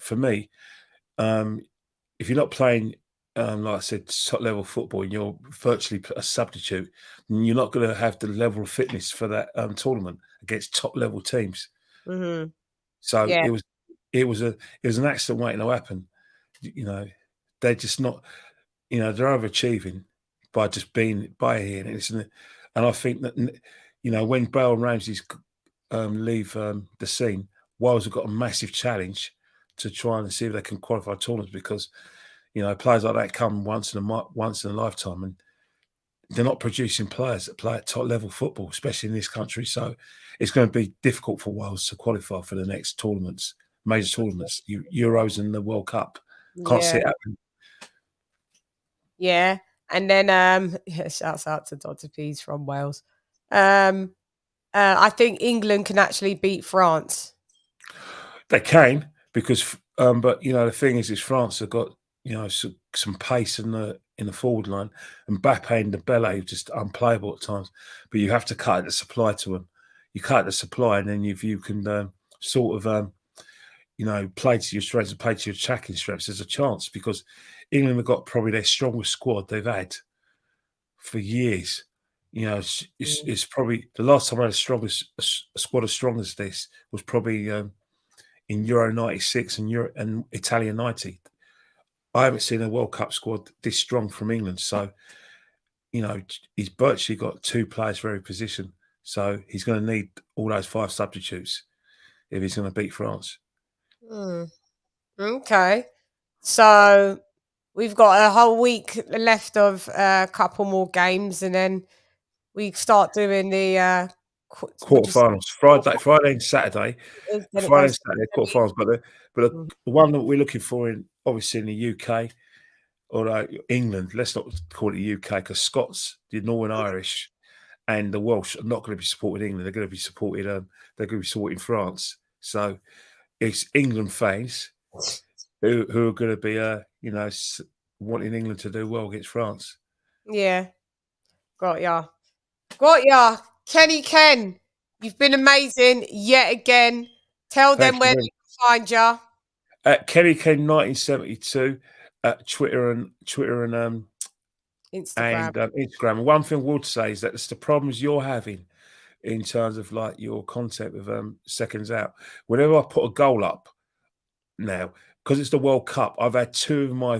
not playing, like I said, top level football, and you're virtually a substitute, you're not going to have the level of fitness for that tournament against top level teams. Mm-hmm. So yeah. it was an accident waiting to happen. You know, they're just not. You know, they're overachieving by just being by here, and I think that, you know, when Bale and Ramsey's leave the scene, Wales have got a massive challenge to try and see if they can qualify tournaments, because, you know, players like that come once in a lifetime, and they're not producing players that play at top level football, especially in this country. So it's going to be difficult for Wales to qualify for the next tournaments, major tournaments, Euros and the World Cup. Can't see it happening. Yeah. And then shouts out to Dr. P's from Wales. I think England can actually beat France. They can, because but the thing is France have got some pace in the forward line, and Mbappe and Dembele are just unplayable at times. But you have to cut the supply to them. You cut the supply, and then if you can sort of play to your strengths and play to your attacking strengths, there's a chance, because England have got probably their strongest squad they've had for years. It's probably the last time I had a squad as strong as this was probably in Euro '96 and Italia '90. I haven't seen a World Cup squad this strong from England. So, he's virtually got 2 players for every position. So he's going to need all those 5 substitutes if he's going to beat France. Okay. So we've got a whole week left of a couple more games, and then we start doing the quarterfinals. Friday and Saturday. Friday and Saturday quarterfinals. But the one that we're looking for obviously in the UK or England, let's not call it the UK, because Scots, the Northern Irish, and the Welsh are not going to be supporting England. They're going to be supported. They're going to be supporting France. So it's England fans who are going to be wanting England to do well against France. Yeah, got ya. Kenny Ken, you've been amazing yet again. Tell them where they can find you. At Kenny Ken 1972 at Twitter and Instagram. And Instagram. And one thing I would say is that it's the problems you're having in terms of your content with seconds out. Whenever I put a goal up now, because it's the World Cup, I've had 2 of my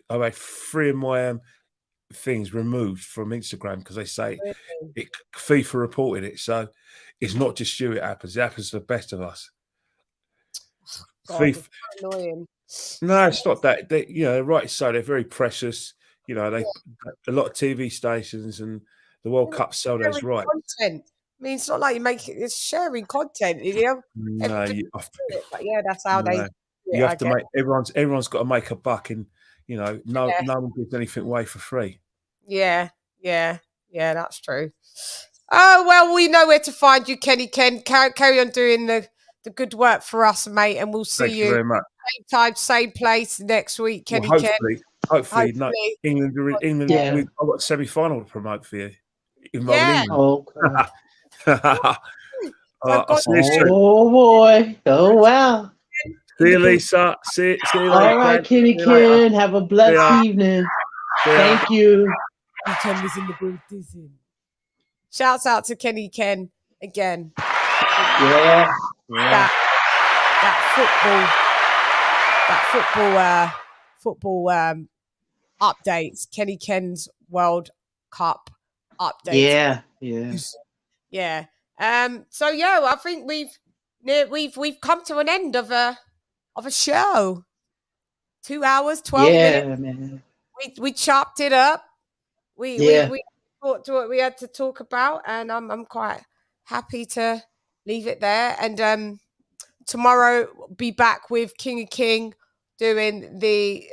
I've had 3 of my things removed from Instagram because they say FIFA reported it. So it's not just you, it happens to the best of us. God, FIFA. It's so annoying. No, it's not that. Right, so they're very precious. A lot of TV stations and the World Cup sell those right. Content. I mean, it's not like it's sharing content. No, but yeah, that's how they. You have to make everyone's got to make a buck, and no one gives anything away for free. Yeah, that's true. Oh well, we know where to find you, Kenny Ken. Carry on doing the good work for us, mate, and we'll see you very much. Same time, same place next week, Kenny Ken. Hopefully, no, England. Yeah. I've got a semi-final to promote for you. Yeah. Oh, oh boy! Oh wow! See you, Lisa. See you later. All right, Kenny Ken. Have a blessed evening. Thank you. Shouts out to Kenny Ken again. Yeah. That football updates. Kenny Ken's World Cup updates. Yeah. So yeah, I think we've come to an end of a show. 2 hours, 12 minutes. Man. We chopped it up. We talked to what we had to talk about, and I'm quite happy to leave it there. And tomorrow be back with King of King doing the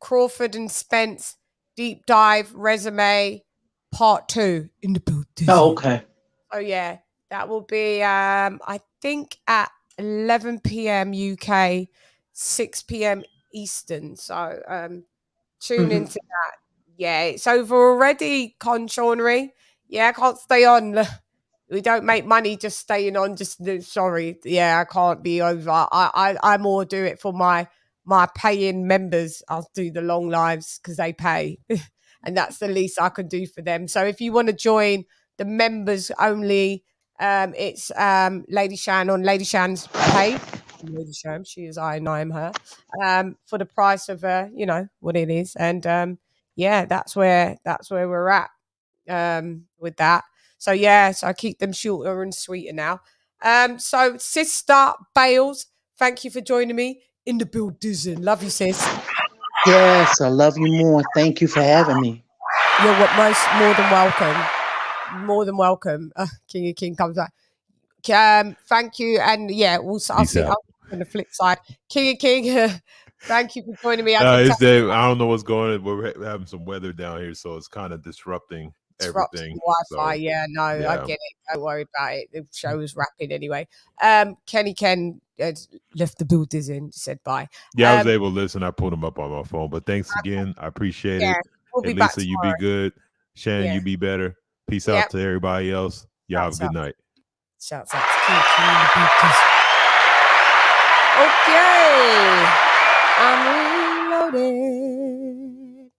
Crawford and Spence deep dive resume part 2 in the building. Oh, okay. Oh yeah, that will be I think at 11 p.m. UK, 6 p.m. Eastern. So tune into that. Yeah, it's over already, Conchornery. Yeah, I can't stay on. We don't make money just staying on. Sorry. Yeah, I can't be over. I more do it for my paying members. I'll do the long lives because they pay. And that's the least I can do for them. So if you want to join the members only, it's LadyChann on LadyChann's page. LadyChann, she is I and I am her. For the price of what it is. And yeah, that's where we're at with that. So yes, I keep them shorter and sweeter now. So Sister Bales, thank you for joining me in the building. Love you, sis. Yes, I love you more. Thank you for having me. You're more than welcome. More than welcome. King of King comes back. Thank you. And yeah, I'll see you on the flip side. King of King, thank you for joining me. It's Dave. I don't know what's going on. We're having some weather down here, so it's kind of disrupting everything. Wi-Fi, so, I get it. Don't worry about it. The show was wrapping anyway. Kenny Ken left the building, said bye. Yeah, I was able to listen. I pulled him up on my phone, but thanks again. I appreciate it. We'll and Lisa, you be good. Shannon, you be better. Peace out to everybody else. Y'all have a good night. Shouts out to King Okay, I'm reloaded.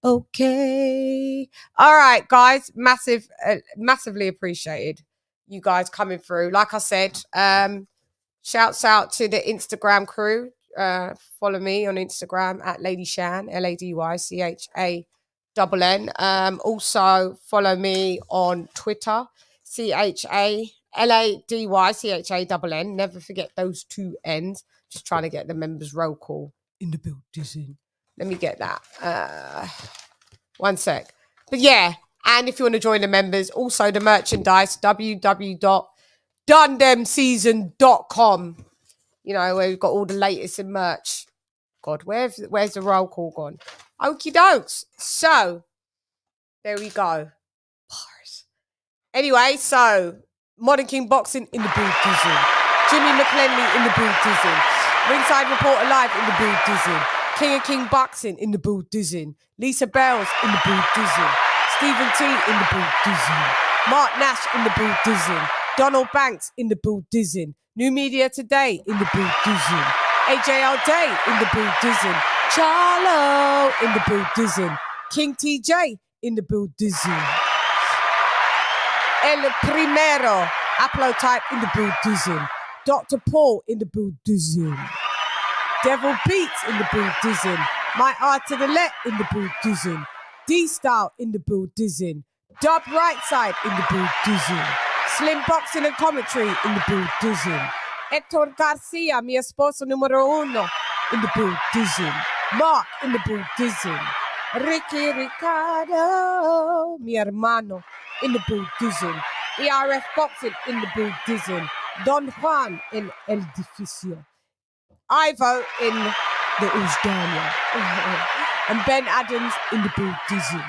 Okay. All right, guys. Massively appreciated you guys coming through. Like I said, shouts out to the Instagram crew. Follow me on Instagram at LadyChann, LadyChann. Also follow me on Twitter, CHALADYCHANN. Never forget those two N's. Just trying to get the members roll call in the building. Let me get that. One sec. But yeah, and if you want to join the members, also the merchandise, www.dundemseason.com. You know, where we've got all the latest in merch. God, where's the roll call gone? Okie dokes. So, there we go. Bars. Anyway, so, Modern King Boxing in the building. Jimmy McClenley in the building. Ringside Reporter Live in the building. King of King Boxing in the building. Lisa Bells in the building. Stephen T in the building. Mark Nash in the building. Donald Banks in the building. New Media Today in the building. AJL Day in the building. Charlo in the building. King TJ in the building. El Primero Aplotype in the building. Dr. Paul in the building. Devil Beats in the building. My Art to the Let in the building. D-Style in the building. Dub Right Side in the building. Slim Boxing and Commentary in the building. Hector Garcia, mi esposo numero uno, in the building. Mark in the building. Ricky Ricardo, mi hermano, in the building. ERF Boxing in the building. Don Juan in El Edificio. Ivo in the Uzdania. And Ben Adams in the building.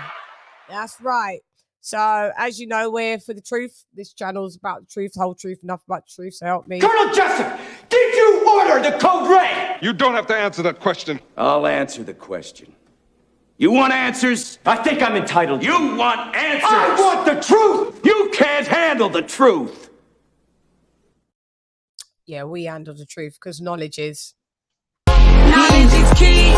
That's right. So, as you know, we're for the truth. This channel is about the truth, the whole truth, enough about the truth, so help me. Colonel Jessup, did you order the code red? You don't have to answer that question. I'll answer the question. You want answers? I think I'm entitled. You want answers? I want the truth! You can't handle the truth! Yeah, we handle the truth, because knowledge is... Knowledge is key!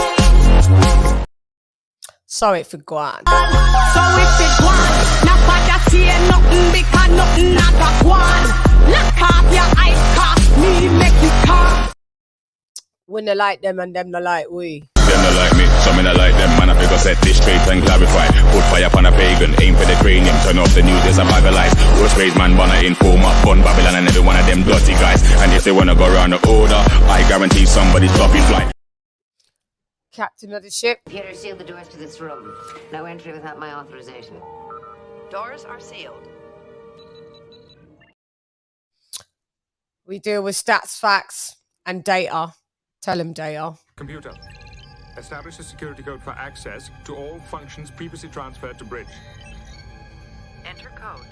So it for Guan. So if it Guan, not what I see nothing because nothing not a Guan. Lock off your eyes, cost me, make you cough. When they like them and them they like we. Them not like me, some me not like them. Man, I figure set this straight and clarify. Put fire upon a pagan, aim for the cranium. Turn off the news, there's a bag of lies. Roast raid man, wanna inform up, fun Babylon and every one of them dirty guys. And if they wanna go around the order, I guarantee somebody's dropping flight. Captain of the ship. Peter, seal the doors to this room. No entry without my authorization. Doors are sealed. We deal with stats, facts, and data. Tell them data. Computer, establish a security code for access to all functions previously transferred to bridge. Enter code.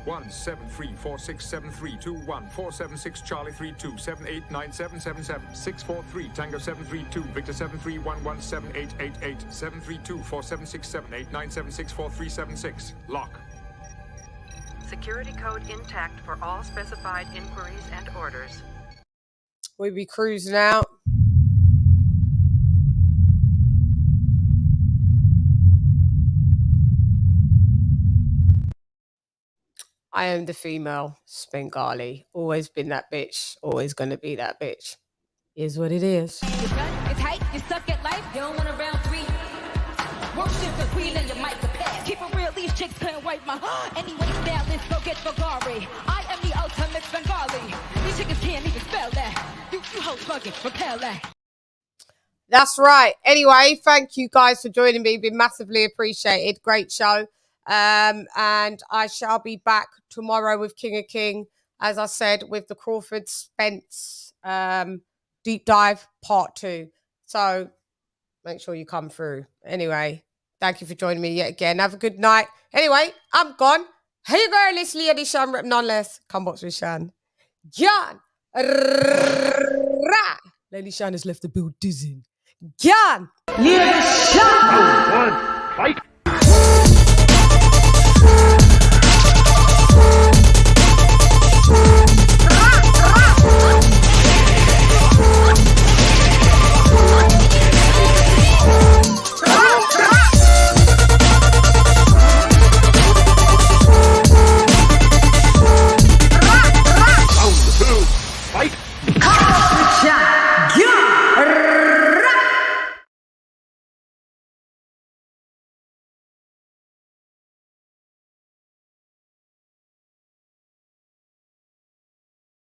173467321 Charlie 32 789777 643 Tango 732 Victor 73117888 732 476789764376 lock. Security code intact for all specified inquiries and orders. We be cruising out. I am the female Spengali. Always been that bitch. Always gonna be that bitch. Is what it is. It's tight, you suck at life, you don't want a round three. Worship the queen and your mic to pass. Keep it real, these chicks couldn't wipe my anyway, now let's go get Bulgari. I am the ultimate Bengali. These chickens can't even spell that. You hoes fucking repel that. That's right. Anyway, thank you guys for joining me. Been massively appreciated. Great show. And I shall be back tomorrow with King of King, as I said, with the Crawford Spence deep dive part 2. So make sure you come through. Anyway, thank you for joining me yet again. Have a good night. Anyway, I'm gone. Hey, girl, it's LadyChann, rep none less. Come box with Shan. John. LadyChann has left the building. John. LadyChann. Fight.